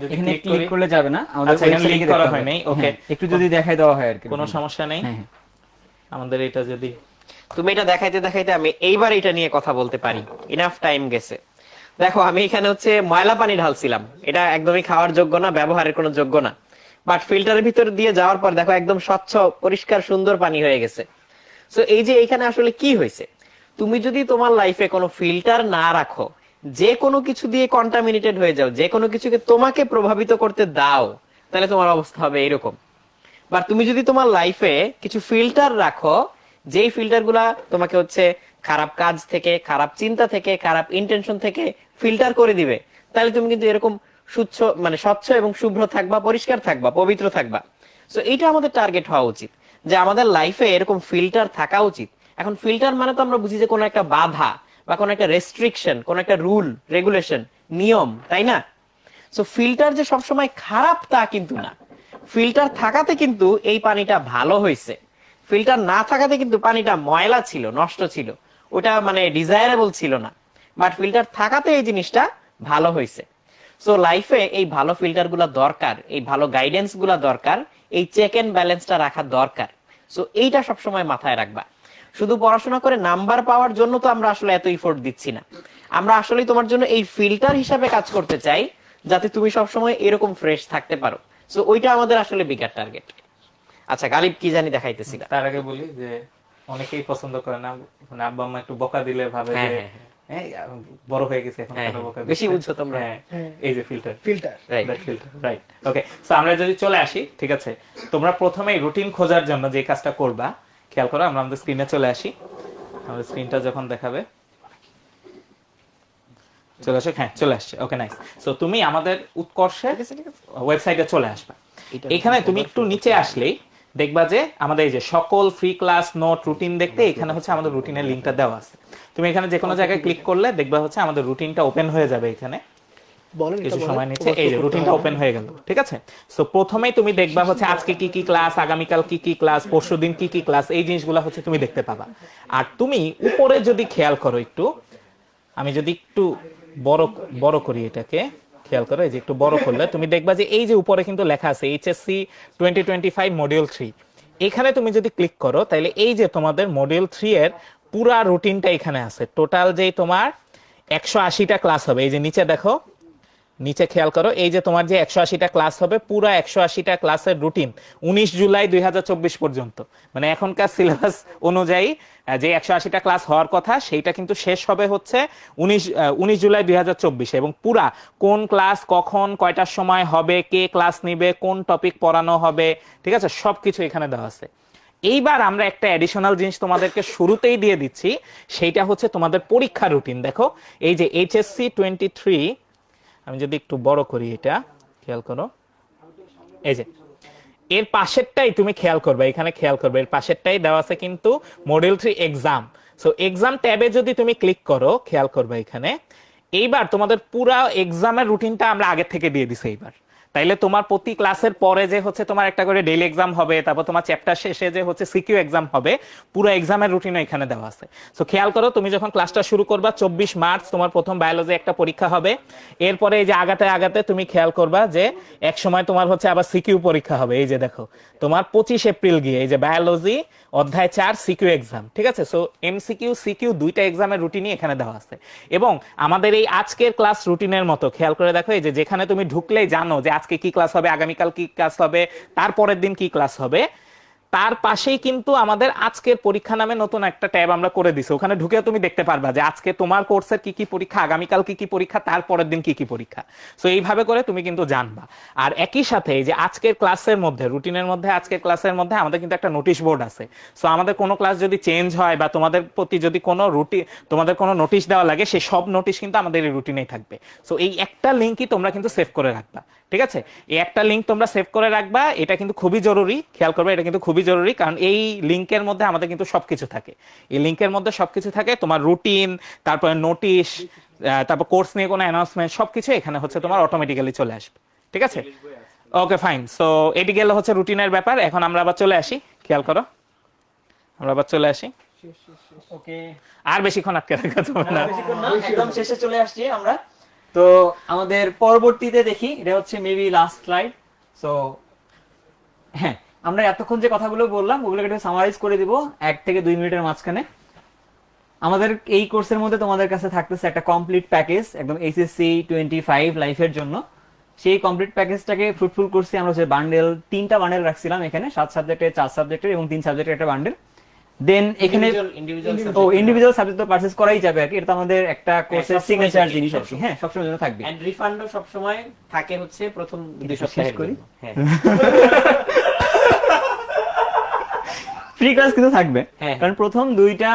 যদি এখানে ক্লিক ক্লিক করি, করলে যাবে না, আমাদের আচ্ছা, এখানে ওয়েবসাইটে link গিয়ে করা দেখতে হয় হবে। নাই, ওকে। হ্যাঁ, একটু যদি দেখাই দেওয়া হয় আর কি। কোনো সমস্যা নেই। হ্যাঁ, হ্যাঁ। আমাদের এটা যদি তুমি এটা দেখাইতে দেখাইতে আমি এইবার এটা নিয়ে কথা বলতে পারি, ইনাফ টাইম গেছে। দেখো আমি এখানে হচ্ছে ময়লা পানি ঢালছিলাম, এটা একদমই খাওয়ার যোগ্য না, ব্যবহারের কোনো যোগ্য না। বাট ফিল্টারের ভিতর দিয়ে যাওয়ার পর দেখো একদম স্বচ্ছ পরিষ্কার সুন্দর পানি হয়ে গেছে। সো এই যে এখানে আসলে কি হয়েছে, তুমি যদি তোমার লাইফে কোনো ফিল্টার না রাখো, যে কোনো কিছু দিয়ে কন্টামিনেটেড হয়ে যাও, যে কোনো কিছুকে তোমাকে প্রভাবিত করতে দাও, তাহলে তোমার অবস্থা হবে এরকম। বা তুমি যদি তোমার লাইফে কিছু ফিল্টার রাখো, যেই ফিল্টার গুলা তোমাকে হচ্ছে খারাপ কাজ থেকে, খারাপ চিন্তা থেকে, খারাপ ইন্টেনশন থেকে ফিল্টার করে দিবে, তাহলে তুমি কিন্তু এরকম স্বচ্ছ মানে স্বচ্ছ এবং শুভ্র থাকবা, পরিষ্কার থাকবা, পবিত্র থাকবা। সো এইটা আমাদের টার্গেট হওয়া উচিত, যে আমাদের লাইফে এরকম ফিল্টার থাকা উচিত। এখন ফিল্টার মানে তো আমরা বুঝি যে কোনো একটা বাধা বা কোনো একটা রেস্ট্রিকশন, কোনো একটা রুল রেগুলেশন, নিয়ম, তাই না? সো ফিল্টার যে সবসময় খারাপ তা কিন্তু না। ফিল্টার থাকাতে কিন্তু এই পানিটা ভালো হয়েছে, ফিল্টার না থাকাতে কিন্তু পানিটা ময়লা ছিল, নষ্ট ছিল, ওটা মানে ডিজায়ারেবল ছিল না। বাট ফিল্টার থাকাতে এই জিনিসটা ভালো হয়েছে। সো লাইফে এই ভালো ফিল্টার গুলা দরকার, এই ভালো গাইডেন্স গুলা দরকার, এই চেক এন্ড ব্যালেন্সটা রাখা দরকার। সো এইটা সবসময় মাথায় রাখবা। শুধু পড়াশোনা করে নাম্বার পাওয়ার জন্য তো আমরা আসলে এত ইফোর্ট দিচ্ছি না, আমরা আসলে তোমার জন্য এই ফিল্টার হিসাবে কাজ করতে চাই, যাতে তুমি সবসময় এরকম ফ্রেশ থাকতে পারো। সো ওইটা আমাদের আসলে বিগার টার্গেট। আচ্ছা গালিব কি জানি দেখাইতেছিল। তার আগে বলি যে অনেকেই পছন্দ করে না, মানে আব্বা আম্মা একটু বকা দিলে ভাবে যে হ্যাঁ, বড় হয়ে গেছে এখন হ্যাঁ, কেন বকা বেশি দিচ্ছে? বুঝছো তোমরা। হ্যাঁ, এই যে ফিল্টার, ফিল্টার রাইট। ওকে। সো আমরা যদি চলে আসি, ঠিক আছে, তোমরা প্রথমে রুটিন খোঁজার জন্য যে কাজটা করবা, খেয়াল করো, আমরা আমাদের স্ক্রিনে চলে আসি। আমাদের স্ক্রিনটা যখন দেখাবে, চলে আসে, হ্যাঁ চলে আসছে, ওকে নাইস। সো তুমি আমাদের উৎকর্ষের ওয়েবসাইটে চলে আসবে। এখানে তুমি একটু নিচে আসলেই দেখবা যে আমাদের এই যে সকল ফ্রি ক্লাস নোট রুটিন দেখতে এখানে হচ্ছে আমাদের রুটিনের লিংকটা দেওয়া আছে। তুমি এখানে যে কোনো জায়গায় ক্লিক করলে দেখবা হচ্ছে আমাদের রুটিনটা ওপেন হয়ে যাবে। এখানে বলেন কিছু সময় নিচ্ছে, এই যে রুটিনটা ওপেন হয়ে গেল, ঠিক আছে। সো প্রথমেই তুমি দেখবা হচ্ছে আজকে কি কি ক্লাস, আগামীকাল কি কি ক্লাস, পরশুদিন কি কি ক্লাস, এই জিনিসগুলো হচ্ছে তুমি দেখতে পাবা। আর তুমি উপরে যদি খেয়াল করো একটু, আমি যদি একটু বড় করি এটাকে, খেয়াল করো, এই যে একটু বড় করলে তুমি দেখবা যে এই যে উপরে কিন্তু লেখা আছে এইচএসসি 2025 মডিউল 3। এখানে তুমি যদি ক্লিক করো তাহলে এই যে তোমাদের মডিউল 3 এর পুরা রুটিনটা এখানে আছে। টোটাল যে তোমার 180টা ক্লাস হবে, এই যে নিচে দেখো, নিচে খেয়াল করো, এই যে তোমার যে 180টা ক্লাস হবে, পুরা 180টা ক্লাসের রুটিন 19 জুলাই 2024 পর্যন্ত, মানে এখনকার সিলেবাস অনুযায়ী যে 180টা ক্লাস হওয়ার কথা সেইটা কিন্তু শেষ হবে হচ্ছে 19 জুলাই 2024। এবং পুরা কোন ক্লাস কখন কয়টার সময় হবে, কে ক্লাস নিবে, কোন টপিক পড়ানো হবে, ঠিক আছে, সবকিছু এখানে দেওয়া আছে। এইবার আমরা একটা অ্যাডিশনাল জিনিস তোমাদেরকে শুরুতেই দিয়ে দিচ্ছি, সেইটা হচ্ছে তোমাদের পরীক্ষা রুটিন। দেখো এই যে এইচএসসি 23, আমি যদি একটু বড় করি এটা, খেয়াল করো, এই যে এর পাশেরটাই তুমি খেয়াল করবে, এখানে খেয়াল করবে, এর পাশেরটাই দেওয়া আছে কিন্তু মডিউল 3 এক্সাম। সো এক্সাম ট্যাবে যদি তুমি ক্লিক করো, খেয়াল করবে এখানে, এইবার তোমাদের পুরা এক্সামের রুটিনটা আমরা আগে থেকে দিয়ে দিছি এইবার। তাইলে তোমার প্রতি ক্লাসের পরে যে হচ্ছে তোমার একটা করে ডেইলি এক্সাম হবে, তারপর তোমার চ্যাপ্টার শেষে যে হচ্ছে সিকিউ এক্সাম হবে, পুরো এক্সামের রুটিন এখানে দেওয়া আছে। সো খেয়াল করো, তুমি যখন ক্লাসটা শুরু করবা 24 মার্চ তোমার প্রথম বায়োলজি একটা পরীক্ষা হবে। এরপরে এই যে আগাতে আগাতে তুমি খেয়াল করবা যে এক সময় তোমার হচ্ছে আবার সিকিউ পরীক্ষা হবে। এই যে দেখো তোমার 25 এপ্রিল গিয়ে এই যে বায়োলজি অধ্যায় 4 সিকিউ এক্সাম, ঠিক আছে? সো এমসিকিউ সিকিউ দুইটা এক্সামের রুটিনই এখানে দেওয়া আছে। এবং আমাদের এই আজকের ক্লাস রুটিনের মতো খেয়াল করে দেখো, এই যে যেখানে তুমি ঢুকলেই জানো যে আজকে কি ক্লাস হবে, আগামীকাল কি ক্লাস হবে, তারপরের দিন কি ক্লাস হবে, তার পাশেই কিন্তু আমাদের আজকের পরীক্ষা নামে নতুন একটা ট্যাব আমরা করে দিছি। ওখানে ঢুকে তুমি দেখতে পারবা যে আজকে তোমার কোর্সের কি কি পরীক্ষা, আগামীকাল কি কি পরীক্ষা, তারপরের দিন কি কি পরীক্ষা। সো এইভাবে করে তুমি কিন্তু জানবা। আর একই সাথে এই যে আজকের ক্লাসের মধ্যে, রুটিনের মধ্যে আজকের ক্লাসের মধ্যে আমাদের কিন্তু একটা নোটিশ বোর্ড আছে। সো আমাদের কোনো ক্লাস যদি চেঞ্জ হয় বা তোমাদের প্রতি যদি কোনো তোমাদের কোনো নোটিশ দেওয়া লাগে, সেই সব নোটিশ কিন্তু আমাদের এই রুটিনেই থাকবে। সো এই একটা লিঙ্কই তোমরা কিন্তু সেভ করে রাখবা, ঠিক আছে? এই একটা লিঙ্ক তোমরা সেভ করে রাখবা, এটা কিন্তু খুবই জরুরি। খেয়াল করবে, এটা কিন্তু খুবই জরুরি, কারণ এই লিঙ্কের মধ্যে আমাদের কিন্তু সবকিছু থাকে। এই লিঙ্কের মধ্যে সবকিছু থাকে, তোমার রুটিন, তারপরে নোটিশ, তারপর কোর্স নিয়ে কোনো অ্যানাউন্সমেন্ট, সবকিছু এখানে হচ্ছে তোমার অটোমেটিক্যালি চলে আসবে, ঠিক আছে? Okay fine. সো এটি গেল হচ্ছে রুটিনের ব্যাপার। এখন আমরা আবার চলে আসি, খেয়াল করো, আমরা আবার চলে আসি। ওকে, আর বেশিক্ষণ আটকে রাখা যাবে না। একদম শেষে চলে আসছি আমরা। তো আমাদের পরবর্তীতে দেখি, এটা হচ্ছে মেবি লাস্ট স্লাইড। সো হ্যাঁ, আমরা এতক্ষণ যে কথাগুলো বললাম ওগুলোকে একটু সামারাইজ করে দিব 1 থেকে 2 মিনিটের মাঝখানে। আমাদের এই কোর্সের মধ্যে তোমাদের কাছে থাকতেছে একটা কমপ্লিট প্যাকেজ, একদম এইচএসসি 25 লাইফের জন্য। সেই কমপ্লিট প্যাকেজটাকে ফ্রুটফুল করছি আমরা হচ্ছে বান্ডেল, 3টা বান্ডেল রাখছিলাম এখানে, 7 সাবজেক্টের, 4 সাবজেক্টের এবং 3 সাবজেক্টের একটা বান্ডেল। দেন এখানে ইন্ডিভিজুয়াল সাবজেক্ট তো পারচেজ করাই যাবে আর কি, এটা তো আমাদের একটা কোর্সের সিগনেচার জিনিস আর কি। হ্যাঁ, সবসময় জন্য থাকবে। এন্ড রিফান্ডও সব সময় থাকে হচ্ছে প্রথম 2 সপ্তাহের করি। জন্য। হ্যাঁ, ফ্রি ক্লাস কিন্তু থাকবে, হ্যাঁ। কারণ প্রথম 2টা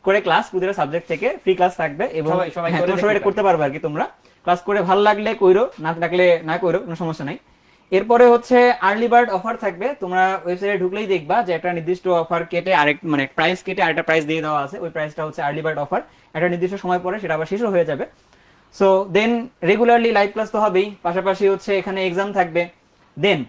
করে ক্লাস প্রতিটা সাবজেক্ট থেকে ফ্রি ক্লাস থাকবে এবং সবাই হ্যাঁ, করে তোমরা সবাই এটা করতে পারবে আর কি। তোমরা ক্লাস করে ভালো লাগলে কইরো, না লাগলে না কইরো, কোনো সমস্যা নাই। এরপরে হচ্ছে আর্লি বার্ড অফার থাকবে। তোমরা ওয়েবসাইটে ঢুকলেই দেখবা যে একটা নির্দিষ্ট অফার কেটে আরেক মানে প্রাইস কেটে আরেকটা প্রাইস দিয়ে দেওয়া আছে। ওই প্রাইসটা হচ্ছে আর্লি বার্ড অফার, একটা নির্দিষ্ট সময় পরে সেটা আবার শেষও হয়ে যাবে। So then regularly live class তো হবেই, পাশাপাশি হচ্ছে এখানে এক্সাম থাকবে। দেন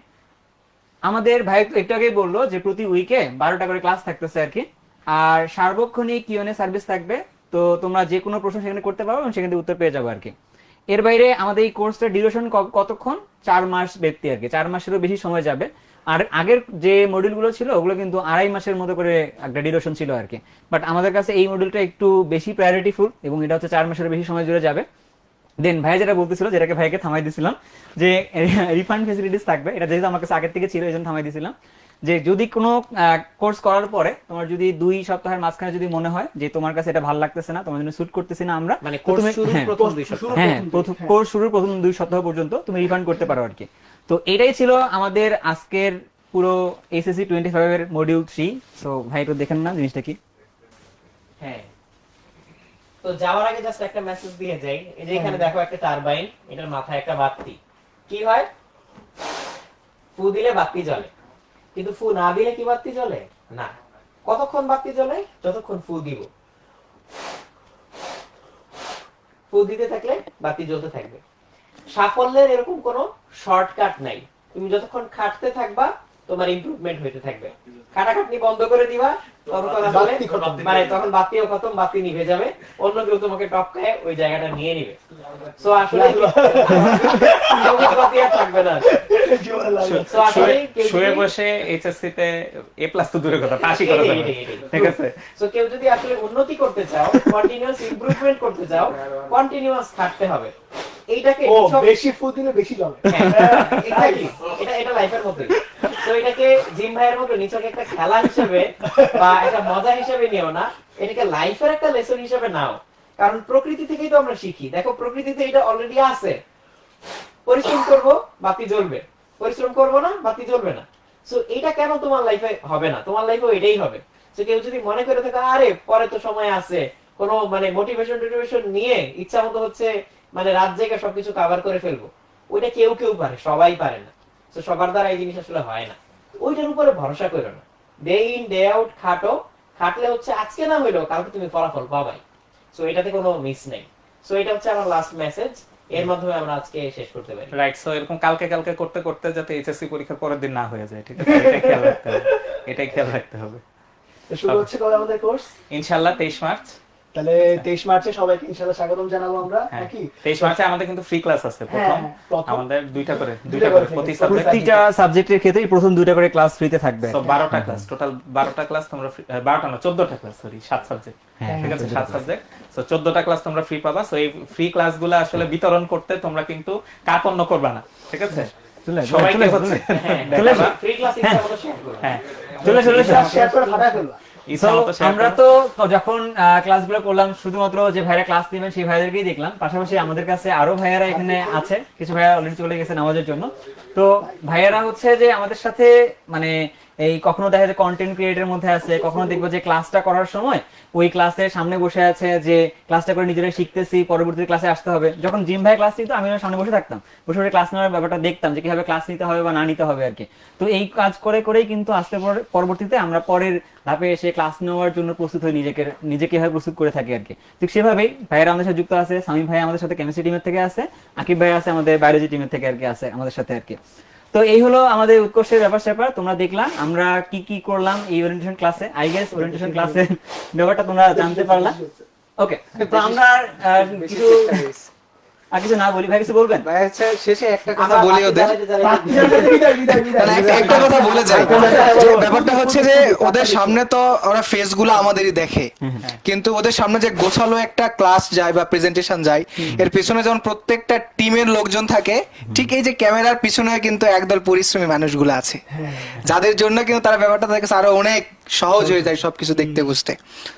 আমাদের ভাই একটু আগেই বললো যে প্রতি উইকে 12টা করে ক্লাস থাকতেছে আর কি। আর সার্বক্ষণিক কিউএনএ সার্ভিস থাকবে, তো তোমরা যে কোনো প্রশ্ন সেখানে করতে পারো এবং সেখান থেকে উত্তর পেয়ে যাবো আর কি। এর বাইরে আমাদের এই কোর্সটার ডিউরেশন কতক্ষণ, 4 মাস ব্যক্তি আর কি, 4 মাসেরও বেশি সময় যাবে। আর আগের যে মডিউলগুলো ছিল ওগুলো কিন্তু 2.5 মাসের মতো করে একটা ডিউরেশন ছিল আর কি। বাট আমাদের কাছে এই মডিউলটা একটু বেশি প্রায়োরিটিফুল এবং এটা হচ্ছে 4 মাসের বেশি সময় জুড়ে যাবে। দেন ভাই যেটা বলতেছিল, যেটাকে ভাইকে থামাই দিছিলাম, যে রিফান্ড ফেসিলিটিস থাকবে। এটা যেহেতু আমার কাছে আগের থেকে ছিল এই জন্য থামাই দিছিলাম, যে যদি কোনো কোর্স করার পরে তোমার যদি 2 সপ্তাহের মাঝখানে যদি মনে হয় যে তোমার কাছে এটা ভালো লাগতেছে না, তোমার জন্য স্যুট করতেছে না আমরা, মানে কোর্স শুরুর প্রথম 2 সপ্তাহ, হ্যাঁ কোর্স শুরুর প্রথম 2 সপ্তাহ পর্যন্ত তুমি রিফান্ড করতে পারো আর কি। তো এটাই ছিল আমাদের আজকের পুরো এইচএসসি 25 এর মডিউল 3। সো ভাই একটু দেখেন না জিনিসটা কি। হ্যাঁ, তো যাওয়ার আগে জাস্ট একটা মেসেজ দিয়ে যাই। এই যে এখানে দেখো একটা টারবাইন, এটার মাথায় একটা বাতি। কি হয়, ফু দিলে বাতি জ্বলে, কিন্তু ফু না দিলে কি বাতি জ্বলে না। কতক্ষণ বাতি জ্বলে, যতক্ষণ ফু দিব। ফু দিতে থাকলে বাতি জ্বলতে থাকবে। সাফল্যের এরকম কোনো শর্টকাট নাই, তুমি যতক্ষণ খাটতে থাকবা তোমার ইমপ্রুভমেন্ট হইতে থাকবে। খাটাখাটনি বন্ধ করে দিবা, মানে তখন বাতিও খতম, বাতি নিভে যাবে, অন্য কেউ তোমাকে টপকায় ওই জায়গাটা নিয়ে নিবে। সো আসলে বাতি আর থাকবে না। সো আসলে শুয়ে বসে এইচএসসি তে এ প্লাস তো দূরের কথা, পাশই করা যাবে, ঠিক আছে? সো কেউ যদি আসলে উন্নতি করতে চাও, কন্টিনিউয়াস ইমপ্রুভমেন্ট করতে চাও, কন্টিনিউয়াস খাটতে হবে। এইটাকে বেশি ফু দিলে বেশি জ্বলে। এক্স্যাক্টলি, এটা লাইফের মতোই। তো এটাকে জিম ভাইয়ের মতো নিছক একটা খেলা হিসেবে বা একটা মজা হিসেবে নিও না, এটাকে লাইফের একটা লেসন হিসেবে নাও। কারণ প্রকৃতি থেকেই তো আমরা শিখি। দেখো প্রকৃতিতে এটা অলরেডি আছে। পরিশ্রম করব, বাতি জ্বলবে, পরিশ্রম করব না, বাতি জ্বলবে না। সো এটা কেন তোমার লাইফে হবে না? তোমার লাইফেও এটাই হবে। সো কেউ যদি মনে করে থাকে আরে পরে তো সময় আছে, কোনো মানে মোটিভেশন নিয়ে ইচ্ছা মতো হচ্ছে মানে রাত জেগে সবকিছু কভার করে ফেলবো, ওইটা কেউ কেউ পারে, সবাই পারে না। তো সবার দ্বারা এই জিনিস আসলে হয় না। ওইটার উপরে ভরসা করো না। ডে ইন ডে আউট খাটো, খাটলে হচ্ছে আজকে না হইলো কালকে তুমি ফলাফল পাবাই। সো এটাতে কোনো মিস নেই। সো এটা হচ্ছে আমার লাস্ট মেসেজ। এর মাধ্যমে আমরা আজকে শেষ করতে পারি। রাইট, সো এরকম কালকে কালকে করতে করতে যাতে এইচএসসি পরীক্ষার পরের দিন না হয়ে যায়, ঠিক আছে, এটাই খেয়াল রাখতে হবে, এটাই খেয়াল রাখতে হবে। তো শুরু হচ্ছে কবে আমাদের কোর্স? ইনশাআল্লাহ 23 মার্চ। তাহলে 23 মার্চে সবাইকে ইনশাআল্লাহ স্বাগতম জানাবো আমরা হ্যাঁ, নাকি? 23 মার্চে আমাদের কিন্তু ফ্রি ক্লাস আছে প্রথম, প্রথম। আমাদের দুইটা করে দুইটা করে প্রতি free সাবজেক্ট, প্রতিটা সাবজেক্টের ক্ষেত্রেই প্রথম 2টা করে ক্লাস ফ্রিতে থাকবে। সো 12টা ক্লাস, টোটাল 12টা ক্লাস তোমরা 12টা না 14টা ক্লাস, সরি 7 সাবজেক্ট, হ্যাঁ, ঠিক আছে, 7 সাবজেক্ট। সো 14টা ক্লাস তোমরা ফ্রি পাবা। সো এই ফ্রি ক্লাসগুলো আসলে বিতরণ করতে তোমরা কিন্তু কার্পণ্য করবে না, ঠিক আছে, সবাইকে হচ্ছে ফ্রি ক্লাস ইচ্ছা মতো শেয়ার করুন। হ্যাঁ, শেয়ার করে ফাটায় ফেলবা। ইচ্ছা মতো share আমরা করো। তো যখন ক্লাসগুলো করলাম শুধুমাত্র যে ভাইরা ক্লাস নেবেন সেই ভাইদেরকেই দেখলাম, পাশাপাশি আমাদের কাছে আরো ভাইয়ারা এখানে আছে, কিছু ভাইয়া অলরেডি চলে গেছে নামাজের জন্য। তো ভাইয়ারা হচ্ছে যে আমাদের সাথে মানে এই কখনো দেখা যায় কন্টেন্ট ক্রিয়েটের মধ্যে আছে, কখনো দেখবো যে ক্লাসটা করার সময় ওই ক্লাসের সামনে বসে আছে যে ক্লাসটা করে নিজেরা শিখতেছি, পরবর্তী ক্লাসে আসতে হবে। যখন জিম ভাই ক্লাস নিত আমি সামনে বসে থাকতাম, বসে বসে ক্লাস নেওয়ার ব্যাপারটা দেখতাম যে কিভাবে ক্লাস নিতে হবে বা না নিতে হবে আর কি। তো এই কাজ করে করেই কিন্তু আসতে পরবর্তীতে আমরা পরের ধাপে এসে ক্লাস নেওয়ার জন্য প্রস্তুত হয়ে নিজেকে কিভাবে প্রস্তুত করে থাকি আর কি। ঠিক সেভাবেই ভাইয়েরা আমাদের সাথে যুক্ত আছে, সামিম ভাই আমাদের সাথে কেমিস্ট্রি টিমের থেকে আছে, আকিব ভাই আছে আমাদের বায়োলজি টিমের থেকে আর কি আছে আমাদের সাথে আর কি। তো এই হলো আমাদের উৎকর্ষের ব্যাপার তোমরা দেখলাম আমরা কি কি করলাম এই ওরিয়েন্টেশন ক্লাসে। আই গেস ওরিয়েন্টেশন ক্লাসে ব্যাপারটা তোমরা জানতে পারলা। ওকে, তো আমরা কিছু আর কিছু না বলি, ভাই কিছু বলবেন? ভাই আচ্ছা শেষে একটা কথা বলি ওদের, মানে একটা কথা বলে যাই, যে ব্যাপারটা হচ্ছে যে ওদের সামনে তো ওরা ফেস গুলো আমাদেরই দেখে, কিন্তু ওদের সামনে যে গোছালো একটা ক্লাস যায় বা প্রেজেন্টেশন যায়, এর পিছনে যেমন প্রত্যেকটা টিমের লোকজন থাকে, ঠিক এই যে ক্যামেরার পিছনে কিন্তু একদল পরিশ্রমী মানুষগুলো আছে, যাদের জন্য কিন্তু তারা ব্যাপারটা তাদের কাছে আরো অনেক সহজ হয়ে যায় সবকিছু দেখতে বুঝতে।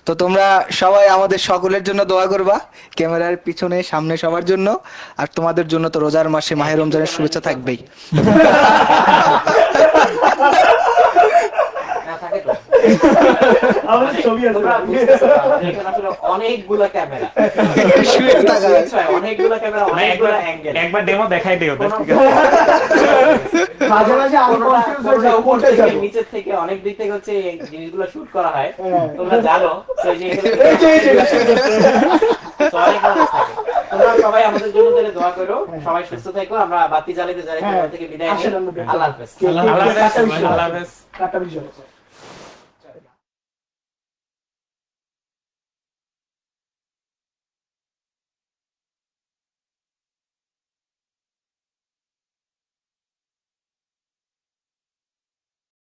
তো তোমরা সবাই আমাদের সকলের জন্য দোয়া করবা, ক্যামেরার পিছনে সামনে সবার জন্য, আর তোমাদের জন্য তো রোজার মাসে মাহে রমজানের শুভেচ্ছা থাকবেই। আমাদের ছবি আছে, অনেকগুলো ক্যামেরা, অনেকগুলো ক্যামেরা, অনেকগুলো অ্যাঙ্গেল, একবার ডেমো দেখাই দিও, ঠিক আছে, মাঝে মাঝে আমি কনফিউজ হয়ে যাই, উপর উঠে থেকে যাব। নিচের থেকে অনেক দিক থেকে হচ্ছে এই জিনিসগুলো শুট করা হয়, তোমরা জানো। তো এই যে তো অনেক মানুষ থাকে। তোমরা সবাই আমাদের জন্য তাহলে দোয়া করো, সবাই সুস্থ থেকো, আমরা বাতি জ্বালাতে জ্বালাতে থেকে বিদায় নিই। আল্লাহ হাফেজ। আল্লাহ হাফেজ, আল্লাহ হাফেজ। কাটা বিষয়।